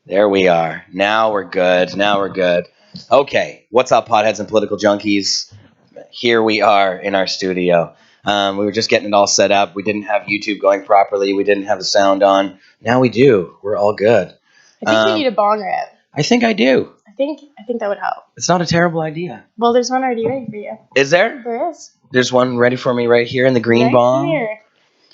There we are. Now we're good. Now we're good. Okay, what's up, potheads and political junkies? Here we are in our studio. We were just getting it all set up. We didn't have YouTube going properly. We didn't have the sound on. Now we do. We're all good. I think you need a bong rip. I think I do. I think that would help. It's not a terrible idea. Well, there's one already ready for you. Is there? There is. There's one ready for me right here in the green bong. Here.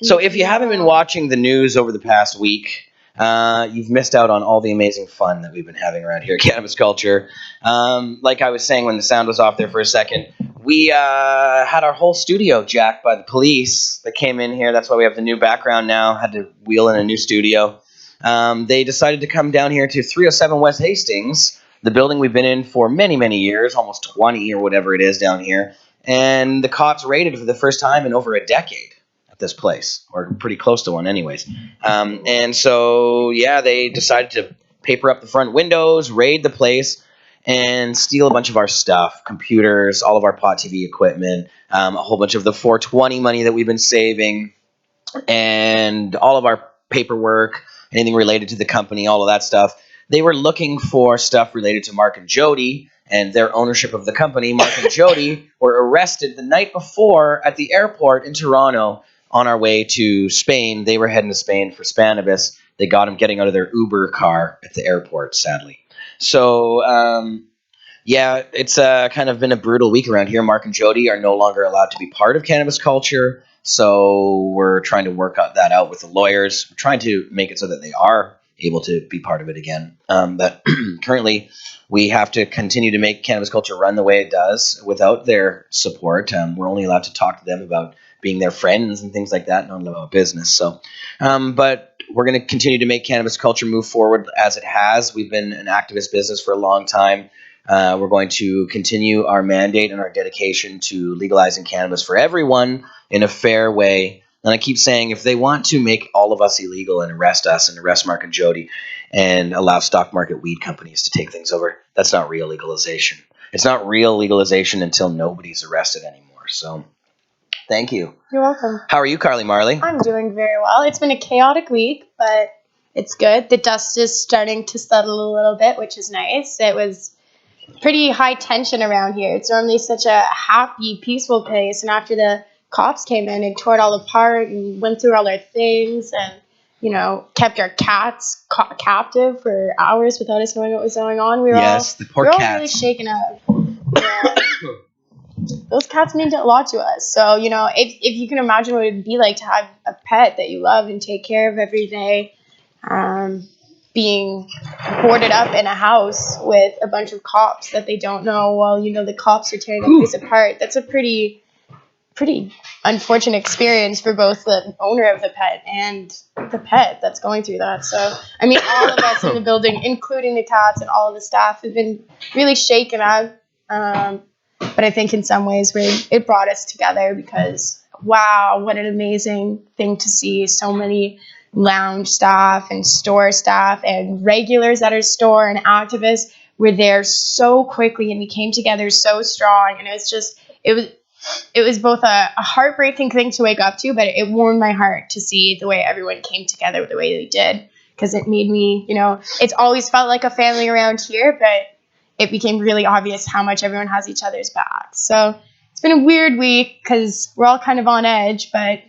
So if you haven't been watching the news over the past week, you've missed out on all the amazing fun that we've been having around here at Cannabis Culture. Like I was saying when the sound was off there for a second, we had our whole studio jacked by the police that came in here. That's why we have the new background now. Had to wheel in a new studio. They decided to come down here to 307 West Hastings, the building we've been in for many, many years, almost 20 or whatever it is down here. And the cops raided for the first time in over a decade at this place, or pretty close to one anyways. And so, yeah, they decided to paper up the front windows, raid the place, and steal a bunch of our stuff, computers, all of our Pot TV equipment, a whole bunch of the 420 money that we've been saving, and all of our paperwork, anything related to the company, all of that stuff. They were looking for stuff related to Mark and Jody and their ownership of the company. Mark and Jody were arrested the night before at the airport in Toronto on our way to Spain. They were heading to Spain for Cannabis. They got them getting out of their Uber car at the airport, sadly. So, yeah, it's kind of been a brutal week around here. Mark and Jody are no longer allowed to be part of Cannabis Culture. So we're trying to work that out with the lawyers. We're trying to make it so that they are able to be part of it again. But currently, we have to continue to make Cannabis Culture run the way it does without their support. We're only allowed to talk to them about being their friends and things like that, not about business. So, but we're going to continue to make Cannabis Culture move forward as it has. We've been an activist business for a long time. We're going to continue our mandate and our dedication to legalizing cannabis for everyone in a fair way. And I keep saying, if they want to make all of us illegal and arrest us and arrest Mark and Jody and allow stock market weed companies to take things over, that's not real legalization. It's not real legalization until nobody's arrested anymore. So thank you. You're welcome. How are you, Carly Marley? I'm doing very well. It's been a chaotic week, but it's good. The dust is starting to settle a little bit, which is nice. It was pretty high tension around here. It's normally such a happy, peaceful place, and after the cops came in and tore it all apart and went through all our things and, kept our cats captive for hours without us knowing what was going on. The poor cats. All really shaken up. Yeah. Those cats mean a lot to us. So, if you can imagine what it would be like to have a pet that you love and take care of every day, being boarded up in a house with a bunch of cops that they don't know while, the cops are tearing the place apart, that's a pretty unfortunate experience for both the owner of the pet and the pet that's going through that. So, all of us in the building, including the cats and all of the staff, have been really shaken up. But I think in some ways it brought us together because, wow, what an amazing thing to see. So many lounge staff and store staff and regulars at our store and activists were there so quickly, and we came together so strong. And it was both a heartbreaking thing to wake up to, but it warmed my heart to see the way everyone came together the way they did, because it made me, it's always felt like a family around here, but it became really obvious how much everyone has each other's back. So it's been a weird week because we're all kind of on edge, but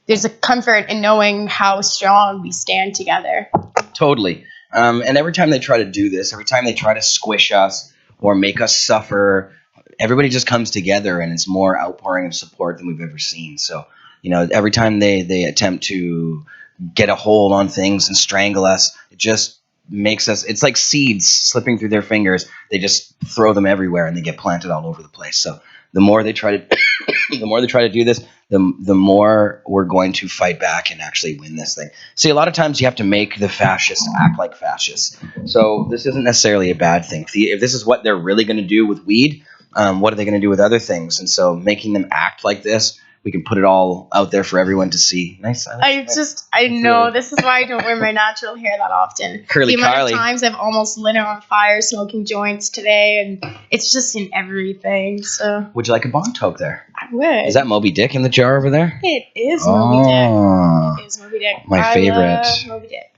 there's a comfort in knowing how strong we stand together. Totally. And every time they try to do this, every time they try to squish us or make us suffer, everybody just comes together, and it's more outpouring of support than we've ever seen. So, every time they attempt to get a hold on things and strangle us, it just makes us, it's like seeds slipping through their fingers. They just throw them everywhere and they get planted all over the place. So the more they try to do this, the more we're going to fight back and actually win this thing. See, a lot of times you have to make the fascists act like fascists. So this isn't necessarily a bad thing. If this is what they're really going to do with weed, what are they going to do with other things? And so making them act like this, we can put it all out there for everyone to see. Nice. I know. This is why I don't wear my natural hair that often. Curly the amount Carly. of times I've almost lit it on fire smoking joints today, and it's just in everything. So. Would you like a bong toke there? I would. Is that Moby Dick in the jar over there? It is Moby Dick. It is Moby Dick. My favorite. I love Moby Dick.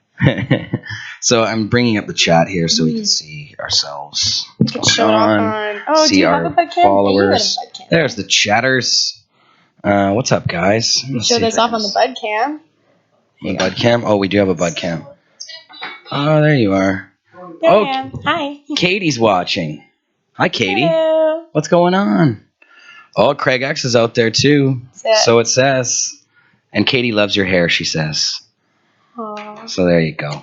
So I'm bringing up the chat here so we can see ourselves. What's Could going show off on? on. Oh, See do you have our a bud cam? followers. Yeah, you got a bud cam. There's the chatters. What's up, guys? Let's Show see if this I off can on the bud cam. The bud cam? Oh, we do have a bud cam. Oh, there you are. There Oh, I am. Hi. Katie's watching. Hi, Katie. Hello. What's going on? Oh, Craig X is out there too. So it says. And Katie loves your hair, she says. Aww. So there you go.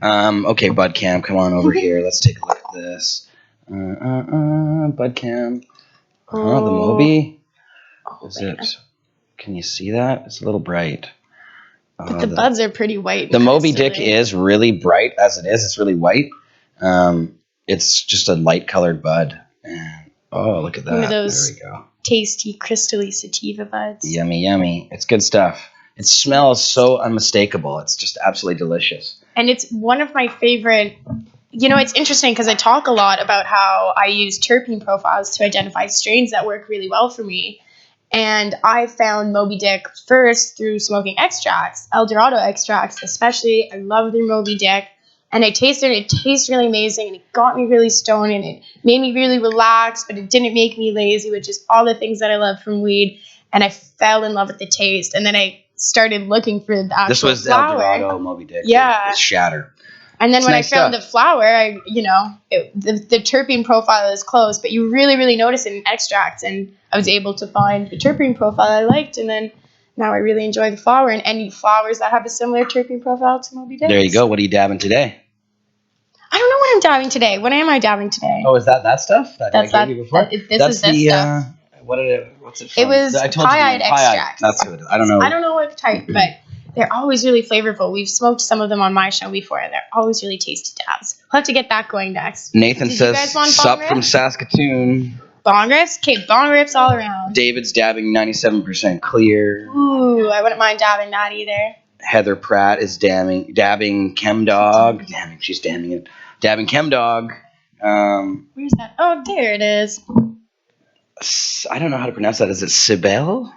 Okay, bud cam, come on over here. Let's take a look at this. Bud cam. Oh, the Moby. Is it? Can you see that? It's a little bright. But the buds are pretty white. The Moby Dick is really bright as it is. It's really white. It's just a light colored bud. And, oh, look at that. One of those there we go. tasty, crystally sativa buds. Yummy, yummy. It's good stuff. It smells so unmistakable. It's just absolutely delicious. And it's one of my favorite. You know, it's interesting because I talk a lot about how I use terpene profiles to identify strains that work really well for me. And I found Moby Dick first through smoking extracts, El Dorado extracts especially. I love their Moby Dick. And I tasted it. It tastes really amazing. And it got me really stoned. And it made me really relaxed. But it didn't make me lazy, which is all the things that I love from weed. And I fell in love with the taste. And then I started looking for the actual This was flower. El Dorado Moby Dick. Yeah. With Shatter. And then It's when nice I found stuff. the flower, the terpene profile is close, but you really, really notice it in extracts. And I was able to find the terpene profile I liked, and then now I really enjoy the flower and any flowers that have a similar terpene profile to Moby Dick. There you go. What are you dabbing today? I don't know what I'm dabbing today. What am I dabbing today? Oh, is that stuff that That's I gave you before? This stuff. What's it from? It was I told you. pie-eyed extract. That's what it is. I don't know. I don't know what type, but they're always really flavorful. We've smoked some of them on my show before, and they're always really tasty dabs. We'll have to get that going next. Nathan Did you says, guys want sup bong from rips? Saskatoon. Bong rips? Okay, bong rips all around. David's dabbing 97% clear. Ooh, I wouldn't mind dabbing that either. Heather Pratt is dabbing Chem Dog. Damn, she's dabbing it. Dabbing Chem Dog. Where's that? Oh, there it is. I don't know how to pronounce that. Is it Sibel?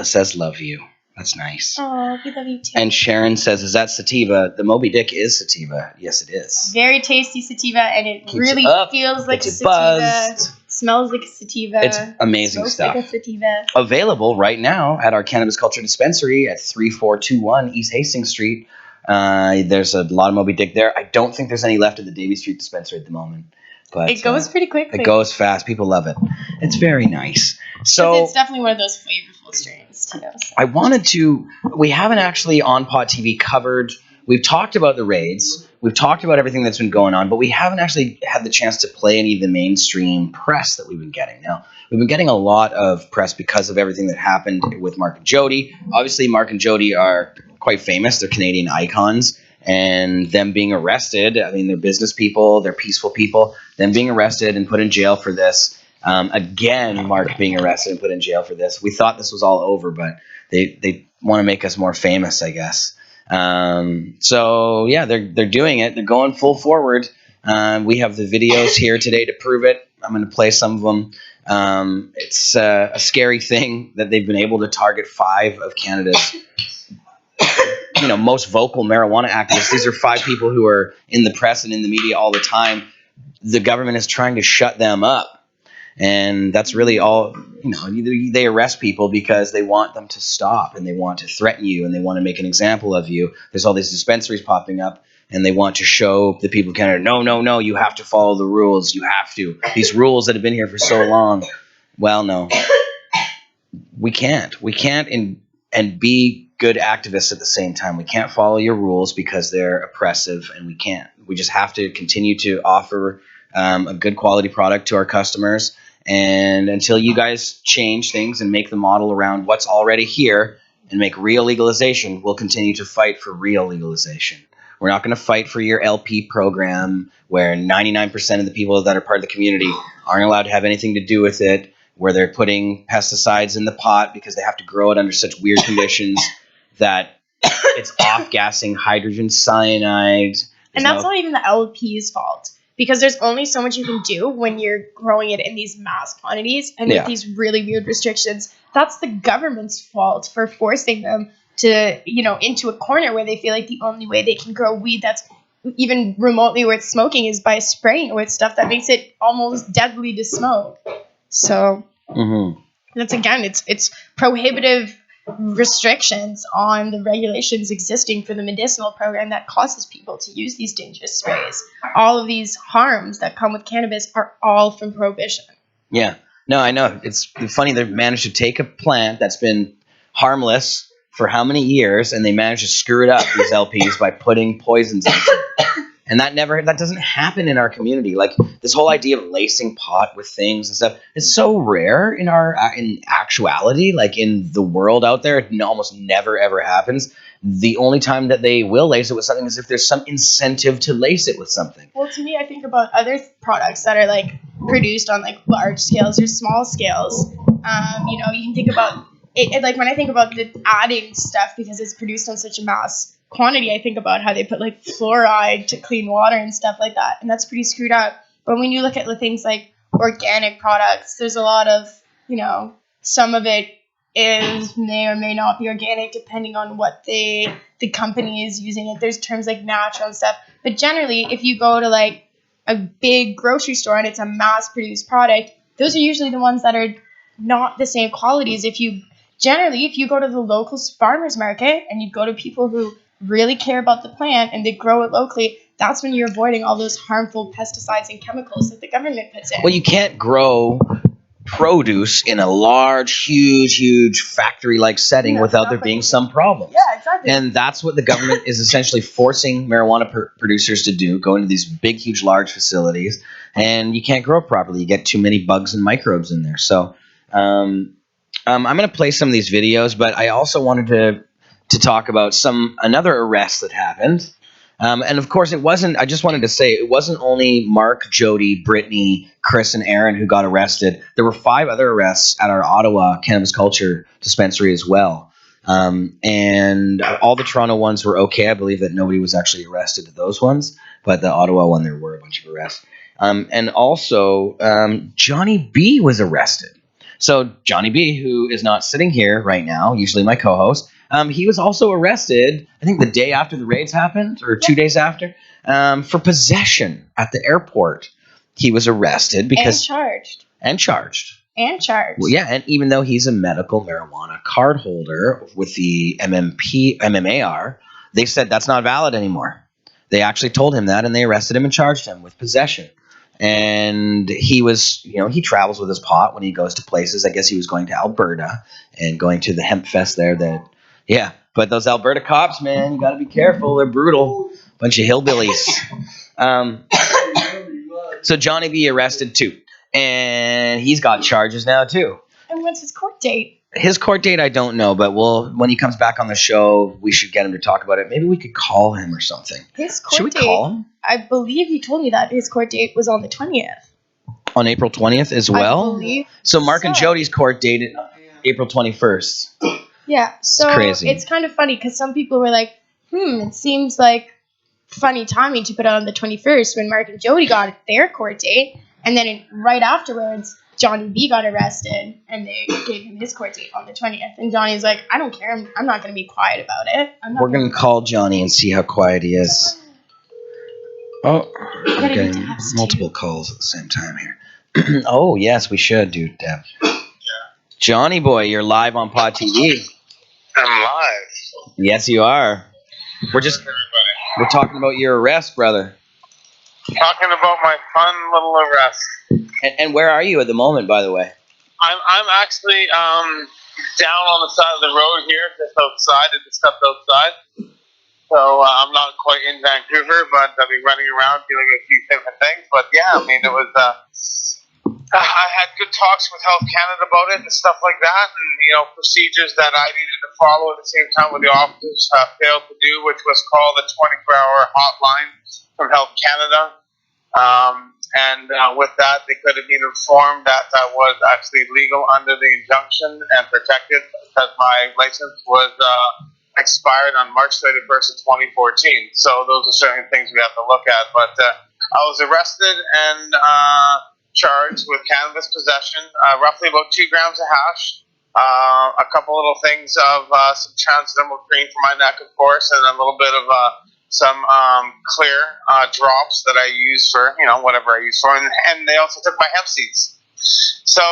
Says love you. That's nice. Oh, we love you too. And Sharon says, is that sativa? The Moby Dick is sativa. Yes, it is. Very tasty sativa, and it Keeps really you up, feels like a gets you sativa. buzzed. Smells like a sativa. It's amazing smells stuff. like a sativa. Available right now at our Cannabis Culture Dispensary at 3421 East Hastings Street. There's a lot of Moby Dick there. I don't think there's any left at the Davie Street Dispensary at the moment. But It goes pretty quickly. It goes fast. People love it. It's very nice. So it's definitely one of those flavorful strains too. So. I wanted to. We haven't actually on Pod TV covered. We've talked about the raids. We've talked about everything that's been going on, but we haven't actually had the chance to play any of the mainstream press that we've been getting. Now, we've been getting a lot of press because of everything that happened with Mark and Jody. Obviously, Mark and Jody are quite famous. They're Canadian icons. And them being arrested, I mean, they're business people, they're peaceful people. Them being arrested and put in jail for this. Again, Mark being arrested and put in jail for this. We thought this was all over, but they want to make us more famous, I guess. So yeah, they're doing it. They're going full forward. We have the videos here today to prove it. I'm going to play some of them. It's a scary thing that they've been able to target 5 of Canada's most vocal marijuana activists. These are 5 people who are in the press and in the media all the time. The government is trying to shut them up. And that's really all, they arrest people because they want them to stop and they want to threaten you and they want to make an example of you. There's all these dispensaries popping up and they want to show the people of Canada, no, you have to follow the rules. You have to. These rules that have been here for so long. Well, no. We can't. We can't and be good activists at the same time. We can't follow your rules because they're oppressive, and we can't. We just have to continue to offer a good quality product to our customers. And until you guys change things and make the model around what's already here and make real legalization, we'll continue to fight for real legalization. We're not going to fight for your LP program where 99% of the people that are part of the community aren't allowed to have anything to do with it, where they're putting pesticides in the pot because they have to grow it under such weird conditions that it's off-gassing hydrogen cyanide. And that's not even the LP's fault, because there's only so much you can do when you're growing it in these mass quantities and with these really weird restrictions. That's the government's fault for forcing them to, into a corner where they feel like the only way they can grow weed that's even remotely worth smoking is by spraying it with stuff that makes it almost deadly to smoke. So that's, again, it's prohibitive restrictions on the regulations existing for the medicinal program that causes people to use these dangerous sprays. All of these harms that come with cannabis are all from prohibition. Yeah. No, I know. It's funny they've managed to take a plant that's been harmless for how many years, and they managed to screw it up, these LPs, by putting poisons in it. And that doesn't happen in our community. Like, this whole idea of lacing pot with things and stuff is so rare in actuality. Like, in the world out there, it almost never ever happens. The only time that they will lace it with something is if there's some incentive to lace it with something. Well, to me, I think about other products that are like produced on like large scales or small scales. You can think about it, like when I think about the adding stuff because it's produced on such a mass quantity, I think about how they put like fluoride to clean water and stuff like that, and that's pretty screwed up. But when you look at the things like organic products, there's a lot of, some of it may or may not be organic depending on what the company is using it. There's terms like natural and stuff, but generally if you go to like a big grocery store and it's a mass produced product, those are usually the ones that are not the same quality as if you go to the local farmers market and you go to people who really care about the plant and they grow it locally. That's when you're avoiding all those harmful pesticides and chemicals that the government puts in. Well, you can't grow produce in a large, huge factory-like setting without there being some problems. Yeah, exactly. And that's what the government is essentially forcing marijuana producers to do, go into these big, huge, large facilities, and you can't grow it properly. You get too many bugs and microbes in there. So I'm going to play some of these videos, but I also wanted to talk about another arrest that happened. And of course, I just wanted to say, it wasn't only Mark, Jody, Brittany, Chris, and Aaron who got arrested. There were 5 other arrests at our Ottawa Cannabis Culture dispensary as well. And all the Toronto ones were okay. I believe that nobody was actually arrested at those ones, but the Ottawa one, there were a bunch of arrests. And also, Johnny B was arrested. So Johnny B, who is not sitting here right now, usually my co-host, he was also arrested, I think the day after the raids happened, or 2 days after, for possession at the airport. He was arrested because And charged. Well, yeah, and even though he's a medical marijuana card holder with the MMAR, they said that's not valid anymore. They actually told him that, and they arrested him and charged him with possession. And he was, he travels with his pot when he goes to places. I guess he was going to Alberta and going to the hemp fest there. But those Alberta cops, man, you got to be careful. They're brutal. Bunch of hillbillies. So Johnny B arrested too. And he's got charges now too. And what's his court date? His court date, I don't know, but when he comes back on the show, we should get him to talk about it. Maybe we could call him or something. Should we call him? I believe he told me that his court date was on the 20th. On April 20th as well? I believe so. Mark and Jody's court date April 21st. Yeah, so it's crazy. It's kind of funny because some people were like, it seems like funny timing to put it on the 21st when Mark and Jody got their court date. And then right afterwards, Johnny B got arrested, and they gave him his court date on the 20th. And Johnny's like, I don't care. I'm not going to be quiet about it. We're going to call Johnny and see how quiet he is. Oh, I'm getting multiple calls at the same time here. Oh, yes, we should, dude, Deb. Yeah. Johnny boy, you're live on Pod TV. I'm live. Yes, you are. We're talking about your arrest, brother. Talking about my fun little arrest. And where are you at the moment, by the way? I'm actually down on the side of the road here, just outside. I just stepped outside. So I'm not quite in Vancouver, but I'll be running around doing a few different things. But yeah, I mean, it was. I had good talks with Health Canada about it and stuff like that, and procedures that I needed to follow at the same time what the officers failed to do, which was call the 24-hour hotline from Health Canada. With that, they could have been informed that I was actually legal under the injunction and protected because my license was expired on March 31st of 2014. So those are certain things we have to look at. But I was arrested and charged with cannabis possession, roughly about 2 grams of hash. A couple little things of some transdermal cream for my neck, of course, and a little bit of some clear drops that I use for whatever I use for, and they also took my hemp seeds. So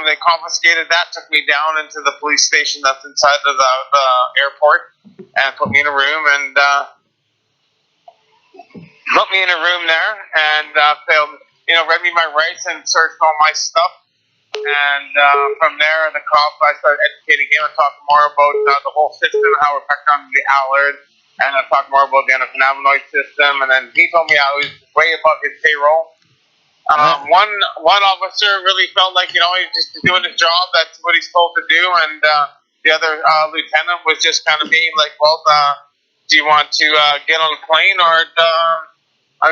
they confiscated that, took me down into the police station that's inside of the airport, and put me in a room and failed, read me my rights and searched all my stuff. And from there, the cop, I started educating him and talking more about the whole system, how we're affected on the Allard, and I talked more about the endocannabinoid system. And then he told me I was way above his payroll. One officer really felt like he's just doing his job. That's what he's supposed to do. And the other lieutenant was just kind of being like, "Well, do you want to get on a plane or?"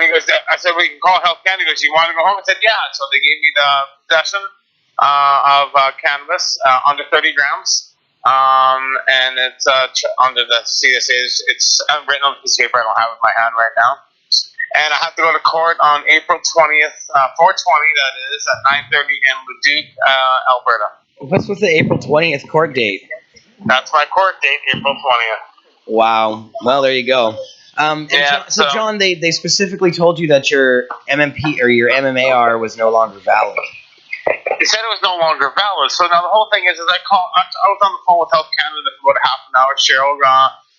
He goes, I said, "We can call Health Canada." He goes, "You want to go home?" I said, "Yeah." So they gave me the possession of cannabis under 30 grams. And it's under the CSA. It's written on a piece of paper. I don't have it in my hand right now. And I have to go to court on April 20th, 420, that is, at 9:30 in Leduc, Alberta. What's with the April 20th court date? That's my court date, April 20th. Wow. Well, there you go. So John, they specifically told you that your MMP or your MMAR was no longer valid. They said it was no longer valid. So now the whole thing is I was on the phone with Health Canada for about a half an hour. Cheryl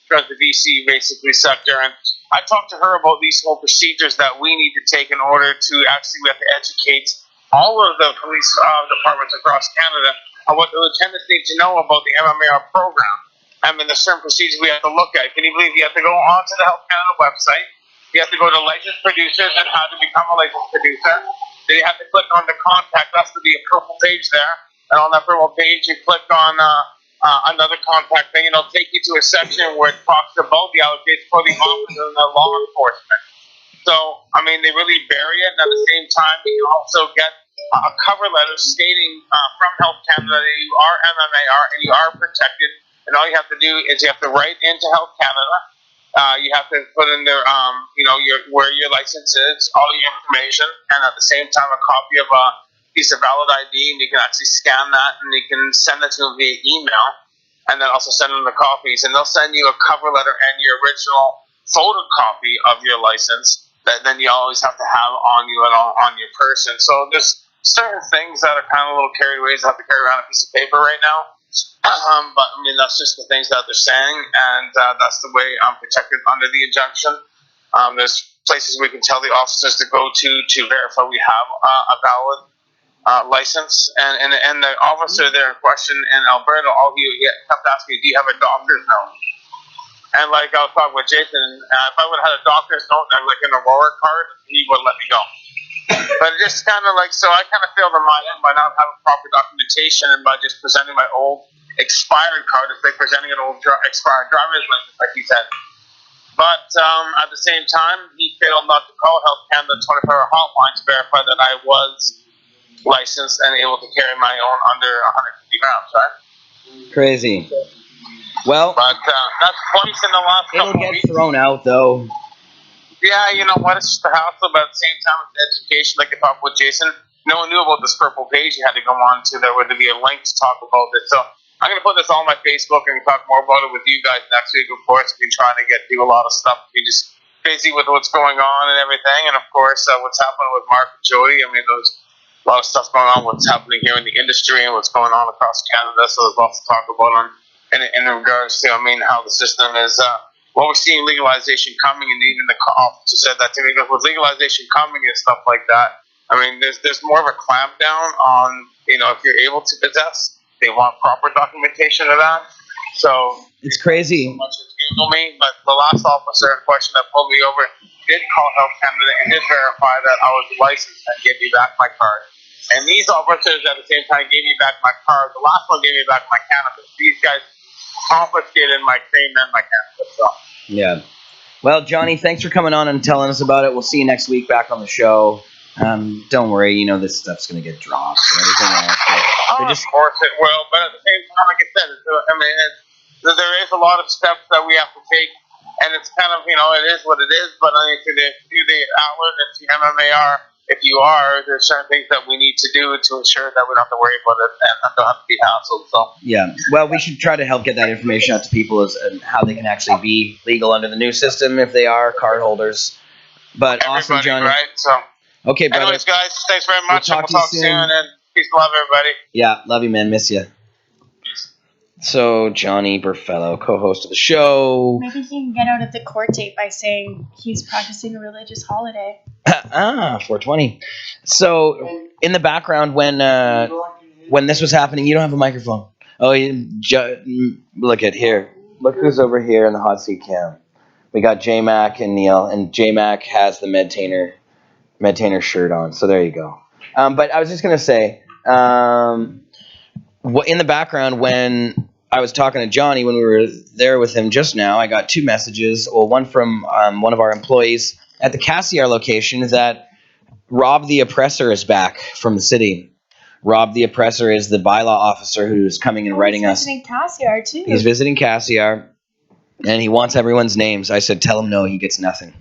from the BC basically sector, and I talked to her about these whole procedures that we need to take in order to we have to educate all of the police departments across Canada on what the lieutenants need to know about the MMAR program. I mean, there's certain procedures we have to look at. Can you believe you have to go onto the Health Canada website? You have to go to licensed producers and how to become a licensed producer. Then you have to click on the contact us to be a purple page there. And on that purple page, you click on another contact thing, and it'll take you to a section where it talks about the allocation for the officers and the law enforcement. So, I mean, they really bury it, and at the same time, you also get a cover letter stating from Health Canada that you are MMAR and you are protected. And all you have to do is you have to write into Health Canada. You have to put in their, where your license is, all your information, and at the same time, a copy of a piece of valid ID, and you can actually scan that, and you can send it to them via email, and then also send them the copies, and they'll send you a cover letter and your original photocopy of your license that then you always have to have on you and on your person. So there's certain things that are kind of a little carried away. I have to carry around a piece of paper right now. But I mean, that's just the things that they're saying, and that's the way I'm protected under the injunction. There's places we can tell the officers to go to verify we have a valid license, and the officer there in question in Alberta, all he kept asking me, "Do you have a doctor's note?" And like I was talking with Jason, if I would have had a doctor's note, like an Aurora card, he would let me go. But it just kind of so I kind of failed on my end by not having proper documentation and by just presenting my old expired card. It's like presenting an old expired driver's license, like he said. But at the same time, he failed not to call Health Canada 24-hour hotline to verify that I was licensed and able to carry my own under 150 grams, right? Crazy. Well, but that's twice in the last couple of weeks. It'll get thrown out, though. Yeah, you know what? It's just a hassle, but at the same time, it's education. Like I talked with Jason, no one knew about this purple page you had to go on to. There would be a link to talk about it. So I'm going to put this on my Facebook and talk more about it with you guys next week. Of course, we've been trying to do a lot of stuff. We're just busy with what's going on and everything. And of course, what's happening with Mark and Jody. I mean, there's a lot of stuff going on, what's happening here in the industry and what's going on across Canada. So there's lots to talk about in regards to, I mean, how the system is. Well, we're seeing legalization coming, and even the officer said that to me. With legalization coming and stuff like that, I mean, there's more of a clampdown on, if you're able to possess, they want proper documentation of that. So it's crazy. So much as Google me, but the last officer in question that pulled me over did call Health Canada and did verify that I was licensed and gave me back my card. And these officers at the same time gave me back my card. The last one gave me back my cannabis. These guys confiscated my cream and my cannabis. So. Yeah. Well, Johnny, thanks for coming on and telling us about it. We'll see you next week back on the show. Don't worry, this stuff's going to get dropped and everything else. Of course it will, but at the same time, like I said, there is a lot of steps that we have to take, and it's kind of, it is what it is, but I mean, through the outlet and the MMAR if you are, there's certain things that we need to do to ensure that we don't have to worry about it and don't have to be hassled. So Yeah. Well, we should try to help get that information out to people and how they can actually be legal under the new system if they are card holders. But awesome, everybody, Johnny. right? So, Okay, brother. anyways, guys, thanks very much. We'll and talk we'll to you talk soon. And peace and love, everybody. Yeah, love you, man. Miss you. So, Johnny Burfello, co-host of the show. Maybe he can get out of the court date by saying he's practicing a religious holiday. 420. So, in the background, when this was happening, you don't have a microphone. Oh, look at here. Look who's over here in the hot seat cam. We got J-Mac and Neil, and J-Mac has the Medtainer shirt on. So there you go. But I was just gonna say, in the background when I was talking to Johnny when we were there with him just now, I got two messages. Well, one from one of our employees at the Cassiar location that Rob the Oppressor is back from the city. Rob the Oppressor is the bylaw officer who's coming and writing us. He's visiting Cassiar, too. He's visiting Cassiar, and he wants everyone's names. I said, tell him no, he gets nothing.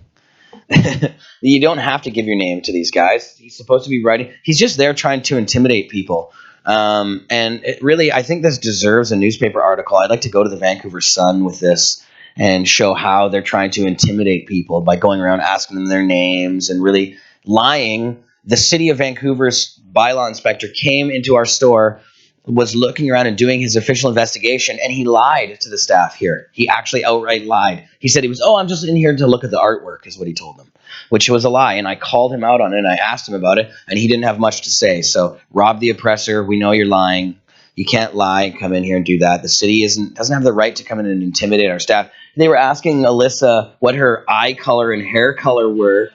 You don't have to give your name to these guys. He's supposed to be writing. He's just there trying to intimidate people. And it really, I think this deserves a newspaper article. I'd like to go to the Vancouver Sun with this and show how they're trying to intimidate people by going around asking them their names and really lying. The city of Vancouver's bylaw inspector came into our store, was looking around and doing his official investigation, and he lied to the staff here. He actually outright lied. He said he was, I'm just in here to look at the artwork, is what he told them, which was a lie. And I called him out on it, and I asked him about it, and he didn't have much to say. So, Rob the Oppressor, we know you're lying. You can't lie and come in here and do that. The city doesn't have the right to come in and intimidate our staff. They were asking Alyssa what her eye color and hair color were.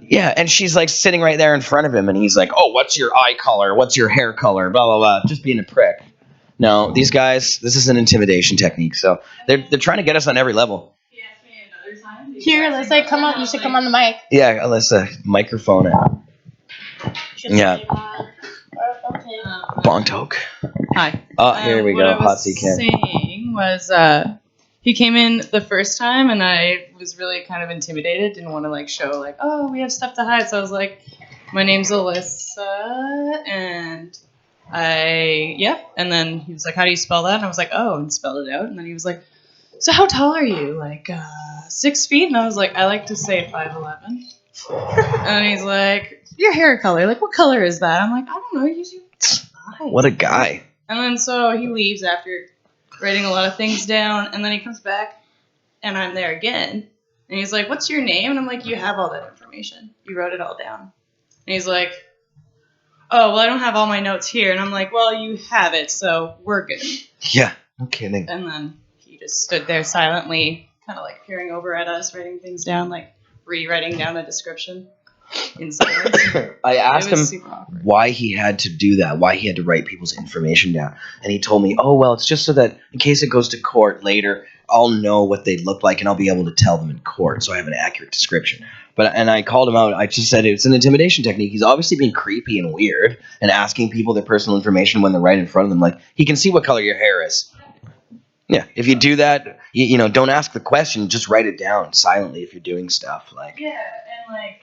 Yeah, and she's like sitting right there in front of him, and he's like, what's your eye color? What's your hair color? Blah, blah, blah. Just being a prick. No, these guys, this is an intimidation technique. So they're trying to get us on every level. Here, Alyssa, come on. You should come on the mic. Yeah, Alyssa, microphone it. Yeah. Okay. Bontok. Hi. Oh, here we go. Hot seat cam. What I was saying was, he came in the first time, and I was really kind of intimidated. Didn't want to show we have stuff to hide. So I was like, my name's Alyssa, and and then he was like, how do you spell that? And I was like, and spelled it out. And then he was like, so how tall are you? 6 feet? And I was like, I like to say 5'11". And he's like, your hair color, what color is that? I'm like, I don't know, use your eyes. What a guy. And then so he leaves after writing a lot of things down, and then he comes back, and I'm there again. And he's like, what's your name? And I'm like, you have all that information. You wrote it all down. And he's like, oh, well, I don't have all my notes here. And I'm like, well, you have it, so we're good. Yeah, no kidding. And then he just stood there silently, kind of peering over at us, writing things down, rewriting down a description in silence. I asked him super awkward. why he had to do that, why he had to write people's information down. And he told me, well, it's just so that in case it goes to court later, I'll know what they look like and I'll be able to tell them in court, so I have an accurate description. And I called him out. I just said it's an intimidation technique. He's obviously being creepy and weird and asking people their personal information when they're right in front of them. He can see what color your hair is. Yeah, if you do that, you don't ask the question, just write it down silently if you're doing stuff. Yeah, and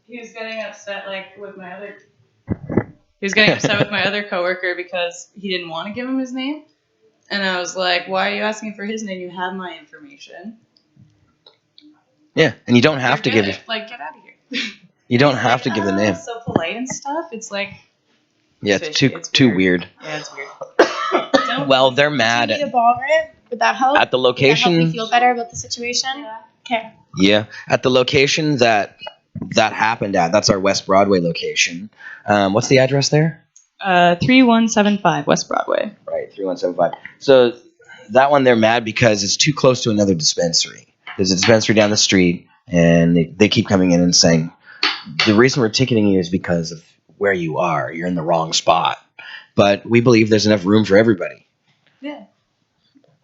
he was getting upset with my other. He was getting upset with my other coworker because he didn't want to give him his name, and I was like, "Why are you asking for his name? You have my information." Yeah, and you don't have to give it. Get out of here. You don't have to give the name. It's so polite and stuff. It's yeah, it's too weird. Yeah, it's weird. Well, they're mad Do you need a ball grip? Would that help? at the location. Would that help you feel better about the situation? Yeah. Okay. Yeah, at the location that happened at. That's our West Broadway location. What's the address there? 3175 West Broadway. Right, 3175. So that one they're mad because it's too close to another dispensary. There's a dispensary down the street, and they keep coming in and saying, the reason we're ticketing you is because of where you are. You're in the wrong spot. But we believe there's enough room for everybody. Yeah.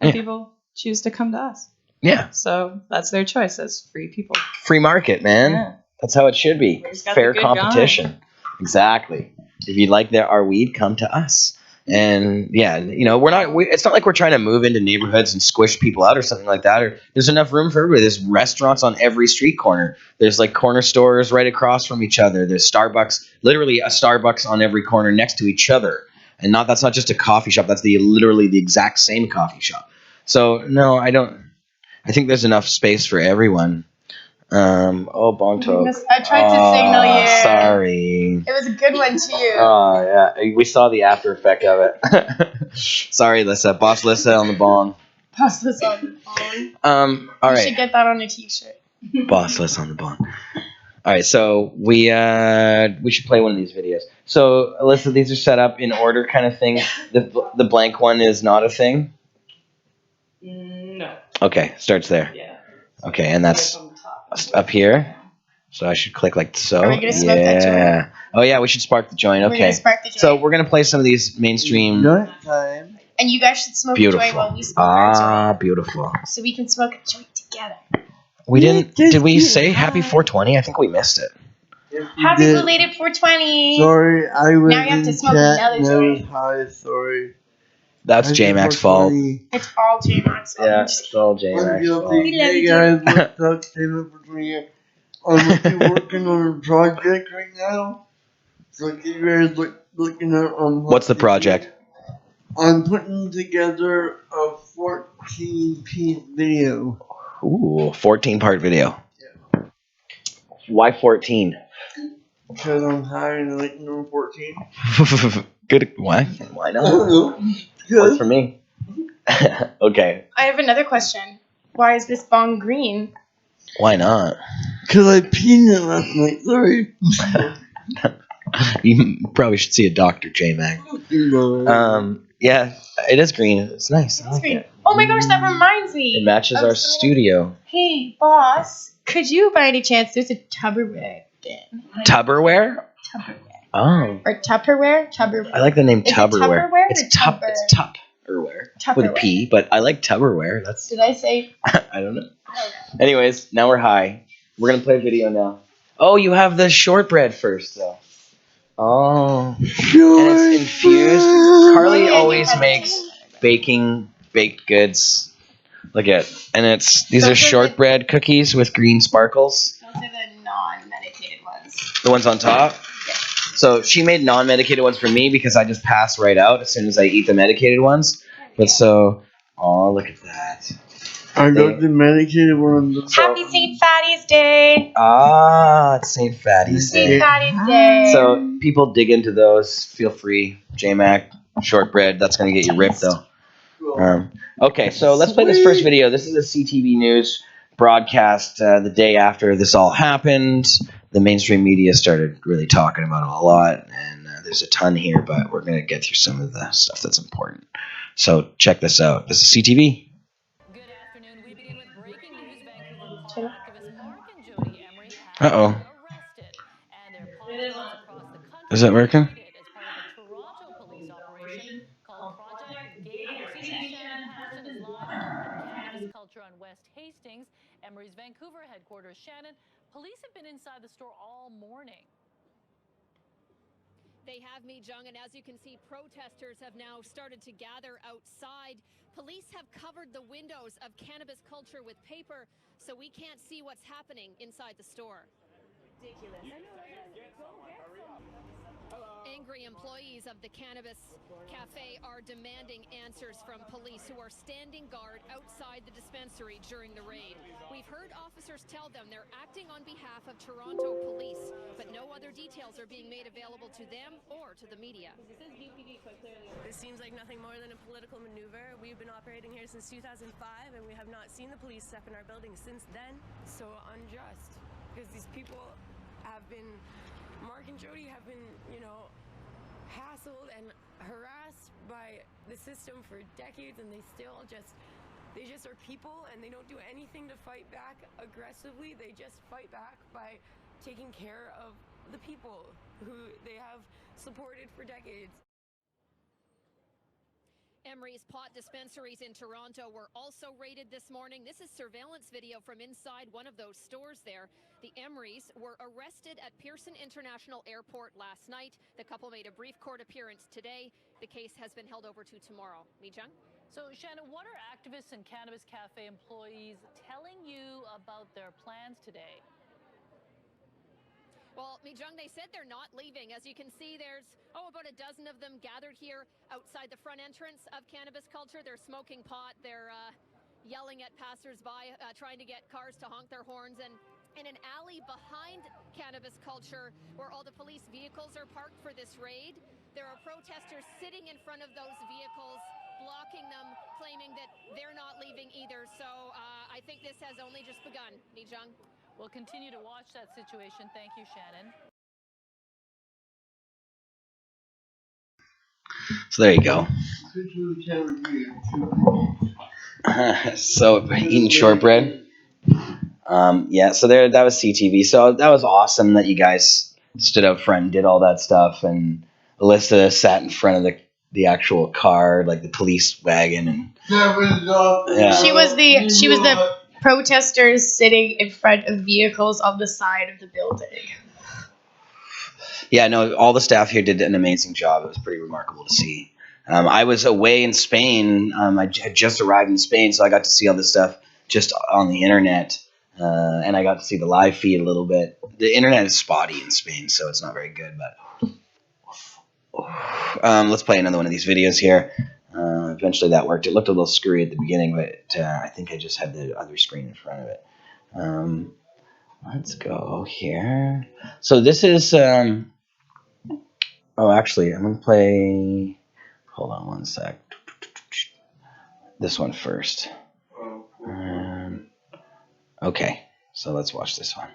And people choose to come to us. Yeah. So that's their choice as free people. Free market, man. Yeah. That's how it should be. We just got Fair the good competition. guy. Exactly. If you'd like our weed, come to us. And yeah, it's not like we're trying to move into neighborhoods and squish people out or something like that. Or there's enough room for everybody. There's restaurants on every street corner. There's like corner stores right across from each other. There's Starbucks, literally a Starbucks on every corner next to each other. And that's not just a coffee shop. That's literally the exact same coffee shop. So no, I don't. I think there's enough space for everyone. Bonto. I tried to signal you. Sorry. It was a good one too. Oh yeah, we saw the after effect of it. Sorry, Lissa. Boss Lissa on the bong. Pass this on the phone. All You right. should get that on a t-shirt. Boss Lissa on the bong. All right, so we should play one of these videos. So Alyssa, these are set up in order, kind of thing. The blank one is not a thing. No. Okay, starts there. Yeah. Okay, and that's up here. So I should click like so. Are we gonna smoke that joint? Oh yeah, we should spark the joint. We're Okay. gonna spark the joint. So we're gonna play some of these mainstream. Joint time. And you guys should smoke a Beautiful. joint while we smoke our joint. Beautiful. So we can smoke a joint together. We didn't. Did we say happy 420? I think we missed it. Happy belated 420. Sorry, I was Now you have to in smoke chat another and I was joint. high. Sorry. That's Happy J-Mac's fault. 420. It's all J-Max. Yeah, it's all J-Mac's I'm fault. guilty. We love Hey you. guys, what's up? Taylor for 20. I'm actually working on a project right now. So if you guys looking at What's the project? I'm putting together a 14-piece video. Ooh, 14-part video. Why 14? Because I'm tired of like number 14. Good. Why? Why I not? don't know. Works Because for me. Okay. I have another question. Why is this bong green? Why not? I peed it last night. Sorry. You probably should see a doctor, J-Mac. Yeah, it is green. It's nice. I It's like green. it. Oh my gosh, that reminds me. It matches of our something- studio. Hey, boss, could you by any chance, there's a Tupperware bin. Tupperware? Tupperware. Oh. Or Tupperware? Tupperware. I like the name Is it Tupperware. Tupperware It's or Tup. Tupper? It's Tupperware with a Tupperware. P, but I like Tupperware. That's Did I say? I don't know. Anyways, now we're high. We're gonna play a video now. Oh, you have the shortbread first, though. Oh, and it's infused. Carly always makes baked goods. Look at, and these Those are are shortbread cookies with green sparkles. Those are the non-medicated ones. The ones on top. So she made non-medicated ones for me because I just pass right out as soon as I eat the medicated ones. But so, oh, look at that. I got the medicated one on the top. Happy St. Fatty's Day. It's St. Fatty's St. Day. Fatty's Day. So people dig into those. Feel free. J-Mac, shortbread. That's gonna get you ripped though. Okay, so let's play this first video. This is a CTV News broadcast the day after this all happened. The mainstream media started really talking about it a lot, and there's a ton here, but we're gonna get through some of the stuff that's important. So check this out. This is CTV. Good afternoon. We begin with breaking news. Vancouver pop activist Mark and Jody Emery have Uh-oh. been arrested, and their pop-shops across the country Is that working? raided as part of a Toronto police operation called Project Gator. CTV's Shannon Patterson is live at Cannabis Culture on West Hastings, Emery's Vancouver headquarters. Shannon, police have been inside the store all morning. They have me, Jung, and as you can see, protesters have now started to gather outside. Police have covered the windows of Cannabis Culture with paper, so we can't see what's happening inside the store. Ridiculous. Angry employees of the Cannabis Cafe are demanding answers from police who are standing guard outside the dispensary during the raid. We've heard officers tell them they're acting on behalf of Toronto police, but no other details are being made available to them or to the media. This seems like nothing more than a political maneuver. We've been operating here since 2005, and we have not seen the police step in our building since then. So unjust, because these people have been, Mark and Jody have been, hassled and harassed by the system for decades, and they just are people, and they don't do anything to fight back aggressively. They just fight back by taking care of the people who they have supported for decades. Emery's pot dispensaries in Toronto were also raided this morning. This is surveillance video from inside one of those stores there. The Emerys were arrested at Pearson International Airport last night. The couple made a brief court appearance today. The case has been held over to tomorrow. Mi Jung? So, Shannon, what are activists and Cannabis Cafe employees telling you about their plans today? Well, Mi Jung, they said they're not leaving. As you can see, there's, about a dozen of them gathered here outside the front entrance of Cannabis Culture. They're smoking pot. They're yelling at passersby, trying to get cars to honk their horns. And in an alley behind Cannabis Culture, where all the police vehicles are parked for this raid, there are protesters sitting in front of those vehicles, blocking them, claiming that they're not leaving either. So I think this has only just begun. Mi Jung? We'll continue to watch that situation. Thank you, Shannon. So there you go. So eating shortbread. Yeah, so that was CTV. So that was awesome that you guys stood up front and did all that stuff. And Alyssa sat in front of the actual car, like the police wagon, and yeah. She was the protesters sitting in front of vehicles on the side of the building. Yeah, no, all the staff here did an amazing job. It was pretty remarkable to see. I was away in Spain. I had just arrived in Spain, so I got to see all this stuff just on the internet. And I got to see the live feed a little bit. The internet is spotty in Spain, so it's not very good. But let's play another one of these videos here. Eventually that worked. It looked a little screwy at the beginning, but I think I just had the other screen in front of it. Let's go here. So this is... actually, I'm going to play... Hold on one sec. This one first. Okay, so let's watch this one.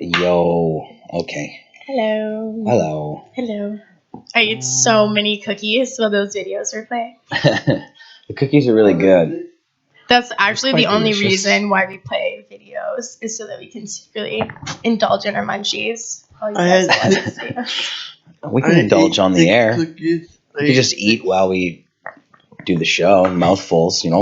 Yo, okay. Hello. Hello. Hello. I ate so many cookies while those videos were playing. The cookies are really good. That's actually quite the only delicious. reason why we play videos, is so that we can really indulge in our munchies. While you I guys had watch the videos. We can indulge on the air. Cookies. We can just eat while we do the show, mouthfuls, you know.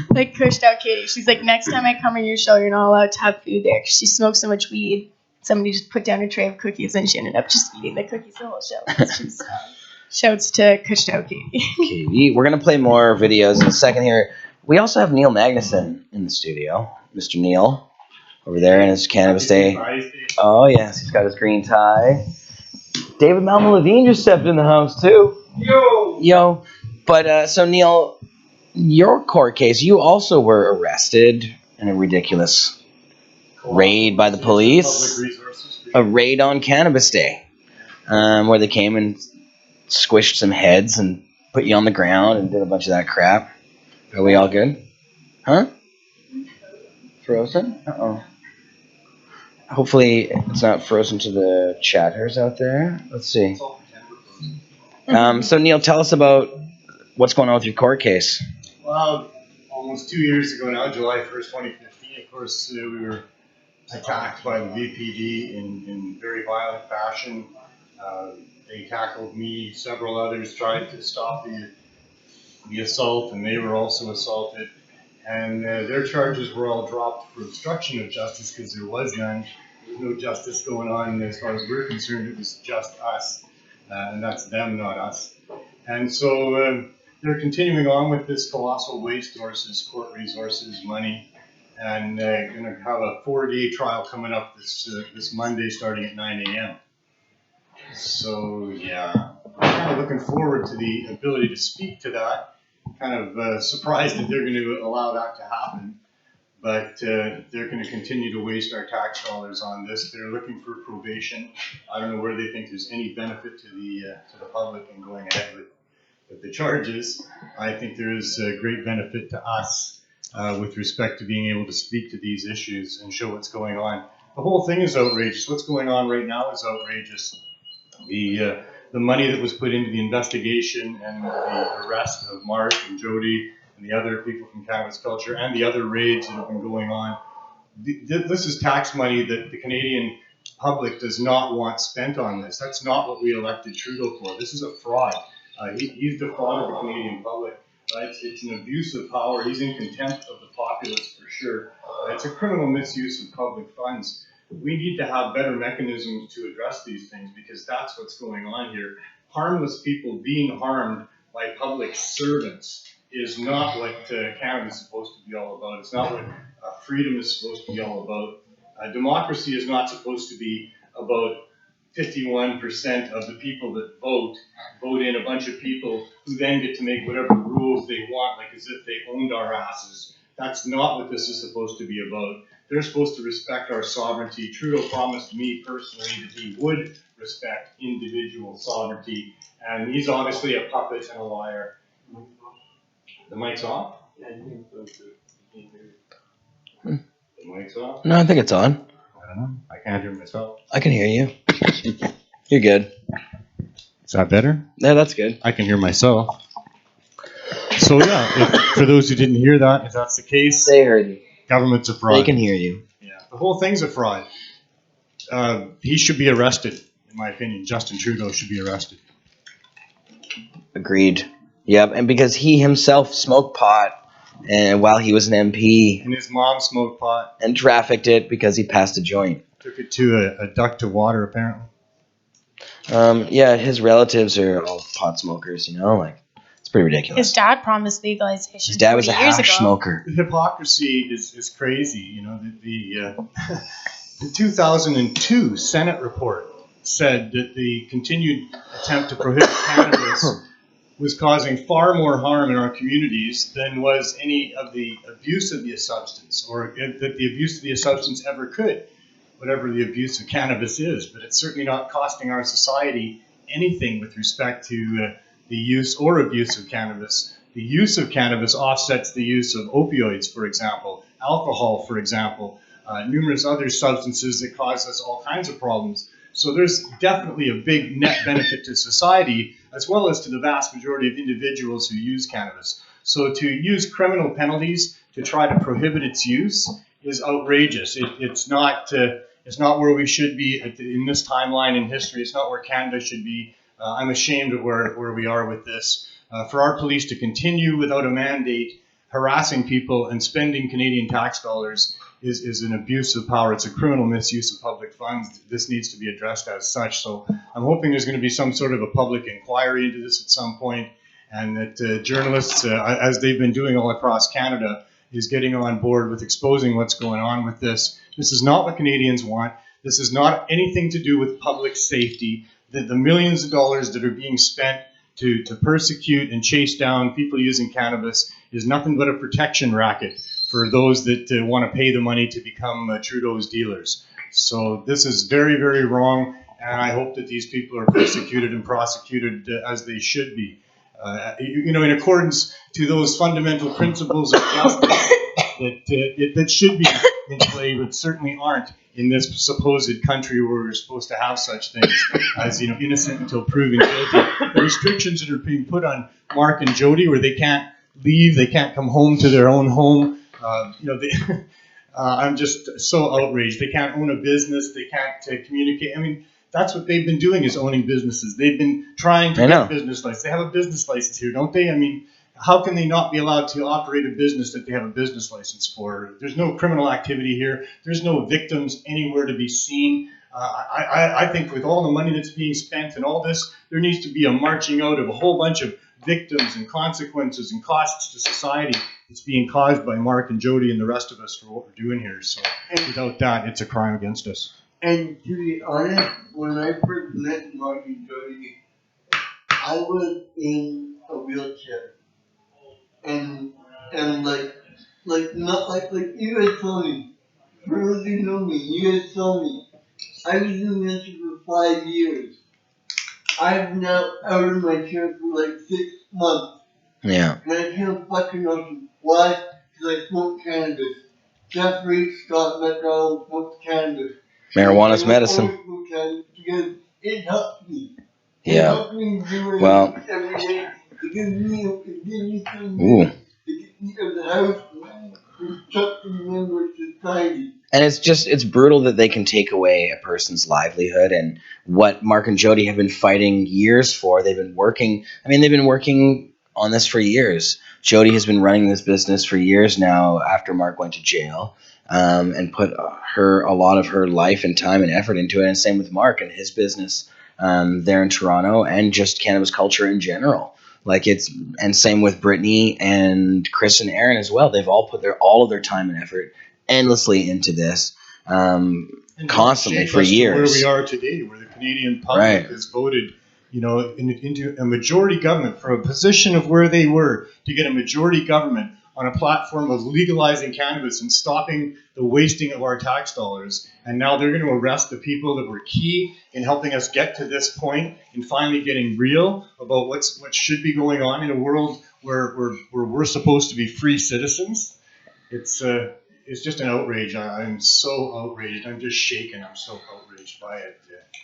Like cursed out Katie. She's like, next time I come on your show, you're not allowed to have food there, 'cause she smokes so much weed. Somebody just put down a tray of cookies, and she ended up just eating the cookies the whole show. She's, shouts to cursed out Katie. Okay, we're gonna play more videos in a second here. We also have Neil Magnuson in the studio, Mr. Neil, over there in his Cannabis Day. Oh yes, he's got his green tie. David Malma-Levine just stepped in the house too. Yo. But so Neil, your court case, you also were arrested in a ridiculous raid by the police. A raid on Cannabis Day, where they came and squished some heads and put you on the ground and did a bunch of that crap. Are we all good? Huh? Frozen? Uh-oh. Hopefully it's not frozen to the chatters out there. Let's see. So Neil, tell us about what's going on with your court case. Well, almost 2 years ago now, July 1st, 2015, of course, we were attacked by the VPD in very violent fashion. They tackled me, several others tried to stop the assault, and they were also assaulted. And their charges were all dropped for obstruction of justice because there was none. There was no justice going on as far as we're concerned. It was just us, and that's them, not us. And so they're continuing on with this colossal waste sources, court resources, money, and going to have a 4-day trial coming up this Monday starting at 9 a.m. So yeah, I'm kind of looking forward to the ability to speak to that. Kind of surprised that they're going to allow that to happen, but they're going to continue to waste our tax dollars on this. They're looking for probation. I don't know where they think there's any benefit to the public in going ahead with the charges. I think there is a great benefit to us with respect to being able to speak to these issues and show what's going on. The whole thing is outrageous. What's going on right now is outrageous. The money that was put into the investigation and the arrest of Mark and Jody and the other people from Cannabis Culture and the other raids that have been going on, this is tax money that the Canadian public does not want spent on this. That's not what we elected Trudeau for. This is a fraud. He's defrauded the Canadian public. It's an abuse of power. He's in contempt of the populace for sure. It's a criminal misuse of public funds. We need to have better mechanisms to address these things because that's what's going on here. Harmless people being harmed by public servants is not what Canada is supposed to be all about. It's not what freedom is supposed to be all about. Democracy is not supposed to be about 51% of the people that vote in a bunch of people who then get to make whatever rules they want, like as if they owned our asses. That's not what this is supposed to be about. They're supposed to respect our sovereignty. Trudeau promised me personally that he would respect individual sovereignty, and he's obviously a puppet and a liar. The mic's off? The mic's off? No, I think it's on. I don't know. I can't hear myself. I can hear you. You're good. Is that better? Yeah, that's good. I can hear myself. So yeah, for those who didn't hear that, if that's the case, They heard you. government's a fraud. They can hear you. Yeah, the whole thing's a fraud. He should be arrested, in my opinion. Justin Trudeau should be arrested. Agreed. Yep, and because he himself smoked pot and while he was an MP And his mom smoked pot. and trafficked it because he passed a joint. Took it to a duck to water, apparently. Yeah, his relatives are all pot smokers, you know, like it's pretty ridiculous. His dad promised legalization. His dad was a 40 years hash ago. smoker. The hypocrisy is crazy. You know, the 2002 Senate report said that the continued attempt to prohibit cannabis was causing far more harm in our communities than was any of the abuse of the substance, or that the abuse of the substance ever could, whatever the abuse of cannabis is. But it's certainly not costing our society anything with respect to the use or abuse of cannabis. The use of cannabis offsets the use of opioids, for example, alcohol, for example, numerous other substances that cause us all kinds of problems. So there's definitely a big net benefit to society, as well as to the vast majority of individuals who use cannabis. So to use criminal penalties to try to prohibit its use is outrageous. It's not where we should be in this timeline in history. It's not where Canada should be. I'm ashamed of where we are with this. For our police to continue without a mandate, harassing people and spending Canadian tax dollars is an abuse of power. It's a criminal misuse of public funds. This needs to be addressed as such. So I'm hoping there's going to be some sort of a public inquiry into this at some point, and that journalists, as they've been doing all across Canada, is getting on board with exposing what's going on with this. This is not what Canadians want. This is not anything to do with public safety. The millions of dollars that are being spent to persecute and chase down people using cannabis is nothing but a protection racket for those that want to pay the money to become Trudeau's dealers. So this is very, very wrong, and I hope that these people are persecuted and prosecuted as they should be. In accordance to those fundamental principles of justice that should be in play, but certainly aren't in this supposed country where we're supposed to have such things as innocent until proven guilty. The restrictions that are being put on Mark and Jody, where they can't leave, they can't come home to their own home. I'm just so outraged. They can't own a business. They can't communicate. I mean, that's what they've been doing, is owning businesses. They've been trying to get business license. They have a business license here, don't they? I mean, how can they not be allowed to operate a business that they have a business license for? There's no criminal activity here. There's no victims anywhere to be seen. I think with all the money that's being spent and all this, there needs to be a marching out of a whole bunch of victims and consequences and costs to society that's being caused by Mark and Jody and the rest of us for what we're doing here. So without that, it's a crime against us. And to be honest, when I first met Mark and Jody, I was in a wheelchair. And not like you guys told me. For those who know me, you guys told me. I was in a wheelchair for 5 years. I'm now out of my chair for 6 months. Yeah. And I can't fucking know why? Because I smoke cannabis. Jeffrey Scott McDonald smokes cannabis. Marijuana's medicine. Because it helps me. It Yeah. helps me do it every day. It gives me some Ooh. to get me out of the house and start to remember society. And it's brutal that they can take away a person's livelihood, and what Mark and Jody have been fighting years for. They've been working on this for years. Jody has been running this business for years now after Mark went to jail, and put a lot of her life and time and effort into it. And same with Mark and his business there in Toronto, and just cannabis culture in general. And same with Brittany and Chris and Aaron as well. They've all put all of their time and effort endlessly into this, constantly for years. Where we are today, where the Canadian public has voted, into a majority government, from a position of where they were, to get a majority government on a platform of legalizing cannabis and stopping the wasting of our tax dollars. And now they're going to arrest the people that were key in helping us get to this point and finally getting real about what should be going on in a world where we're supposed to be free citizens. It's just an outrage. I'm so outraged. I'm just shaken. I'm so outraged by it.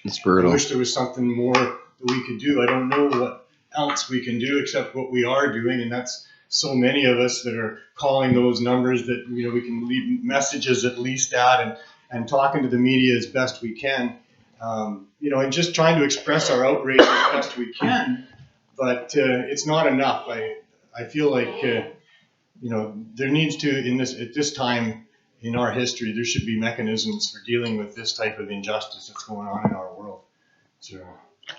It's brutal. I wish there was something more that we could do. I don't know what else we can do except what we are doing, and that's so many of us that are calling those numbers that we can leave messages at least at, and talking to the media as best we can, and just trying to express our outrage as best we can. But it's not enough. I feel like there needs to, at this time in our history, there should be mechanisms for dealing with this type of injustice that's going on in our world. So.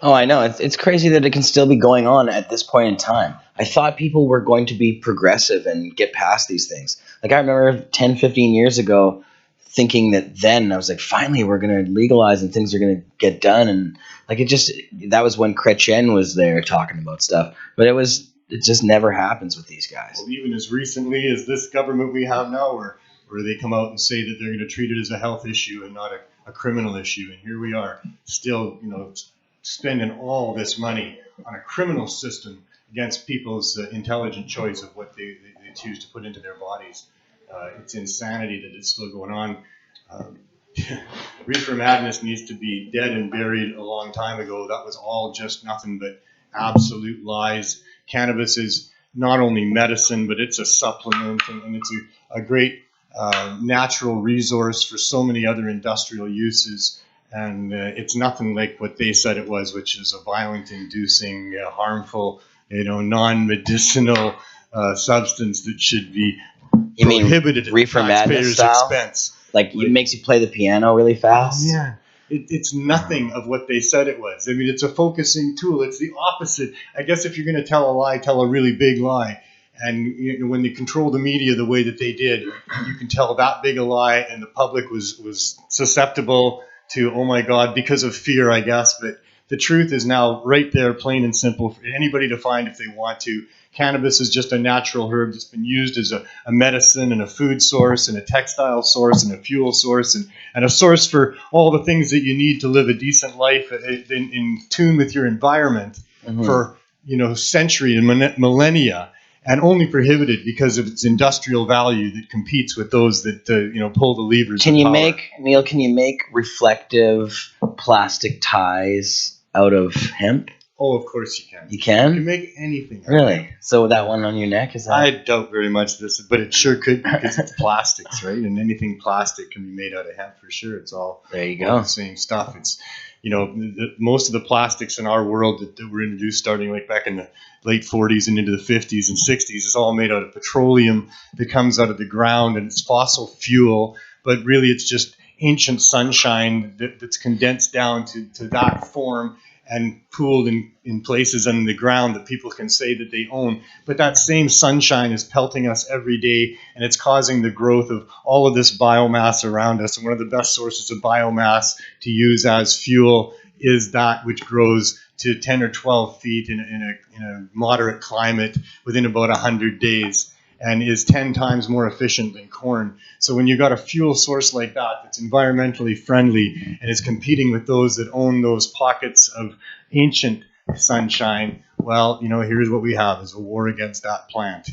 Oh, I know. It's crazy that it can still be going on at this point in time. I thought people were going to be progressive and get past these things. I remember 10, 15 years ago thinking that then I was like, finally, we're going to legalize and things are going to get done. And that was when Chrétien was there talking about stuff. But it just never happens with these guys. Well, even as recently as this government we have now, where they come out and say that they're going to treat it as a health issue and not a criminal issue. And here we are still, spending all this money on a criminal system against people's intelligent choice of what they choose to put into their bodies. It's insanity that it's still going on. Reefer madness needs to be dead and buried a long time ago. That was all just nothing but absolute lies. Cannabis is not only medicine, but it's a supplement, and it's a great natural resource for so many other industrial uses. And it's nothing like what they said it was, which is a violent-inducing, harmful, non-medicinal substance that should be prohibited at the taxpayer's expense. Like it makes you play the piano really fast. Oh, yeah. It's nothing of what they said it was. I mean, it's a focusing tool. It's the opposite. I guess if you're going to tell a lie, tell a really big lie. And when they control the media the way that they did, you can tell that big a lie, and the public was susceptible to, oh my God, because of fear, I guess. But the truth is now right there, plain and simple, for anybody to find if they want to. Cannabis is just a natural herb that's been used as a medicine and a food source and a textile source and a fuel source and a source for all the things that you need to live a decent life in tune with your environment for centuries and millennia, and only prohibited because of its industrial value that competes with those that pull the levers. Can you make reflective plastic ties out of hemp? Oh, of course you can. You can? You can make anything. Really? So that one on your neck, is that? I doubt very much this, but it sure could, because it's plastics, right? And anything plastic can be made out of hemp for sure. It's all there you go. The same stuff. It's most of the plastics in our world that were introduced starting like back in the late 40s and into the 50s and 60s is all made out of petroleum that comes out of the ground, and it's fossil fuel, but really it's just ancient sunshine that's condensed down to that form and pooled in places under the ground that people can say that they own. But that same sunshine is pelting us every day, and it's causing the growth of all of this biomass around us. And one of the best sources of biomass to use as fuel is that which grows to 10 or 12 feet in a moderate climate within about 100 days. And is 10 times more efficient than corn. So when you've got a fuel source like that that's environmentally friendly and is competing with those that own those pockets of ancient sunshine, well, here's what we have is a war against that plant.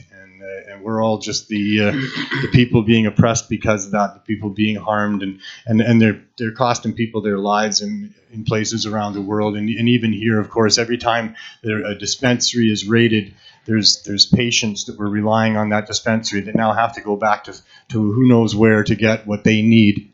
And we're all just the people being oppressed because of that, the people being harmed, and they're costing people their lives in places around the world. And even here, of course, every time a dispensary is raided, there's patients that were relying on that dispensary that now have to go back to who knows where to get what they need.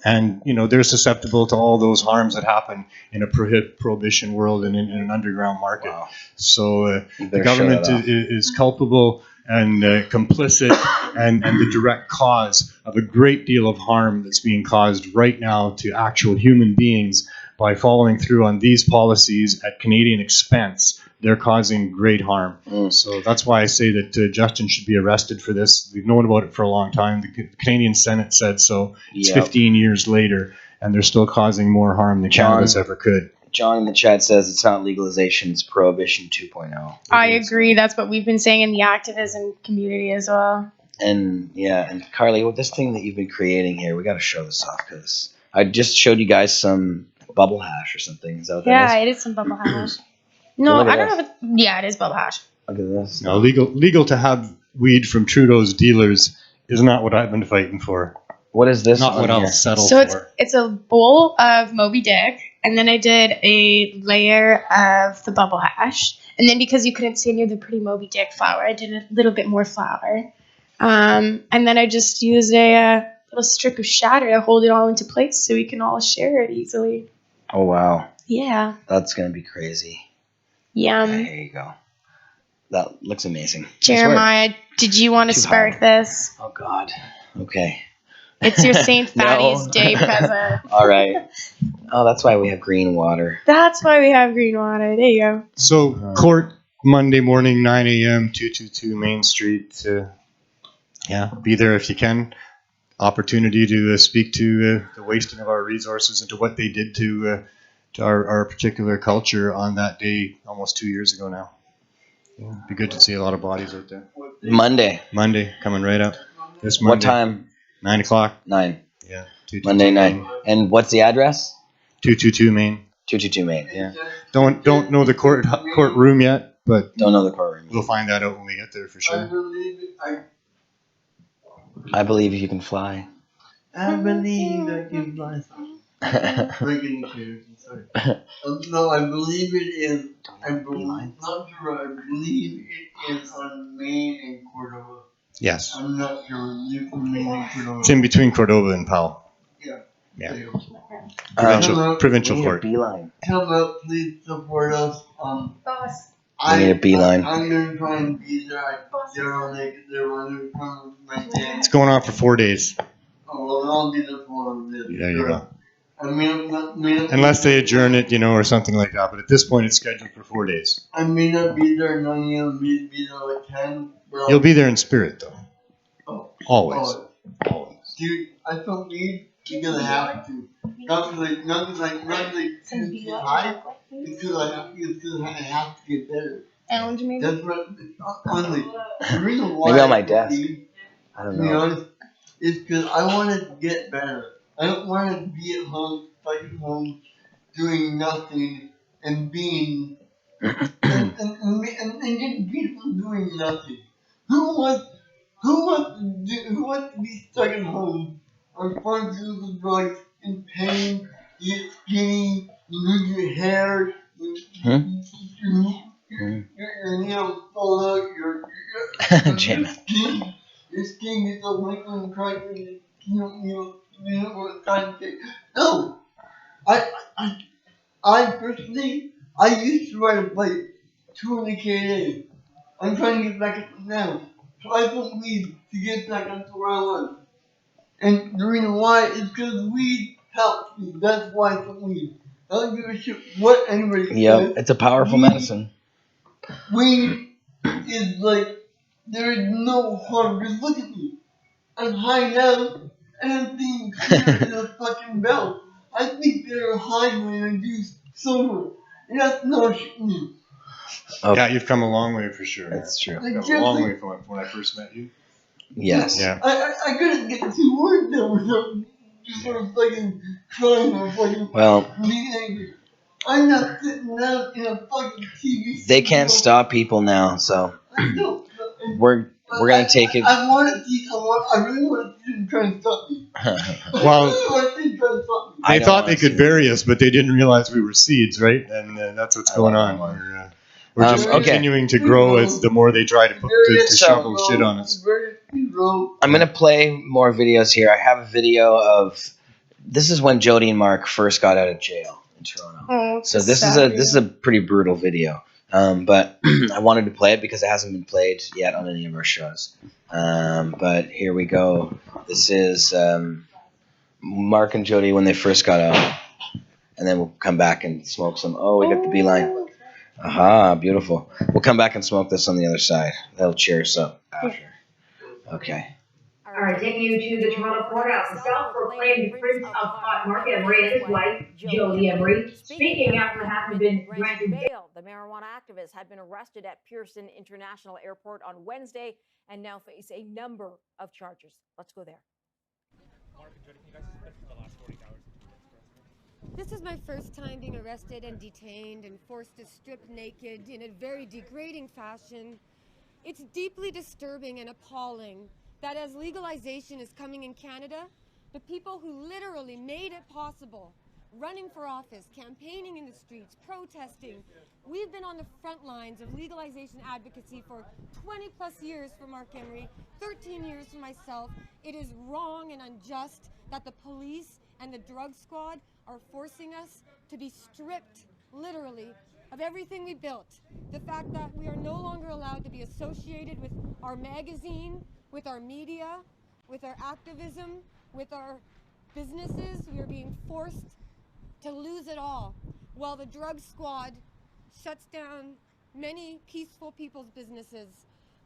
And, they're susceptible to all those harms that happen in a prohibition world and in an underground market. Wow. So the government is culpable and complicit and the direct cause of a great deal of harm that's being caused right now to actual human beings by following through on these policies at Canadian expense. They're causing great harm. So that's why I say that Justin should be arrested for this. We've known about it for a long time. The Canadian Senate said so. It's 15 years later, and they're still causing more harm than cannabis ever could. John in the chat says it's not legalization, it's prohibition 2.0. I agree. That's what we've been saying in the activism community as well. And Carly, with this thing that you've been creating here, we got to show this off, because I just showed you guys some bubble hash or something. Is that what that is? It is some bubble hash. No, I don't know. It is bubble hash. Look at this. No, legal to have weed from Trudeau's dealers is not what I've been fighting for. What is this? Not what I'll settle for. So it's a bowl of Moby Dick, and then I did a layer of the bubble hash, and then because you couldn't see any of the pretty Moby Dick flour, I did a little bit more flour, and then I just used a little strip of shatter to hold it all into place so we can all share it easily. Oh wow! Yeah, that's gonna be crazy. Yum. Okay, here you go. That looks amazing. Jeremiah, did you want to spark this? Oh God. Okay. It's your St. Fatty's Day present. All right. Oh, that's why we have green water. That's why we have green water. There you go. So, court Monday morning, 9 a.m., 222 Main Street. Be there if you can. Opportunity to speak to the wasting of our resources and to what they did to our particular culture on that day almost 2 years ago now. Yeah, it'd be good to see a lot of bodies out there. Monday, coming right up. This Monday. What time? 9 o'clock. 9. Yeah. Monday night. And what's the address? 222 Main. 222 Main. Yeah. Don't know the courtroom yet, but don't know the courtroom. We'll find that out when we get there for sure. I believe you can fly. I believe I can fly. breaking the chair. Sorry. No, I believe it is. I believe, not sure. I believe it is on Main and Cordova. Yes. I'm not sure. You can Main and Cordova. It's in between Cordova and Powell. Yeah. Yeah. Provincial Provincial court. Beeline. Come up, please support us. We need a beeline. I'm gonna try and be there. They're on my dad. It's going on for 4 days. Oh, well, I'll be there for one of this. There you go. I mean, Unless they adjourn it, or something like that. But at this point, it's scheduled for 4 days. I may not be there, none of you may be there at 10. You'll be there in spirit, though. Oh. Always. Always. Dude, I felt weird because I have to. Not because I high. It's because I have to get better. Orange maybe? That's what, honestly, the reason why. Maybe on my desk. I don't To be know. honest, it's because I want to get better. I don't want to be at home, stuck at home, doing nothing and being and just people doing nothing. Who wants to be stuck at home on pharmaceutical drugs in pain, you get skinny, you lose your hair, your nails fall out, Jam it. your skin gets all wrinkly and crackly, you don't want to take. No! I personally, I used to ride a bike 200K a day. I'm trying to get back up now. So I took weed to get back up to where I was. And the reason why is because weed helps me. That's why I took weed. I don't give a shit what anybody says. Yep, it's a powerful medicine. Weed is like, there is no harm. Just look at me. I'm high now, and I'm being clear in a fucking belt. I think they're high when I do sober. And that's not shit new. Okay. Yeah, you've come a long way for sure. That's true. You've come a long way from when I first met you. Yes. Yeah. I couldn't get 2 words there without just sort of fucking trying to fucking be angry. I'm not sitting down in a fucking TV. They can't stop people now, so we're gonna take it. I really want to see them try and stop me. Well, I they thought they could bury us, but they didn't realize we were seeds, right? And that's what's going on. We're just continuing to grow as the more they try to shovel shit on us. I'm gonna play more videos here. I have a video of this is when Jody and Mark first got out of jail in Toronto. Oh, so this is a pretty brutal video. But I wanted to play it because it hasn't been played yet on any of our shows. But here we go. This is Mark and Jody when they first got out. And then we'll come back and smoke some. Oh, we got the beeline. Aha, beautiful. We'll come back and smoke this on the other side. That'll cheer us up after. Okay. All right, taking you to the Toronto courthouse. The self-proclaimed Prince of Pot, Mark Emery, and his wife, Jody Emery, speaking after having been granted bail. The marijuana activist had been arrested at Pearson International Airport on Wednesday and now face a number of charges. Let's go there. Mark and Jody, can you guys spend the last 48 hours? This is my first time being arrested and detained and forced to strip naked in a very degrading fashion. It's deeply disturbing and appalling that as legalization is coming in Canada, the people who literally made it possible, running for office, campaigning in the streets, protesting, we've been on the front lines of legalization advocacy for 20 plus years for Mark Emery, 13 years for myself. It is wrong and unjust that the police and the drug squad are forcing us to be stripped, literally, of everything we built. The fact that we are no longer allowed to be associated with our magazine, with our media, with our activism, with our businesses. We are being forced to lose it all while the drug squad shuts down many peaceful people's businesses.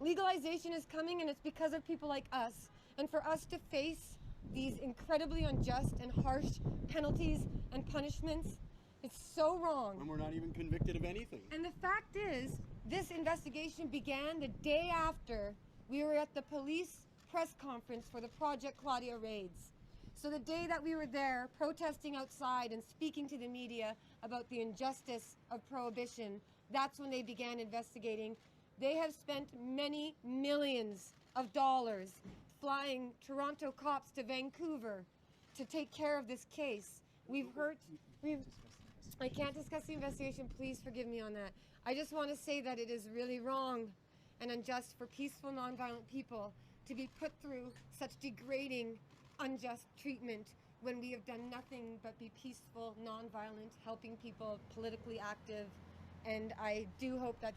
Legalization is coming, and it's because of people like us. And for us to face these incredibly unjust and harsh penalties and punishments, it's so wrong. And we're not even convicted of anything. And the fact is, this investigation began the day after we were at the police press conference for the Project Claudia raids. So the day that we were there protesting outside and speaking to the media about the injustice of prohibition, that's when they began investigating. They have spent many millions of dollars flying Toronto cops to Vancouver to take care of this case. We've heard. I can't discuss the investigation. Please forgive me on that. I just want to say that it is really wrong and unjust for peaceful, nonviolent people to be put through such degrading, unjust treatment when we have done nothing but be peaceful, nonviolent, helping people, politically active. And I do hope that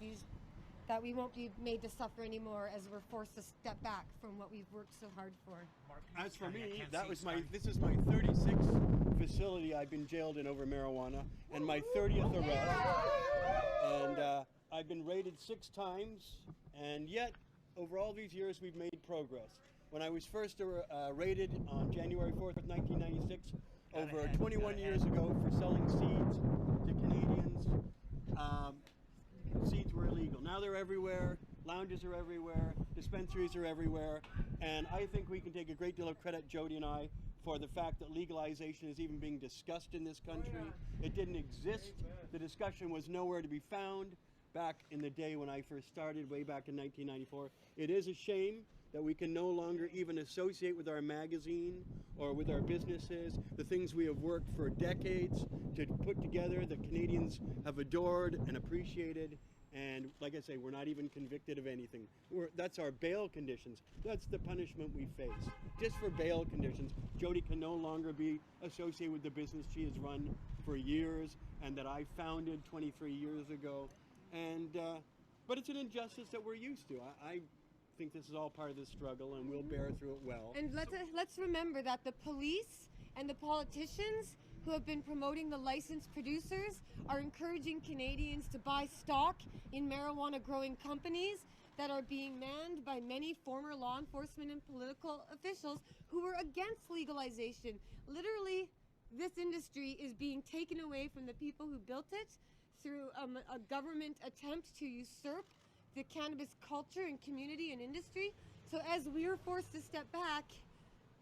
we won't be made to suffer anymore as we're forced to step back from what we've worked so hard for. As for me, this is my 36th facility I've been jailed in over marijuana, and my 30th arrest. And I've been raided 6 times, and yet over all these years we've made progress. When I was first raided on January 4th, 1996, over 21 years ago, for selling seeds to Canadians, seeds were illegal. Now they're everywhere. Lounges are everywhere. Dispensaries are everywhere. And I think we can take a great deal of credit, Jody and I, for the fact that legalization is even being discussed in this country. It didn't exist. The discussion was nowhere to be found back in the day when I first started, way back in 1994. It is a shame that we can no longer even associate with our magazine or with our businesses the things we have worked for decades to put together, that Canadians have adored and appreciated. And like I say, we're not even convicted of anything. That's our bail conditions. That's the punishment we face. Just for bail conditions, Jody can no longer be associated with the business she has run for years and that I founded 23 years ago. And but it's an injustice that we're used to. I think this is all part of the struggle, and we'll bear through it well. And let's remember that the police and the politicians who have been promoting the licensed producers are encouraging Canadians to buy stock in marijuana growing companies that are being manned by many former law enforcement and political officials who were against legalization. Literally, this industry is being taken away from the people who built it through a government attempt to usurp the cannabis culture and community and industry. So as we're forced to step back,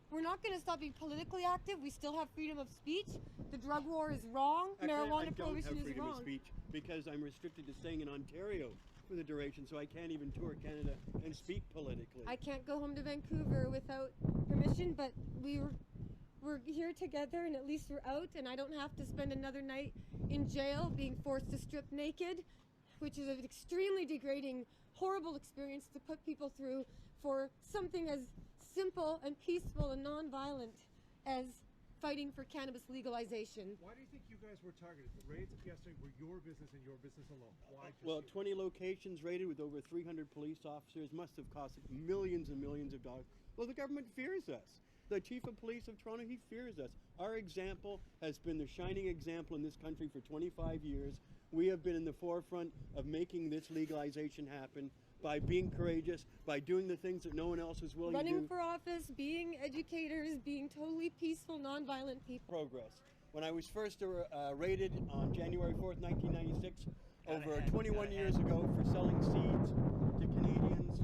we're not going to stop being politically active. We still have freedom of speech. The drug war is wrong. Actually, Marijuana prohibition is I don't have freedom wrong. of speech because I'm restricted to staying in Ontario for the duration, so I can't even tour Canada and speak politically. I can't go home to Vancouver without permission, but we're here together, and at least we're out, and I don't have to spend another night in jail being forced to strip naked, which is an extremely degrading, horrible experience to put people through for something as simple and peaceful and non-violent as fighting for cannabis legalization. Why do you think you guys were targeted? The raids of yesterday were your business and your business alone. Why? Well, 20 locations raided with over 300 police officers must have cost millions and millions of dollars. Well, the government fears us. The chief of police of Toronto, he fears us. Our example has been the shining example in this country for 25 years. We have been in the forefront of making this legalization happen by being courageous, by doing the things that no one else is willing to do. Running for office, being educators, being totally peaceful, non-violent people. Progress. When I was first raided on January 4th, 1996, over 21 years ago, for selling seeds to Canadians,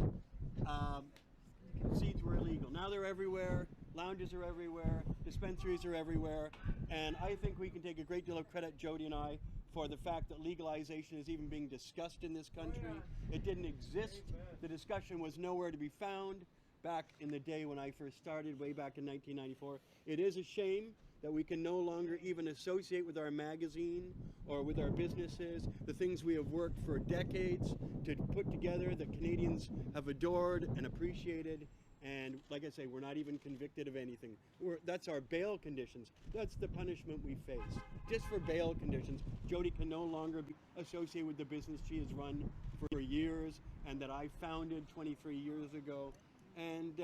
seeds were illegal. Now they're everywhere. Lounges are everywhere. Dispensaries are everywhere. And I think we can take a great deal of credit, Jody and I, for the fact that legalization is even being discussed in this country. It didn't exist. The discussion was nowhere to be found back in the day when I first started, way back in 1994. It is a shame that we can no longer even associate with our magazine or with our businesses the things we have worked for decades to put together, that Canadians have adored and appreciated. And like I say, we're not even convicted of anything. That's our bail conditions. That's the punishment we face. Just for bail conditions, Jody can no longer be associated with the business she has run for years and that I founded 23 years ago. And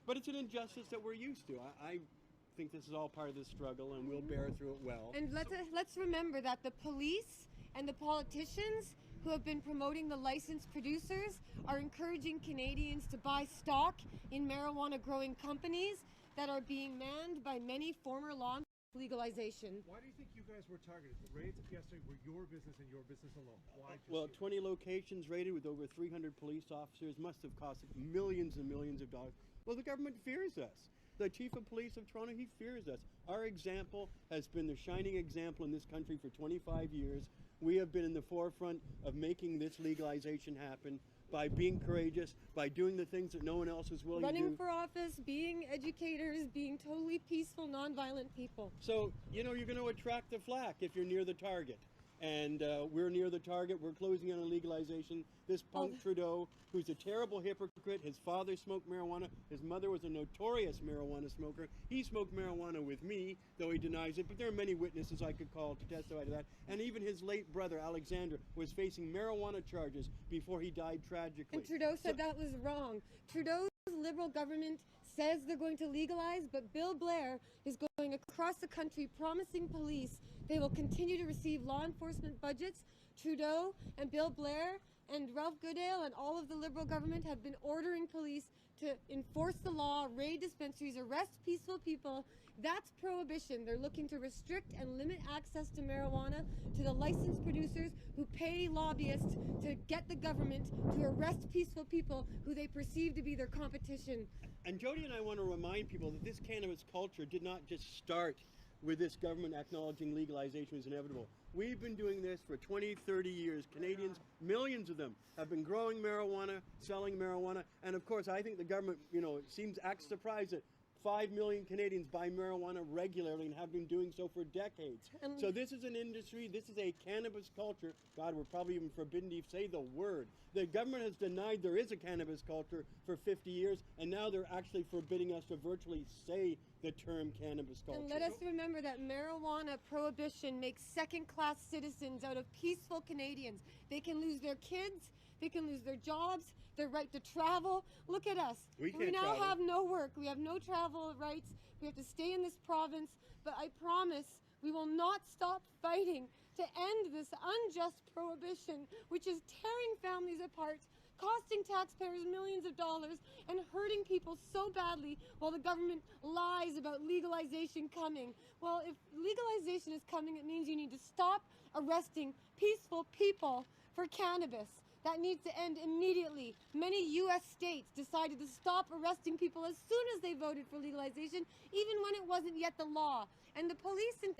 but it's an injustice that we're used to. I think this is all part of the struggle, and we'll bear through it well. And let's remember that the police and the politicians who have been promoting the licensed producers are encouraging Canadians to buy stock in marijuana growing companies that are being manned by many former law enforcement. Legalization. Why do you think you guys were targeted? The raids of yesterday were your business and your business alone. Why? Well, 20 locations raided with over 300 police officers must have cost millions and millions of dollars. Well, the government fears us. The chief of police of Toronto, he fears us. Our example has been the shining example in this country for 25 years. We have been in the forefront of making this legalization happen by being courageous, by doing the things that no one else is willing to do. Running for office, being educators, being totally peaceful, nonviolent people. So, you know, you're going to attract the flack if you're near the target. And we're near the target. We're closing in on legalization. This punk Trudeau, who's a terrible hypocrite, his father smoked marijuana. His mother was a notorious marijuana smoker. He smoked marijuana with me, though he denies it. But there are many witnesses I could call to testify to that. And even his late brother, Alexander, was facing marijuana charges before he died tragically. And Trudeau said that was wrong. Trudeau's Liberal government says they're going to legalize, but Bill Blair is going across the country promising police they will continue to receive law enforcement budgets. Trudeau and Bill Blair and Ralph Goodale and all of the Liberal government have been ordering police to enforce the law, raid dispensaries, arrest peaceful people. That's prohibition. They're looking to restrict and limit access to marijuana to the licensed producers who pay lobbyists to get the government to arrest peaceful people who they perceive to be their competition. And Jody and I want to remind people that this cannabis culture did not just start with this government acknowledging legalization was inevitable. We've been doing this for 20, 30 years. Canadians, millions of them, have been growing marijuana, selling marijuana, and of course I think the government, acts surprised that 5 million Canadians buy marijuana regularly and have been doing so for decades. So this is an industry, this is a cannabis culture. God, we're probably even forbidden to say the word. The government has denied there is a cannabis culture for 50 years, and now they're actually forbidding us to virtually say the term cannabis culture. And let us remember that marijuana prohibition makes second-class citizens out of peaceful Canadians. They can lose their kids, they can lose their jobs, their right to travel. Look at us. We now have no work. We have no travel rights. We have to stay in this province. But I promise we will not stop fighting to end this unjust prohibition, which is tearing families apart, costing taxpayers millions of dollars, and hurting people so badly while the government lies about legalization coming. Well, if legalization is coming, it means you need to stop arresting peaceful people for cannabis. That needs to end immediately. Many U.S. states decided to stop arresting people as soon as they voted for legalization, even when it wasn't yet the law. And the police in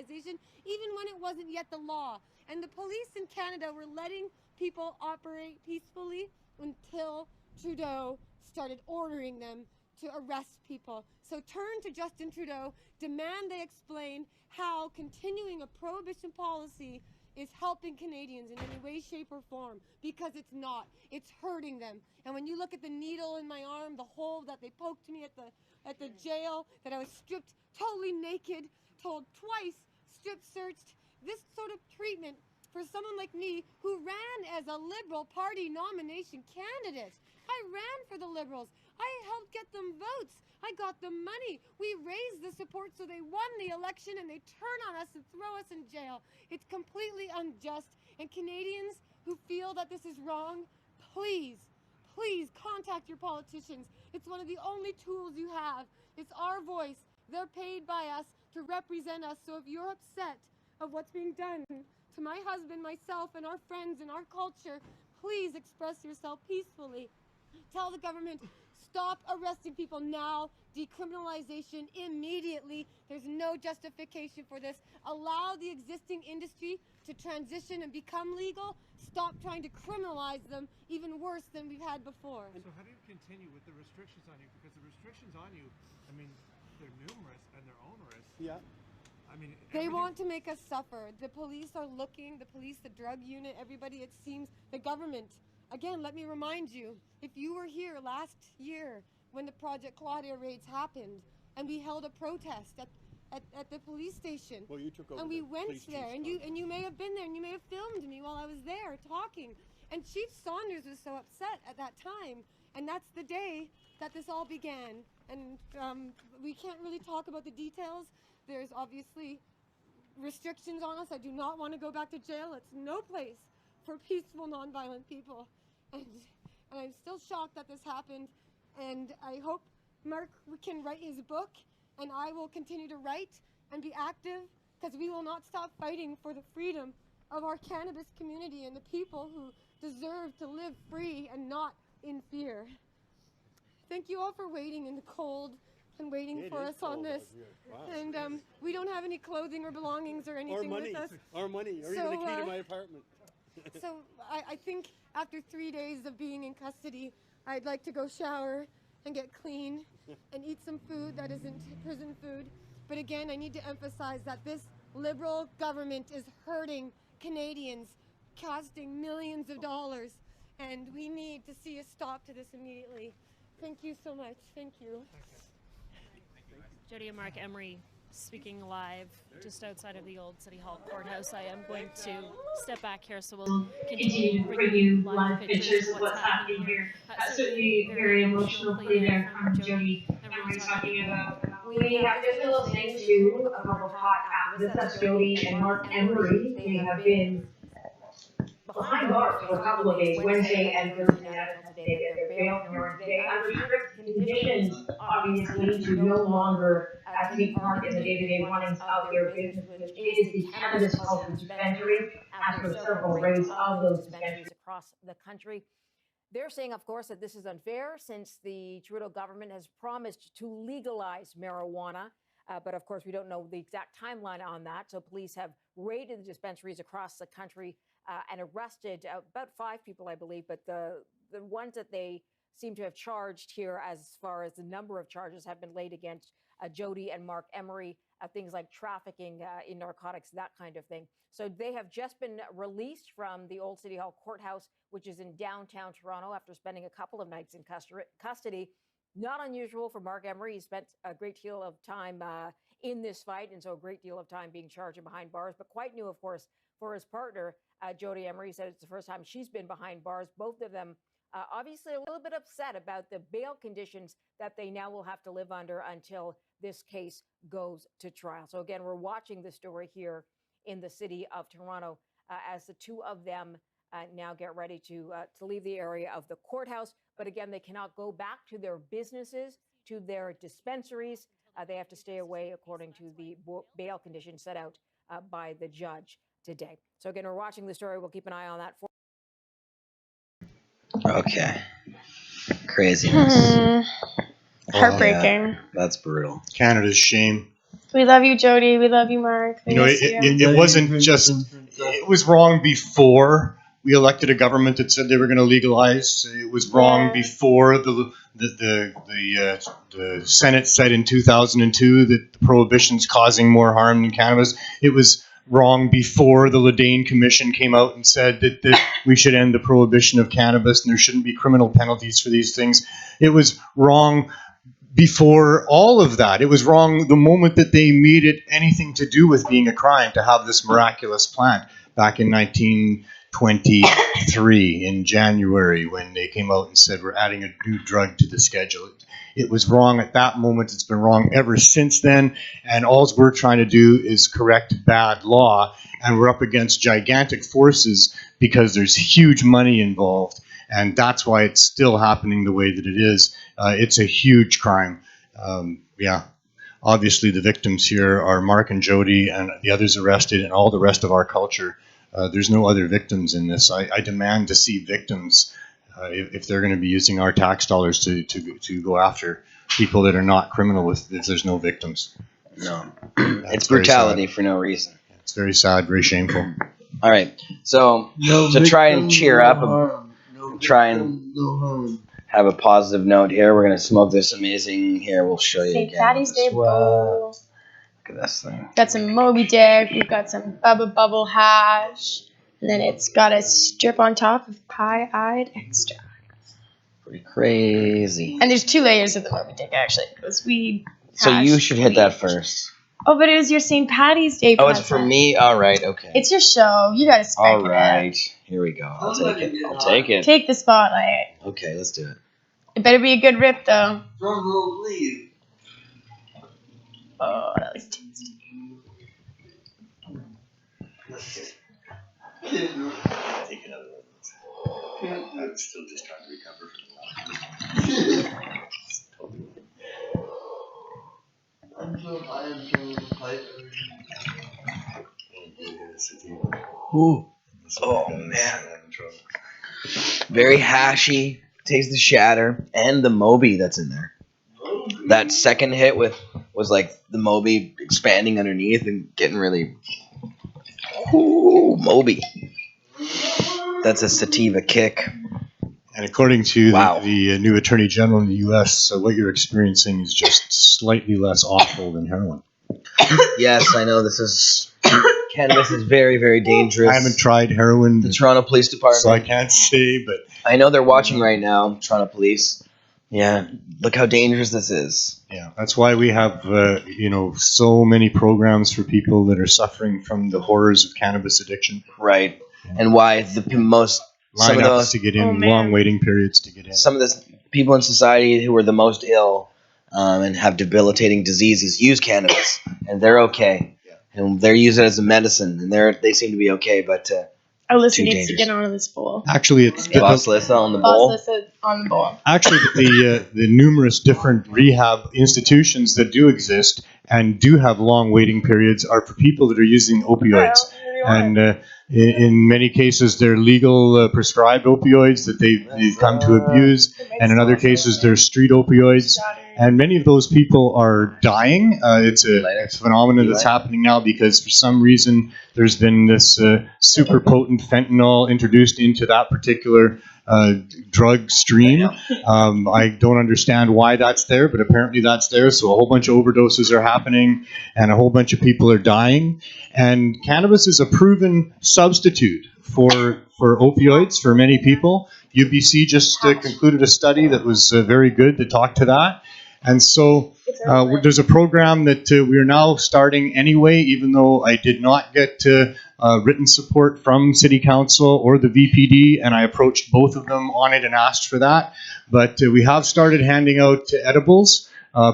Canada were letting people operate peacefully until Trudeau started ordering them to arrest people. So turn to Justin Trudeau, demand they explain how continuing a prohibition policy is helping Canadians in any way, shape, or form, because it's not. It's hurting them. And when you look at the needle in my arm, the hole that they poked me at the jail, that I was stripped totally naked, told twice, strip searched, this sort of treatment for someone like me who ran as a Liberal Party nomination candidate. I ran for the Liberals. I helped get them votes. I got them money. We raised the support so they won the election, and they turn on us and throw us in jail. It's completely unjust. And Canadians who feel that this is wrong, please contact your politicians. It's one of the only tools you have. It's our voice. They're paid by us to represent us. So if you're upset of what's being done to my husband, myself, and our friends and our culture, please express yourself peacefully. Tell the government, stop arresting people now. Decriminalization immediately. There's no justification for this. Allow the existing industry to transition and become legal. Stop trying to criminalize them even worse than we've had before. So how do you continue with the restrictions on you? Because the restrictions on you, I mean, they're numerous and they're onerous. Yeah. I mean, they want to make us suffer. The police are looking, the police, the drug unit, everybody, it seems, the government. Again, let me remind you, if you were here last year when the Project Claudia raids happened and we held a protest at the police station. Well, you took over. And we went there, and you may have been there, and you may have filmed me while I was there talking. And Chief Saunders was so upset at that time, and that's the day that this all began. And we can't really talk about the details. There's obviously restrictions on us. I do not want to go back to jail. It's no place for peaceful, nonviolent people. And I'm still shocked that this happened. And I hope Mark can write his book, and I will continue to write and be active, because we will not stop fighting for the freedom of our cannabis community and the people who deserve to live free and not in fear. Thank you all for waiting in the cold and waiting for us on this. Wow. And we don't have any clothing or belongings or anything with us. Or money, or even the key to my apartment. So I think after 3 days of being in custody, I'd like to go shower and get clean and eat some food that isn't prison food. But again, I need to emphasize that this Liberal government is hurting Canadians, costing millions of dollars, and we need to see a stop to this immediately. Thank you so much. Thank you. Jody and Mark Emery speaking live just outside of the old City Hall courthouse. I am going to step back here so we'll continue to bring you live pictures of what's happening here. Certainly very emotional plea there from Jody Emery talking about. We have just been listening to a couple of hot activists. That's Jody and Mark Emery. They have been behind bars for a couple of days, Wednesday and Thursday. That's when they get their bail hearing today under strict conditions, obviously, to no longer take part in the day-to-day runnings of their business, which is the Cannabis Culture Dispensary, after several raids of those dispensaries across the country. They're saying, of course, that this is unfair since the Trudeau government has promised to legalize marijuana. But of course, we don't know the exact timeline on that. So police have raided the dispensaries across the country and arrested about 5 people, I believe. But the ones that they seem to have charged here, as far as the number of charges, have been laid against Jody and Mark Emery, things like trafficking in narcotics, that kind of thing. So they have just been released from the old City Hall courthouse, which is in downtown Toronto, after spending a couple of nights in custody. Not unusual for Mark Emery. He spent a great deal of time in this fight, and so a great deal of time being charged and behind bars, but quite new, of course, for his partner, Jody Emery. Said it's the first time she's been behind bars. Both of them obviously a little bit upset about the bail conditions that they now will have to live under until this case goes to trial. So again, we're watching the story here in the city of Toronto as the two of them now get ready to leave the area of the courthouse. But again, they cannot go back to their businesses, to their dispensaries. They have to stay away according to the bail conditions set out by the judge today. So again, we're watching the story. We'll keep an eye on that. Okay. Craziness. Heartbreaking. Yeah, that's brutal. Canada's shame. We love you, Jody. We love you, Mark. You know, it wasn't just, it was wrong before we elected a government that said they were going to legalize. It was wrong before the Senate said in 2002 that the prohibition's causing more harm than cannabis. It was wrong before the Ledane Commission came out and said that we should end the prohibition of cannabis and there shouldn't be criminal penalties for these things. It was wrong before all of that. It was wrong the moment that they made it anything to do with being a crime to have this miraculous plant back in 1923 in January when they came out and said we're adding a new drug to the schedule. It was wrong at that moment. It's been wrong ever since then. And all we're trying to do is correct bad law. And we're up against gigantic forces because there's huge money involved. And that's why it's still happening the way that it is. It's a huge crime. Obviously the victims here are Mark and Jody and the others arrested and all the rest of our culture. There's no other victims in this. I demand to see victims if they're going to be using our tax dollars to go after people that are not criminal if there's no victims. No. It's brutality for no reason. It's very sad, very shameful. All right. So to try and cheer up, try and have a positive note here, we're going to smoke this amazing here. We'll show you St. again. Patty's Day bowl. Look at this thing. Got some Moby Dick. We've got some Bubba Bubble hash. And then it's got a strip on top of pie-eyed extra. Pretty crazy. And there's 2 layers of the Moby Dick, actually. Because we So you should hit that first. Oh, but it was your St. Patty's Day Oh, present. it's for me? All right, okay. It's your show. You got to spank All right. Here we go. I'll take it. I'll take it. Take the spotlight. Okay, let's do it. It better be a good rip, though. Drum roll, please. Oh, that was tasty. Take another one. I'm still just trying to recover from the last one. I'm so tired from the pipe. Ooh. Oh, man. Very hashy. Tastes the shatter and the Moby that's in there. That second hit was like the Moby expanding underneath and getting really... Ooh, Moby. That's a sativa kick. And according to Wow. the new Attorney General in the U.S., what you're experiencing is just slightly less awful than heroin. Yes, I know this is cannabis is very, very dangerous. I haven't tried heroin. The Toronto Police Department. So I can't say, but I know they're watching right now, Toronto Police. Yeah, look how dangerous this is. yeah, that's why we have so many programs for people that are suffering from the horrors of cannabis addiction. Right, and why Lineups to get in, long waiting periods to get in. Some of the people in society who are the most ill and have debilitating diseases use cannabis, and they're okay, and they're using it as a medicine, and they seem to be okay, but. Alyssa needs to get on this bowl. Actually, it's Boss Alyssa on the bowl. Boss Alyssa on the bowl. Actually, the numerous different rehab institutions that do exist and do have long waiting periods are for people that are using opioids. And in many cases, they're legal prescribed opioids that they've come to abuse. And in other cases, they're street opioids. And many of those people are dying. It's a phenomenon that's happening now because for some reason there's been this super potent fentanyl introduced into that particular drug stream. I don't understand why that's there, but apparently that's there. So a whole bunch of overdoses are happening and a whole bunch of people are dying. And cannabis is a proven substitute for opioids for many people. UBC just concluded a study that was very good to talk to that. And so there's a program that we are now starting anyway, even though I did not get written support from City Council or the VPD, and I approached both of them on it and asked for that. But we have started handing out edibles,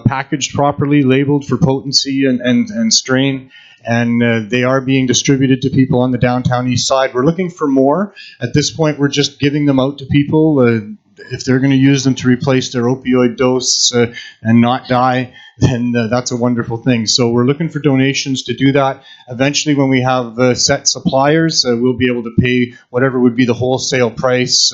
packaged properly, labeled for potency and strain, and they are being distributed to people on the downtown east side. We're looking for more. At this point, we're just giving them out to people. If they're going to use them to replace their opioid dose and not die, then that's a wonderful thing. So we're looking for donations to do that. Eventually, when we have set suppliers, we'll be able to pay whatever would be the wholesale price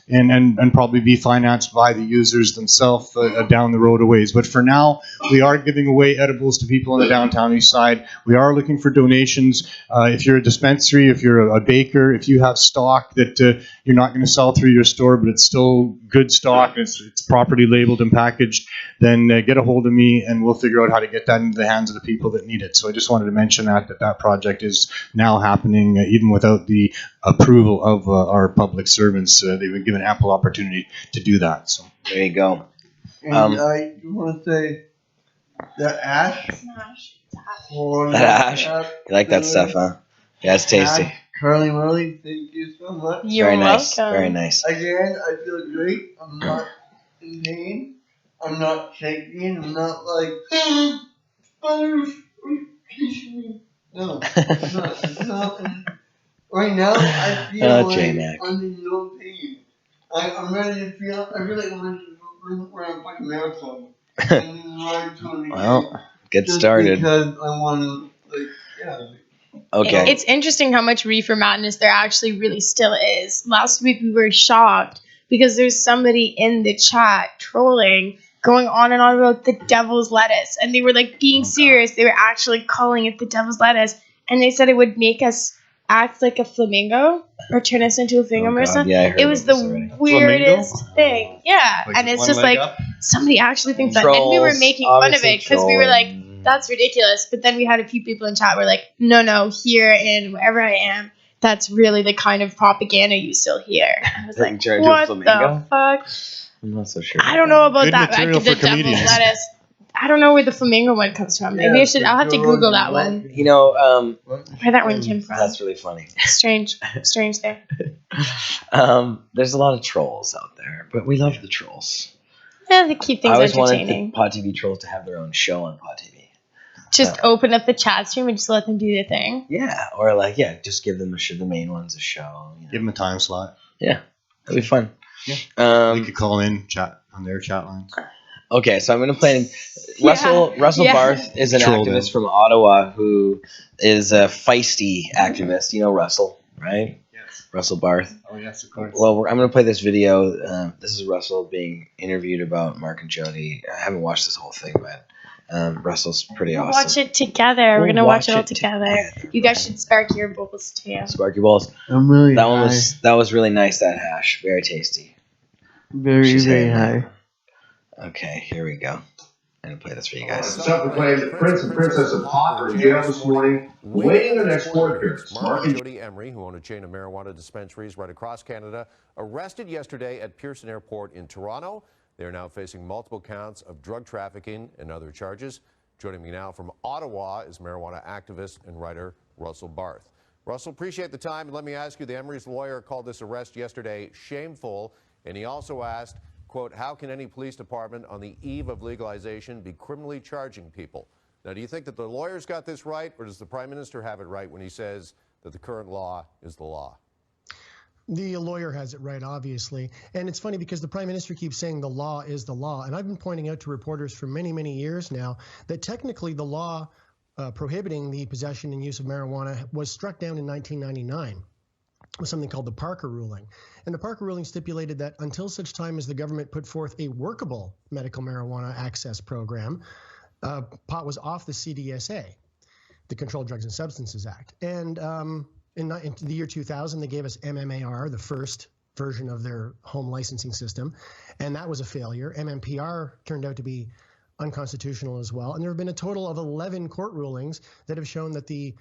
and probably be financed by the users themselves down the road a ways. But for now, we are giving away edibles to people on the downtown east side. We are looking for donations. If you're a dispensary, if you're a baker, if you have stock that you're not going to sell through your store, but it's still good stock, it's properly labeled and packaged, then get a hold of me and we'll figure out how to get that into the hands of the people that need it. So I just wanted to mention that project is now happening even without the approval of our public servants. They've been given ample opportunity to do that. So there you go. And I want to say the ash. That ash. You like that stuff, huh? Yeah, it's tasty. Curly Willy, thank you so much. You're very nice. welcome. Very nice. Again, I feel great. I'm not in pain. I'm not shaking. I'm not like, no, it's not. Right now, I feel like I'm in no pain. I'm ready to feel. I really want to run a fucking marathon. Well, get started. Because I want to, like, yeah. Okay. It's interesting how much reefer madness there actually really still is. Last week we were shocked because there's somebody in the chat trolling, going on and on about the devil's lettuce. And they were like being serious. They were actually calling it the devil's lettuce. And they said it would make us act like a flamingo or turn us into a flamingo or something. Yeah, I heard it was the weirdest thing. Yeah. Like and it's just like, somebody actually thinks that. Trolls, And we were making fun of it because we were like, trolling. that's ridiculous. But then we had a few people in chat who were like, no, here and wherever I am, that's really the kind of propaganda you still hear. I was like, what the fuck? I'm not so sure. I don't know about Good that. material The for devil's comedians. lettuce. I don't know where the flamingo one comes from. Maybe I'll have to Google that one. You know, Where that one came from. that's really funny. Strange there. There's a lot of trolls out there, but we love the trolls. Yeah, they keep I things always wanted entertaining. the Pod TV trolls to have their own show on Pod TV. Just open up the chat stream and just let them do their thing. Yeah, or like, just give them the main ones a show. You know? give them a time slot. Yeah, that'd be fun. Yeah. We could call in, chat on their chat lines. Okay, so I'm going to play. Russell Barth is an activist from Ottawa who is a feisty activist. You know Russell, right? Yes. Russell Barth. Oh, yes, of course. Well, I'm going to play this video. This is Russell being interviewed about Mark and Jody. I haven't watched this whole thing, but Russell's pretty We'll awesome. watch it together. We're We'll gonna watch it all watch it together. You guys should spark your bowls too. Sparky balls. I'm really That high. one was really nice. That hash, very tasty. Very, She's very hitting high. Okay, here we go. I'm gonna play this for you guys. Next up, we're playing the Prince and Princess of Pop are in jail this morning, waiting their next court appearance. Mark and Jody Emery, who own a chain of marijuana dispensaries right across Canada, arrested yesterday at Pearson Airport in Toronto. They are now facing multiple counts of drug trafficking and other charges. Joining me now from Ottawa is marijuana activist and writer Russell Barth. Russell, appreciate the time. And let me ask you, the Emery's lawyer called this arrest yesterday shameful, and he also asked, quote, how can any police department on the eve of legalization be criminally charging people? Now, do you think that the lawyers got this right, or does the Prime Minister have it right when he says that the current law is the law? The lawyer has it right, obviously. And it's funny because the Prime Minister keeps saying the law is the law. And I've been pointing out to reporters for many, many years now that technically the law prohibiting the possession and use of marijuana was struck down in 1999 with something called the Parker ruling. And the Parker ruling stipulated that until such time as the government put forth a workable medical marijuana access program, pot was off the CDSA, the Controlled Drugs and Substances Act. And in the year 2000, they gave us MMAR, the first version of their home licensing system, and that was a failure. MMPR turned out to be unconstitutional as well. And there have been a total of 11 court rulings that have shown that the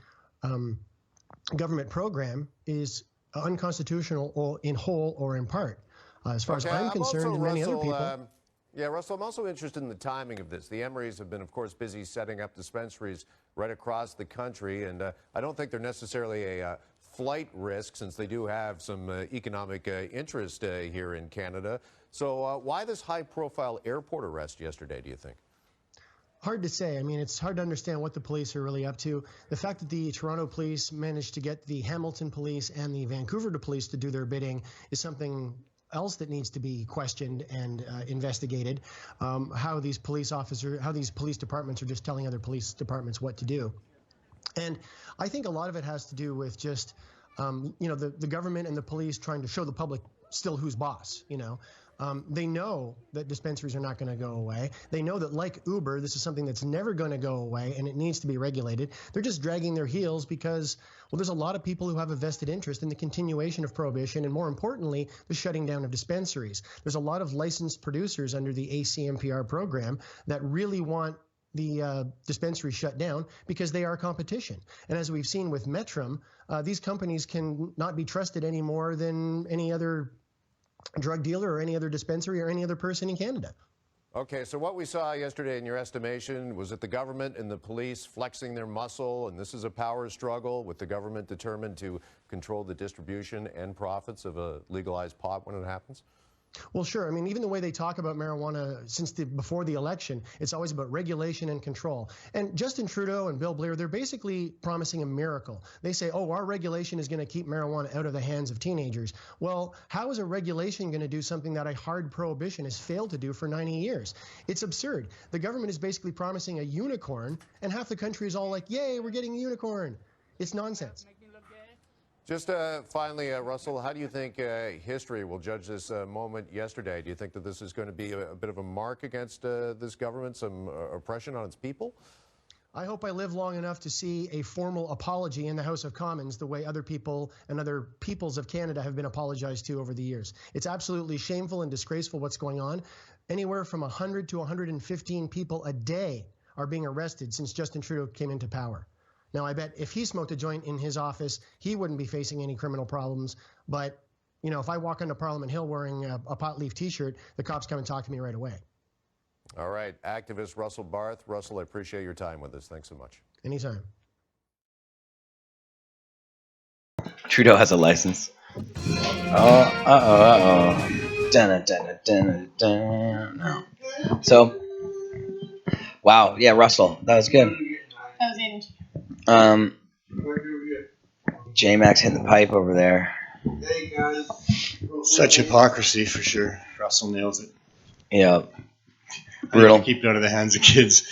government program is unconstitutional in whole or in part. As far as I'm concerned, and many other people. Yeah, Russell, I'm also interested in the timing of this. The Emerys have been, of course, busy setting up dispensaries right across the country, and I don't think they're necessarily a flight risk since they do have some economic interest here in Canada. So why this high-profile airport arrest yesterday, do you think? Hard to say. I mean, it's hard to understand what the police are really up to. The fact that the Toronto police managed to get the Hamilton police and the Vancouver police to do their bidding is something else that needs to be questioned and investigated. How these police departments are just telling other police departments what to do. And I think a lot of it has to do with just, the government and the police trying to show the public still who's boss, They know that dispensaries are not going to go away. They know that, like Uber, this is something that's never going to go away and it needs to be regulated. They're just dragging their heels because, well, there's a lot of people who have a vested interest in the continuation of prohibition and, more importantly, the shutting down of dispensaries. There's a lot of licensed producers under the ACMPR program that really want the dispensary shut down because they are competition. And as we've seen with Metrum, these companies can not be trusted any more than any other drug dealer or any other dispensary or any other person in Canada. Okay, so what we saw yesterday, in your estimation, was that the government and the police flexing their muscle, and this is a power struggle with the government determined to control the distribution and profits of a legalized pot when it happens? Well, sure. I mean, even the way they talk about marijuana before the election, it's always about regulation and control. And Justin Trudeau and Bill Blair, they're basically promising a miracle. They say, oh, our regulation is going to keep marijuana out of the hands of teenagers. Well, how is a regulation going to do something that a hard prohibition has failed to do for 90 years? It's absurd. The government is basically promising a unicorn, and half the country is all like, yay, we're getting a unicorn. It's nonsense. Just finally, Russell, how do you think history will judge this moment yesterday? Do you think that this is going to be a bit of a mark against this government, some oppression on its people? I hope I live long enough to see a formal apology in the House of Commons the way other people and other peoples of Canada have been apologized to over the years. It's absolutely shameful and disgraceful what's going on. Anywhere from 100 to 115 people a day are being arrested since Justin Trudeau came into power. Now, I bet if he smoked a joint in his office, he wouldn't be facing any criminal problems. But, if I walk onto Parliament Hill wearing a pot leaf T-shirt, the cops come and talk to me right away. All right. Activist Russell Barth. Russell, I appreciate your time with us. Thanks so much. Anytime. Trudeau has a license. No. So, wow. Yeah, Russell. That was good. That was it. J-Max hit the pipe over there. Hey, guys. Such hypocrisy for sure. Russell nails it. Yeah. Brutal. Keep it out of the hands of kids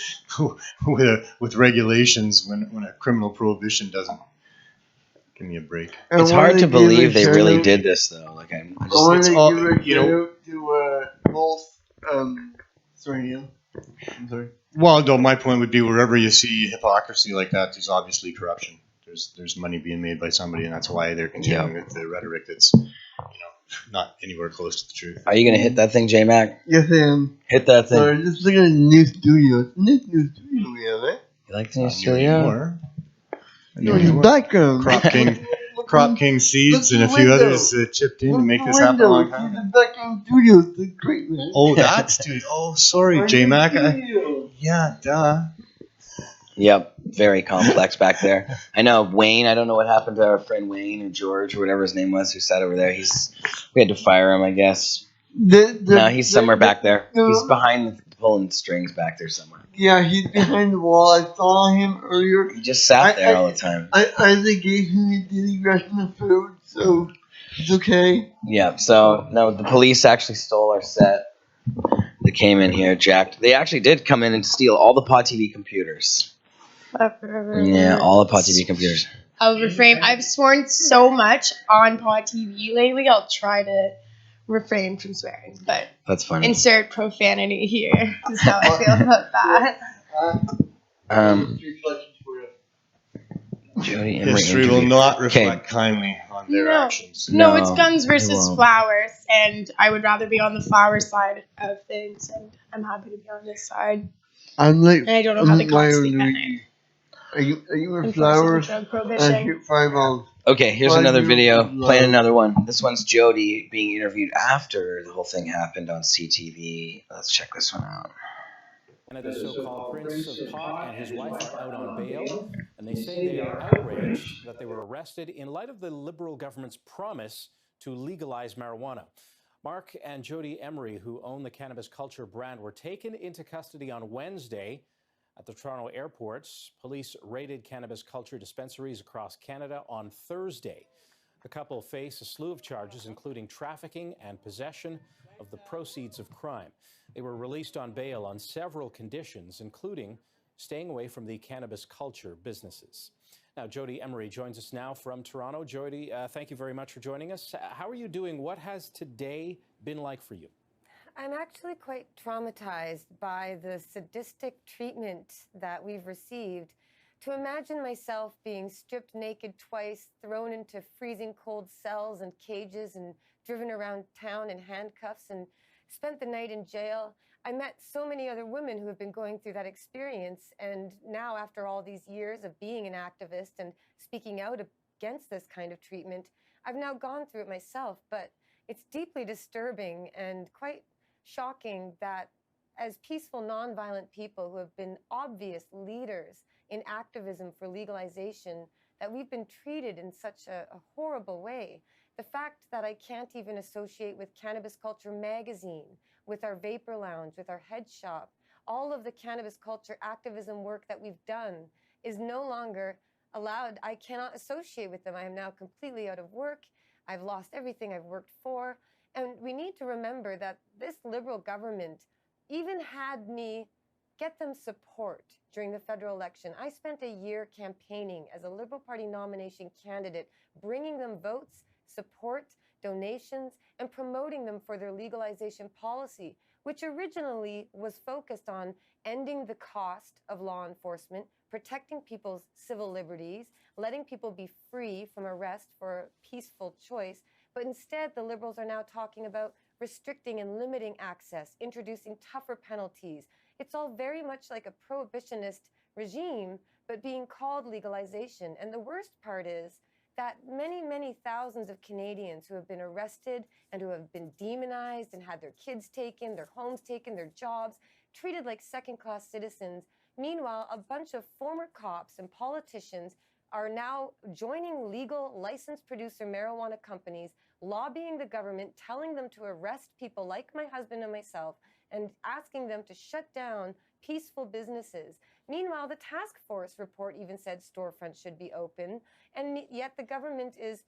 with regulations when a criminal prohibition doesn't. Give me a break. It's hard to believe they really did this, though. Like I want to give a shout out to both. Sorry, Neil. I'm sorry. Well, no, my point would be wherever you see hypocrisy like that, there's obviously corruption. There's money being made by somebody, and that's why they're continuing with the rhetoric that's, not anywhere close to the truth. Are you gonna hit that thing, J Mac? Yes, I am. Hit that thing. Sorry, just looking at the new studio. It's a nice new studio we have, eh? You like the new Not new studio? anymore. No, in the background. Crop King Seeds and a few others chipped in to make this happen a long time. The background studios look great, man. Oh, that's dude. Oh, sorry, J Mac. Yeah, duh. Yep, very complex back there. I know Wayne. I don't know what happened to our friend Wayne or George or whatever his name was who sat over there. We had to fire him, I guess. No, he's somewhere back there. He's behind pulling strings back there somewhere. Yeah, he's behind the wall. I saw him earlier. He just sat there all the time. I gave him a daily ration of food, so it's okay. Yeah. So no, the police actually stole our set. They came in here, jacked. They actually did come in and steal all the Pod TV computers. Yeah, all the Pod TV computers. I'll refrain. I've sworn so much on Pod TV lately. I'll try to refrain from swearing, but that's funny. Insert profanity here. Is how I feel about that. Jody Emery History will not reflect kindly on their actions. No, it's guns versus flowers, and I would rather be on the flower side of things, and I'm happy to be on this side. I'm like, and I don't know how the cops sleep at night. Are you in flowers? I shoot fireballs. Okay, here's another video. Playing another one. This one's Jody being interviewed after the whole thing happened on CTV. Let's check this one out. Canada's so-called Prince of Pot and his wife are out on bail, and they say they are outraged that they were arrested in light of the Liberal government's promise to legalize marijuana. Mark and Jody Emery, who own the Cannabis Culture brand, were taken into custody on Wednesday at the Toronto airports. Police raided Cannabis Culture dispensaries across Canada on Thursday. The couple face a slew of charges, including trafficking and possession of the proceeds of crime. They were released on bail on several conditions, including staying away from the Cannabis Culture businesses. Now, Jody Emery joins us now from Toronto. Jody, thank you very much for joining us. How are you doing? What has today been like for you? I'm actually quite traumatized by the sadistic treatment that we've received. To imagine myself being stripped naked twice, thrown into freezing cold cells and cages, and driven around town in handcuffs, and spent the night in jail. I met so many other women who have been going through that experience, and now, after all these years of being an activist and speaking out against this kind of treatment, I've now gone through it myself. But it's deeply disturbing and quite shocking that as peaceful, nonviolent people who have been obvious leaders in activism for legalization, that we've been treated in such a horrible way. The fact that I can't even associate with Cannabis Culture magazine, with our Vapor Lounge, with our head shop, all of the Cannabis Culture activism work that we've done is no longer allowed. I cannot associate with them. I am now completely out of work. I've lost everything I've worked for. And we need to remember that this Liberal government even had me get them support during the federal election. I spent a year campaigning as a Liberal Party nomination candidate, bringing them votes, support, donations, and promoting them for their legalization policy, which originally was focused on ending the cost of law enforcement, protecting people's civil liberties, letting people be free from arrest for peaceful choice. But instead, the Liberals are now talking about restricting and limiting access, introducing tougher penalties. It's all very much like a prohibitionist regime, but being called legalization. And the worst part is that many, many thousands of Canadians who have been arrested and who have been demonized and had their kids taken, their homes taken, their jobs, treated like second-class citizens. Meanwhile, a bunch of former cops and politicians are now joining legal licensed producer marijuana companies, lobbying the government, telling them to arrest people like my husband and myself, and asking them to shut down peaceful businesses. Meanwhile, the task force report even said storefronts should be open, and yet the government is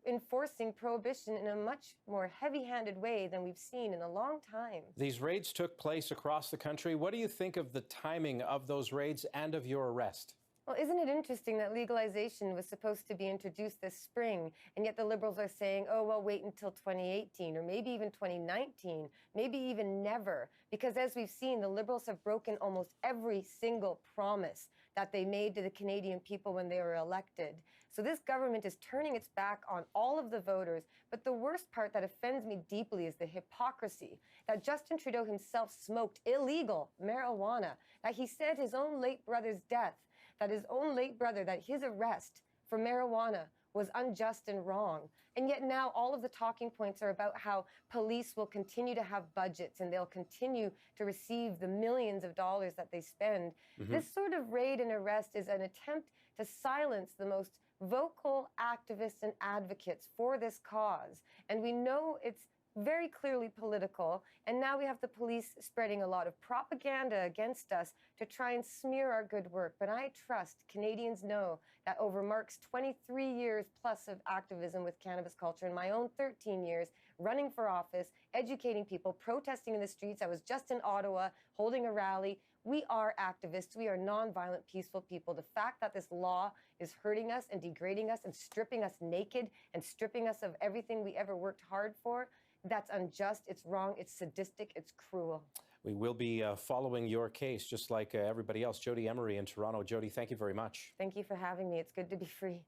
enforcing prohibition in a much more heavy-handed way than we've seen in a long time. These raids took place across the country. What do you think of the timing of those raids and of your arrest? Well, isn't it interesting that legalization was supposed to be introduced this spring, and yet the Liberals are saying, oh, well, wait until 2018, or maybe even 2019, maybe even never. Because as we've seen, the Liberals have broken almost every single promise that they made to the Canadian people when they were elected. So this government is turning its back on all of the voters. But the worst part that offends me deeply is the hypocrisy that Justin Trudeau himself smoked illegal marijuana, that he said his own late brother's death, that his own late brother, that his arrest for marijuana was unjust and wrong. And yet now all of the talking points are about how police will continue to have budgets and they'll continue to receive the millions of dollars that they spend. This sort of raid and arrest is an attempt to silence the most vocal activists and advocates for this cause. And we know it's very clearly political, and now we have the police spreading a lot of propaganda against us to try and smear our good work. But I trust Canadians know that over Mark's 23 years plus of activism with cannabis culture and my own 13 years running for office, educating people, protesting in the streets. I was just in Ottawa holding a rally. We are activists. We are nonviolent, peaceful people. The fact that this law is hurting us and degrading us and stripping us naked and stripping us of everything we ever worked hard for, that's unjust, it's wrong, it's sadistic, it's cruel. We will be following your case just like everybody else. Jody Emery in Toronto. Jody, thank you very much. Thank you for having me. It's good to be free.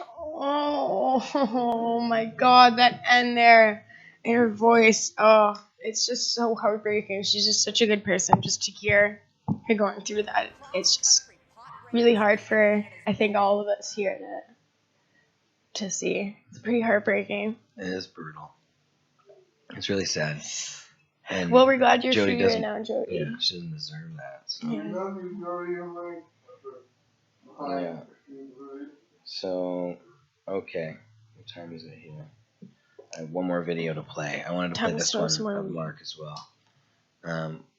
Oh my God, that end there in her voice. Oh, it's just so heartbreaking. She's just such a good person. Just to hear her going through that, it's just really hard for, I think, all of us here to see. It's pretty heartbreaking. It is brutal. It's really sad. And well, we're glad you're Jody free right now, Jody. Yeah, she doesn't deserve that. So. Yeah. So, okay. What time is it here? I have one more video to play. I wanted to play this one of Mark as well.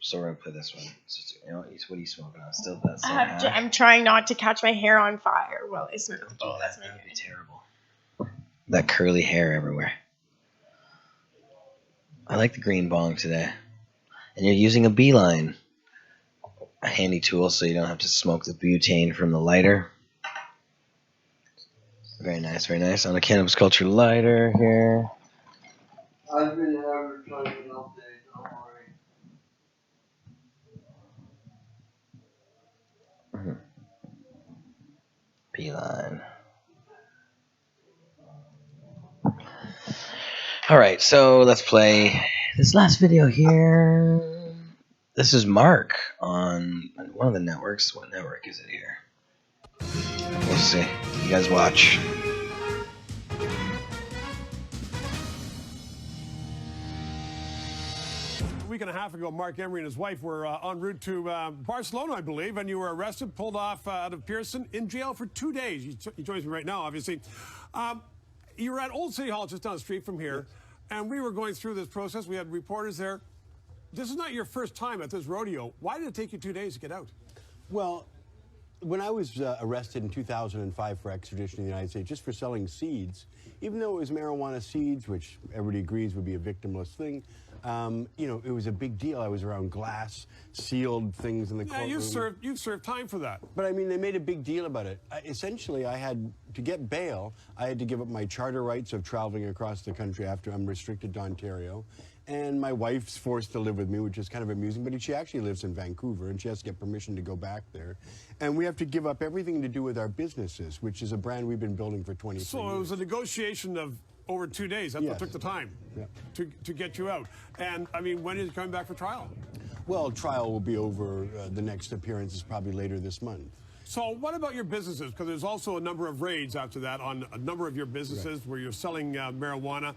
So we're gonna play this one. So, you know, what are you smoking on? Still that same hash? I'm trying not to catch my hair on fire while I smoke. Oh, that would be terrible. That curly hair everywhere. I like the green bong today. And you're using a beeline. A handy tool so you don't have to smoke the butane from the lighter. Very nice, very nice. On a Cannabis Culture lighter here. I've been advertising all day, don't worry. Beeline. Alright, so let's play this last video here. This is Mark on one of the networks. What network is it here? We'll see. You guys watch. A week and a half ago, Mark Emery and his wife were en route to Barcelona, I believe, and you were arrested, pulled off out of Pearson, in jail for 2 days. He joins me right now, obviously. You were at Old City Hall, just down the street from here, and we were going through this process. We had reporters there. This is not your first time at this rodeo. Why did it take you 2 days to get out? Well, when I was arrested in 2005 for extradition to the United States, just for selling seeds, even though it was marijuana seeds, which everybody agrees would be a victimless thing, you know, it was a big deal. I was around glass, sealed things in the courtroom. Yeah, you served time for that. But I mean, they made a big deal about it. Essentially, I had to get bail. I had to give up my charter rights of traveling across the country after I'm restricted to Ontario. And my wife's forced to live with me, which is kind of amusing, but she actually lives in Vancouver, and she has to get permission to go back there. And we have to give up everything to do with our businesses, which is a brand we've been building for 23 years. So it was a negotiation of over 2 days. That's what took the time to get you out. And, I mean, when is it coming back for trial? Well, trial will be over. The next appearance is probably later this month. So what about your businesses? Because there's also a number of raids after that on a number of your businesses where you're selling marijuana.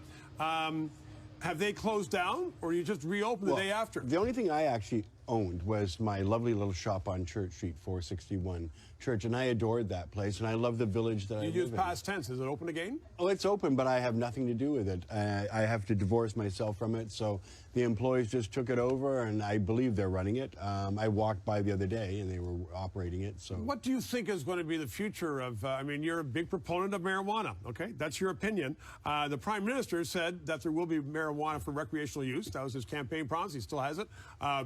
Have they closed down, or you just reopened the day after? The only thing I actually owned was my lovely little shop on Church Street, 461 Church, and I adored that place, and I love the village that I live in. You use past tense. Is it open again? Oh, it's open, but I have nothing to do with it. I have to divorce myself from it, so the employees just took it over, and I believe they're running it. I walked by the other day, and they were operating it. So, what do you think is going to be the future of, I mean, you're a big proponent of marijuana, okay? That's your opinion. The Prime Minister said that there will be marijuana for recreational use. That was his campaign promise. He still has it.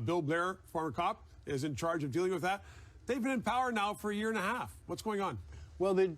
Bill Blair, former cop, is in charge of dealing with that. They've been in power now for a year and a half. What's going on? Well, the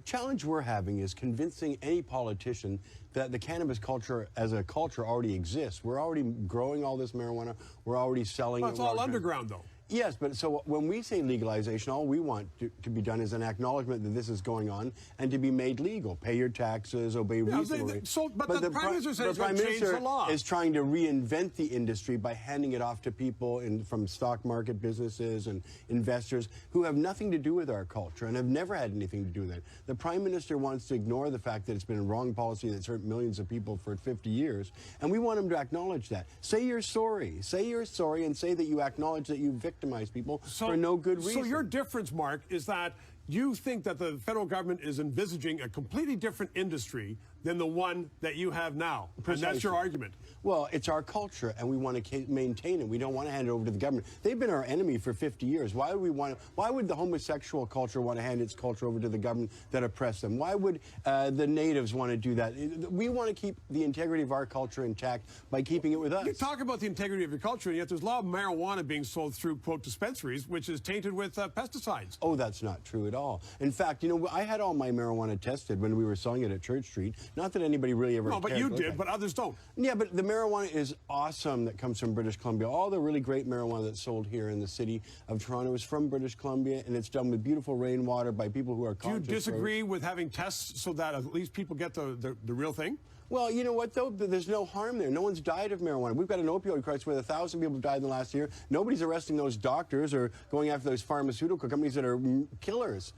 challenge we're having is convincing any politician that the cannabis culture as a culture already exists. We're already growing all this marijuana. We're already selling Well, it. it's all underground, though. Yes, but so when we say legalization, all we want to be done is an acknowledgement that this is going on and to be made legal. Pay your taxes, obey reasonably. But the Prime Minister says he's going to change the law. Is trying to reinvent the industry by handing it off to people from stock market businesses and investors who have nothing to do with our culture and have never had anything to do with it. The Prime Minister wants to ignore the fact that it's been a wrong policy that's hurt millions of people for 50 years, and we want him to acknowledge that. Say you're sorry. Say you're sorry and say that you acknowledge that you victimized people for no good reason. So your difference, Mark, is that you think that the federal government is envisaging a completely different industry than the one that you have now. Precisely. And that's your argument. Well, it's our culture, and we want to maintain it. We don't want to hand it over to the government. They've been our enemy for 50 years. Why would the homosexual culture want to hand its culture over to the government that oppressed them? Why would the natives want to do that? We want to keep the integrity of our culture intact by keeping it with us. You talk about the integrity of your culture, and yet there's a lot of marijuana being sold through, quote, dispensaries, which is tainted with pesticides. Oh, that's not true at all. In fact, I had all my marijuana tested when we were selling it at Church Street. Not that anybody really ever No, but you did, but others don't. Yeah, but the marijuana is awesome that comes from British Columbia. All the really great marijuana that's sold here in the city of Toronto is from British Columbia, and it's done with beautiful rainwater by people who are conscious. Do you disagree with having tests so that at least people get the real thing? Well, you know what, though? There's no harm there. No one's died of marijuana. We've got an opioid crisis where 1,000 people died in the last year. Nobody's arresting those doctors or going after those pharmaceutical companies that are killers.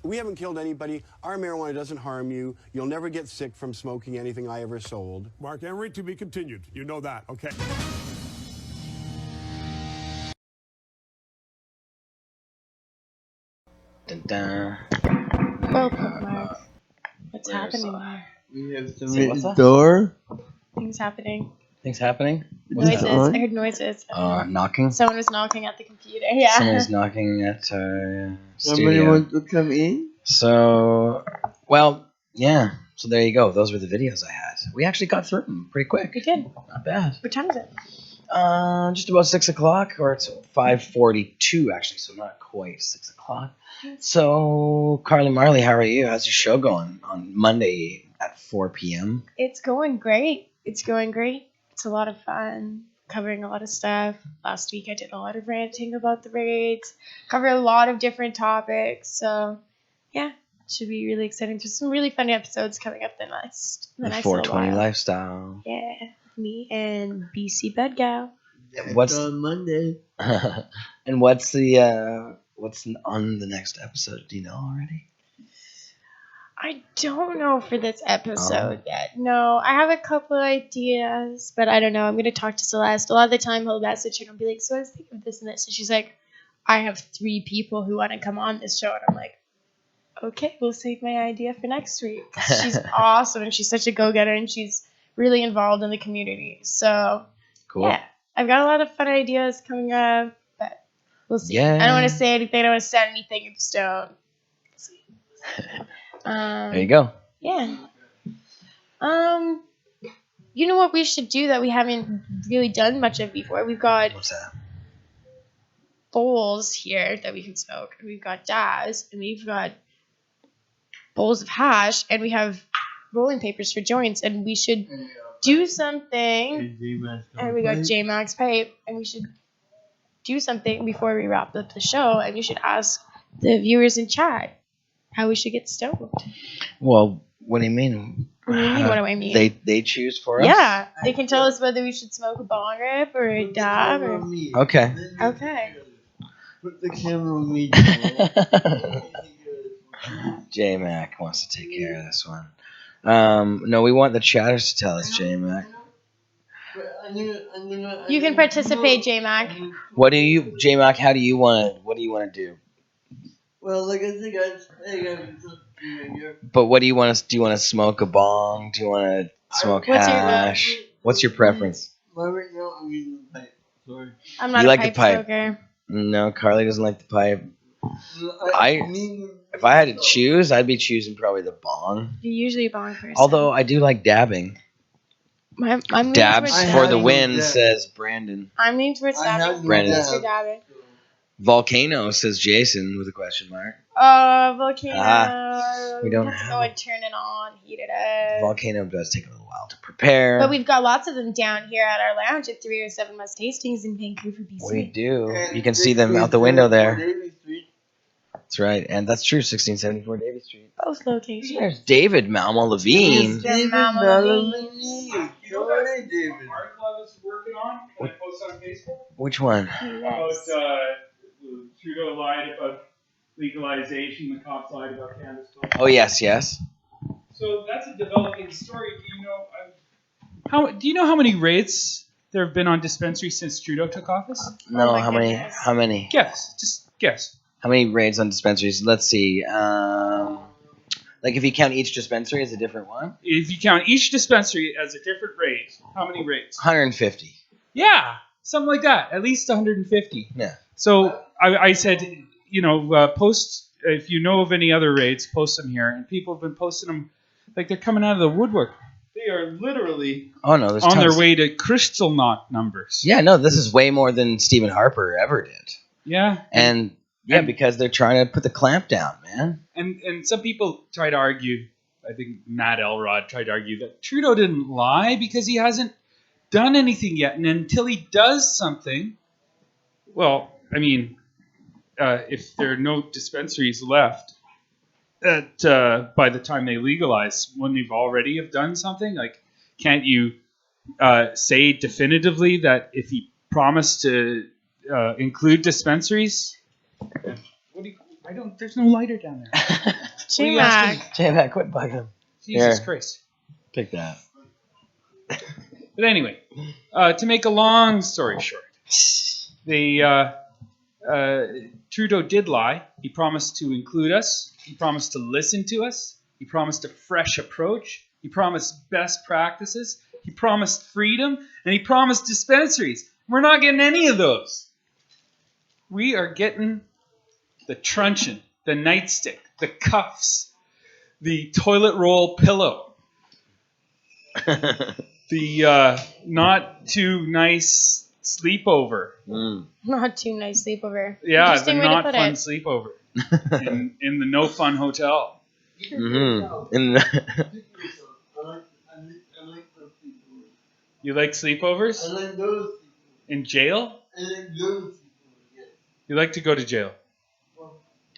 We haven't killed anybody. Our marijuana doesn't harm you. You'll never get sick from smoking anything I ever sold. Mark Emery, to be continued. You know that, okay? Dun-dun. Well put, Mark. What's happening, Mark? We have to Say make what's the up? door. Things happening. Things happening? Noises. I heard noises. Knocking? Someone was knocking at the computer. Yeah. Someone's knocking at our Somebody studio. wants to come in? So, well, yeah. So there you go. Those were the videos I had. We actually got through them pretty quick. We did. Not bad. What time is it? Just about 6 o'clock, or it's 5:42 actually, so not quite 6 o'clock. So, Carly Marley, how are you? How's your show going on Monday at 4 p.m.? It's going great. It's going great. It's a lot of fun. Covering a lot of stuff. Last week I did a lot of ranting about the raids. Covered a lot of different topics. So, yeah, it should be really exciting. There's some really fun episodes coming up the next. The 420 lifestyle. Yeah, me and BC Bedgal. What's on Monday? And what's the what's on the next episode? Do you know already? I don't know for this episode yet. No, I have a couple ideas, but I don't know. I'm going to talk to Celeste. A lot of the time he'll message her and I'll be like, so I was thinking of this and this. And she's like, I have 3 people who want to come on this show. And I'm like, okay, we'll save my idea for next week. She's awesome and she's such a go-getter and she's really involved in the community. So, Cool. yeah, I've got a lot of fun ideas coming up, but we'll see. Yeah. I don't want to say anything. I don't want to set anything in stone. There you go. Yeah. You know what we should do that we haven't really done much of before? We've got What's that? bowls here that we can smoke, and we've got dabs, and we've got bowls of hash, and we have rolling papers for joints, and we should do something. And we got J-Max pipe, and we should do something before we wrap up the show, and you should ask the viewers in chat how we should get stoned. Well, what do you mean? What do you mean? What do I mean? They choose for us? Yeah, they can tell us whether we should smoke a bong rip or a dab or. Okay. Okay. Put the camera on me. J-Mac wants to take care of this one. No, we want the chatters to tell us, J-Mac. You can participate, J-Mac. What do you, J-Mac, what do you want to do? Well, like I think I But what do you want to, do you want to smoke a bong? Do you want to smoke hash? What's your preference? right now I'm using the pipe. Sorry. I'm not You a like pipe the pipe? smoker. No, Carly doesn't like the pipe. If I had to choose, I'd be choosing probably the bong. You're usually a bong person. Although I do like dabbing. I'm leaning Dabs towards for the dabbing. win, says Brandon. I'm leaning towards dabbing. Brandon. Thanks for dabbing. Volcano, says Jason with a question mark. Volcano. We don't have to have go and turn it on, heat it up. Volcano does take a little while to prepare. But we've got lots of them down here at our lounge at 307 West Hastings in Vancouver, BC. We do. You can see them out the window there. That's right, and that's true. 1674 Davie Street. Both locations. There's David Malmo Levine. David Malmo Levine. David. article I was working on. Can I post on Facebook? Which one? About Trudeau lied about legalization. The cops lied about cannabis. Oh yes, yes. So that's a developing story. Do you know how many raids there have been on dispensaries since Trudeau took office? No, how many? How many? Guess. Just guess. How many raids on dispensaries? Let's see. Like if you count each dispensary as a different one? If you count each dispensary as a different raid, how many raids? 150. Yeah, something like that. At least 150. Yeah. So I said, post, if you know of any other raids, post them here. And people have been posting them like they're coming out of the woodwork. They are literally there's on tons. their way to crystal knot numbers. Yeah, no, this is way more than Stephen Harper ever did. Yeah. And because they're trying to put the clamp down, man. And some people try to argue, I think Matt Elrod tried to argue that Trudeau didn't lie because he hasn't done anything yet. And until he does something, well, I mean, if there are no dispensaries left by the time they legalize, wouldn't he already have done something? Like, can't you say definitively that if he promised to include dispensaries? There's no lighter down there. J-Mac, quit bugging him. Jesus Here. Christ. Take that. But anyway, to make a long story short, Trudeau did lie. He promised to include us. He promised to listen to us. He promised a fresh approach. He promised best practices. He promised freedom. And he promised dispensaries. We're not getting any of those. We are getting the truncheon, the nightstick, the cuffs, the toilet roll pillow, the not too nice sleepover. Not too nice sleepover. Yeah, the Interesting way to not put fun it. sleepover in the no fun hotel. Mm-hmm. I like those people. You like sleepovers? I like those. In jail? I like those people, yes. You like to go to jail?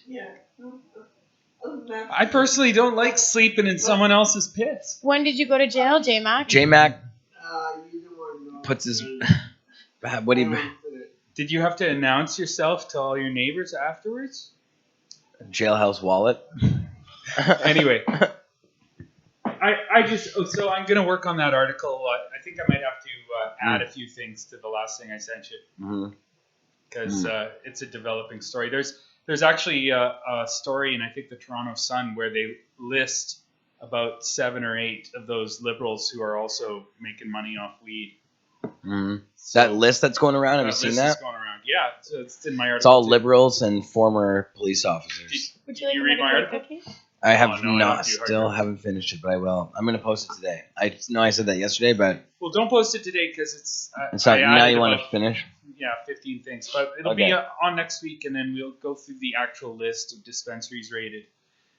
Yeah. I personally don't like sleeping in someone else's piss. When did you go to jail, J-Mac? J-Mac puts his... What do you... Did you have to announce yourself to all your neighbors afterwards? Jailhouse wallet. Anyway. So I'm going to work on that article. I think I might have to add a few things to the last thing I sent you. Because it's a developing story. There's actually a story in, I think, the Toronto Sun where they list about 7 or 8 of those liberals who are also making money off weed. That list that's going around, have you seen that? Is going around. Yeah, so it's in my article. It's all liberals and former police officers. Would you like to read my article? I have haven't finished it, but I will. I'm going to post it today. I know I said that yesterday, but... Well, don't post it today because it's... not, now you want to finish? Yeah, 15 things. But it'll be on next week, and then we'll go through the actual list of dispensaries rated.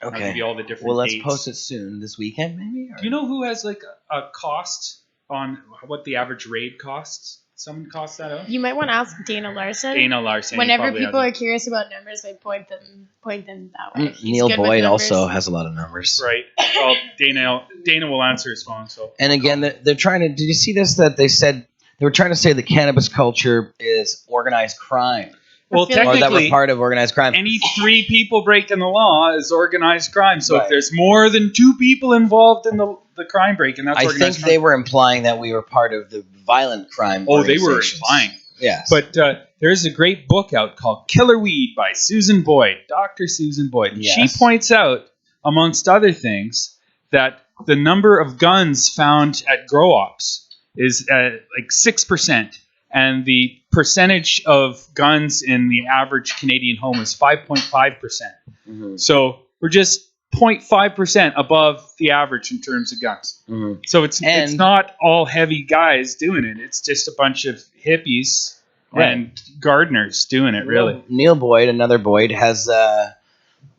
Okay. That'll be all the different Well, let's dates. post it soon. This weekend, maybe? Or? Do you know who has like a cost on what the average raid costs? Someone cost that out? You might want to ask Dana Larson. Dana Larson. Whenever people are curious about numbers, they point them that way. Neil Boyd also has a lot of numbers. Right. Well, Dana will answer his phone. So. And again, they're trying to. Did you see this? That they said they were trying to say the cannabis culture is organized crime. Well, technically, or that we're part of organized crime. Any 3 people breaking the law is organized crime. So if there's more than 2 people involved in the crime breaking, that's organized crime. I think they were implying that we were part of the violent crime. Oh, they were implying. Yes. But there's a great book out called Killer Weed by Susan Boyd, Dr. Susan Boyd. And she points out, amongst other things, that the number of guns found at grow-ops is like 6%. And the percentage of guns in the average Canadian home is 5.5%. So we're just 0.5% above the average in terms of guns. So it's not all heavy guys doing it. It's just a bunch of hippies and Gardner's doing it really. Neil Boyd, another Boyd, has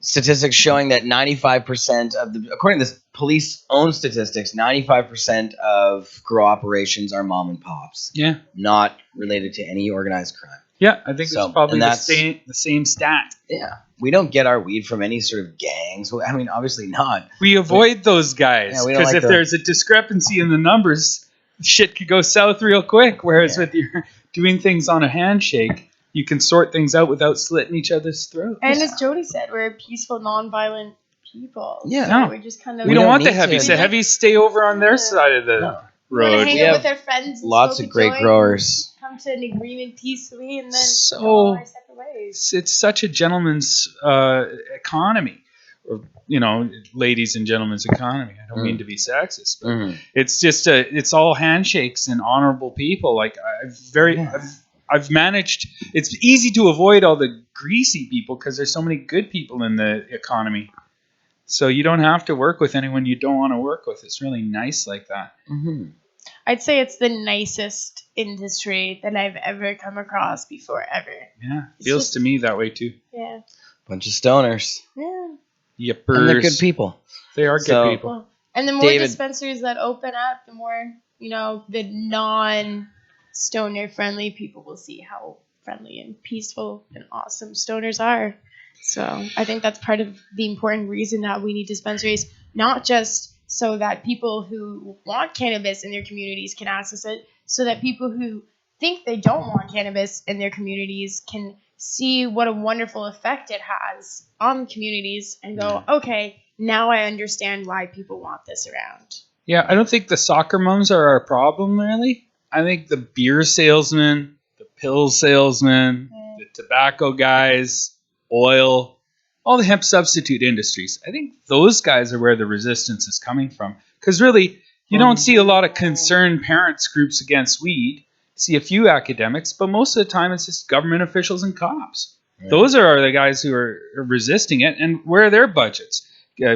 statistics showing that 95% of the, according to this police own statistics, 95% of grow operations are mom and pops. Yeah. Not related to any organized crime. Yeah, I think So, it's probably and the that's- same stat. Yeah. We don't get our weed from any sort of gangs. I mean, obviously not. We avoid those guys Yeah, we because don't like if the- there's a discrepancy in the numbers, shit could go south real quick. Whereas with your doing things on a handshake, you can sort things out without slitting each other's throats. And as Jody said, we're a peaceful, non-violent people. Yeah. So No. we're just kind of. We don't want the heavies. The heavies stay over on their side of the We want to road. hang out with our friends. And lots smoke of a great joint growers. and come to an agreement peacefully, and then So- go our separate ways. It's such a gentleman's economy, or ladies and gentlemen's economy. I don't mean to be sexist, but it's just it's all handshakes and honorable people. Like I've managed. It's easy to avoid all the greasy people because there's so many good people in the economy. So you don't have to work with anyone you don't want to work with. It's really nice like that. Mm-hmm. I'd say it's the nicest industry that I've ever come across before ever. Yeah, feels to me that way too. Yeah. Bunch of stoners. Yeah. Yippers. And they're good people. They are good people. And the more David- dispensaries that open up, the more, the non-stoner friendly people will see how friendly and peaceful and awesome stoners are. So I think that's part of the important reason that we need dispensaries, not just so that people who want cannabis in their communities can access it, so that people who think they don't want cannabis in their communities can see what a wonderful effect it has on communities and go, okay, now I understand why people want this around. Yeah, I don't think the soccer moms are our problem, really. I think the beer salesmen, the pill salesmen, the tobacco guys, oil, all the hemp substitute industries, I think those guys are where the resistance is coming from. Because really, you don't see a lot of concerned parents groups against weed. You see a few academics, but most of the time it's just government officials and cops. Yeah. Those are the guys who are resisting it. And where are their budgets?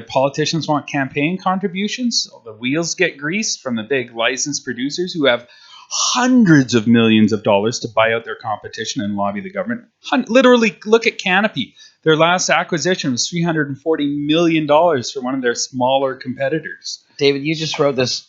Politicians want campaign contributions. So the wheels get greased from the big licensed producers who have hundreds of millions of dollars to buy out their competition and lobby the government. Literally, look at Canopy. Their last acquisition was $340 million for one of their smaller competitors. David, you just wrote this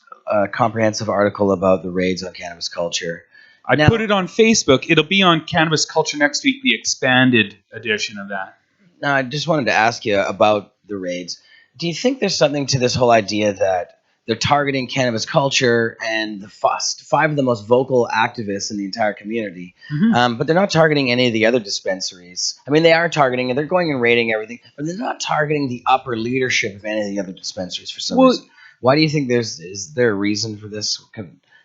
comprehensive article about the raids on cannabis culture. I put it on Facebook. It'll be on Cannabis Culture next week, the expanded edition of that. Now, I just wanted to ask you about the raids. Do you think there's something to this whole idea that they're targeting cannabis culture and the five of the most vocal activists in the entire community, but they're not targeting any of the other dispensaries? I mean, they are targeting it. They're going and raiding everything, but they're not targeting the upper leadership of any of the other dispensaries for some reason. Why do you think is there a reason for this?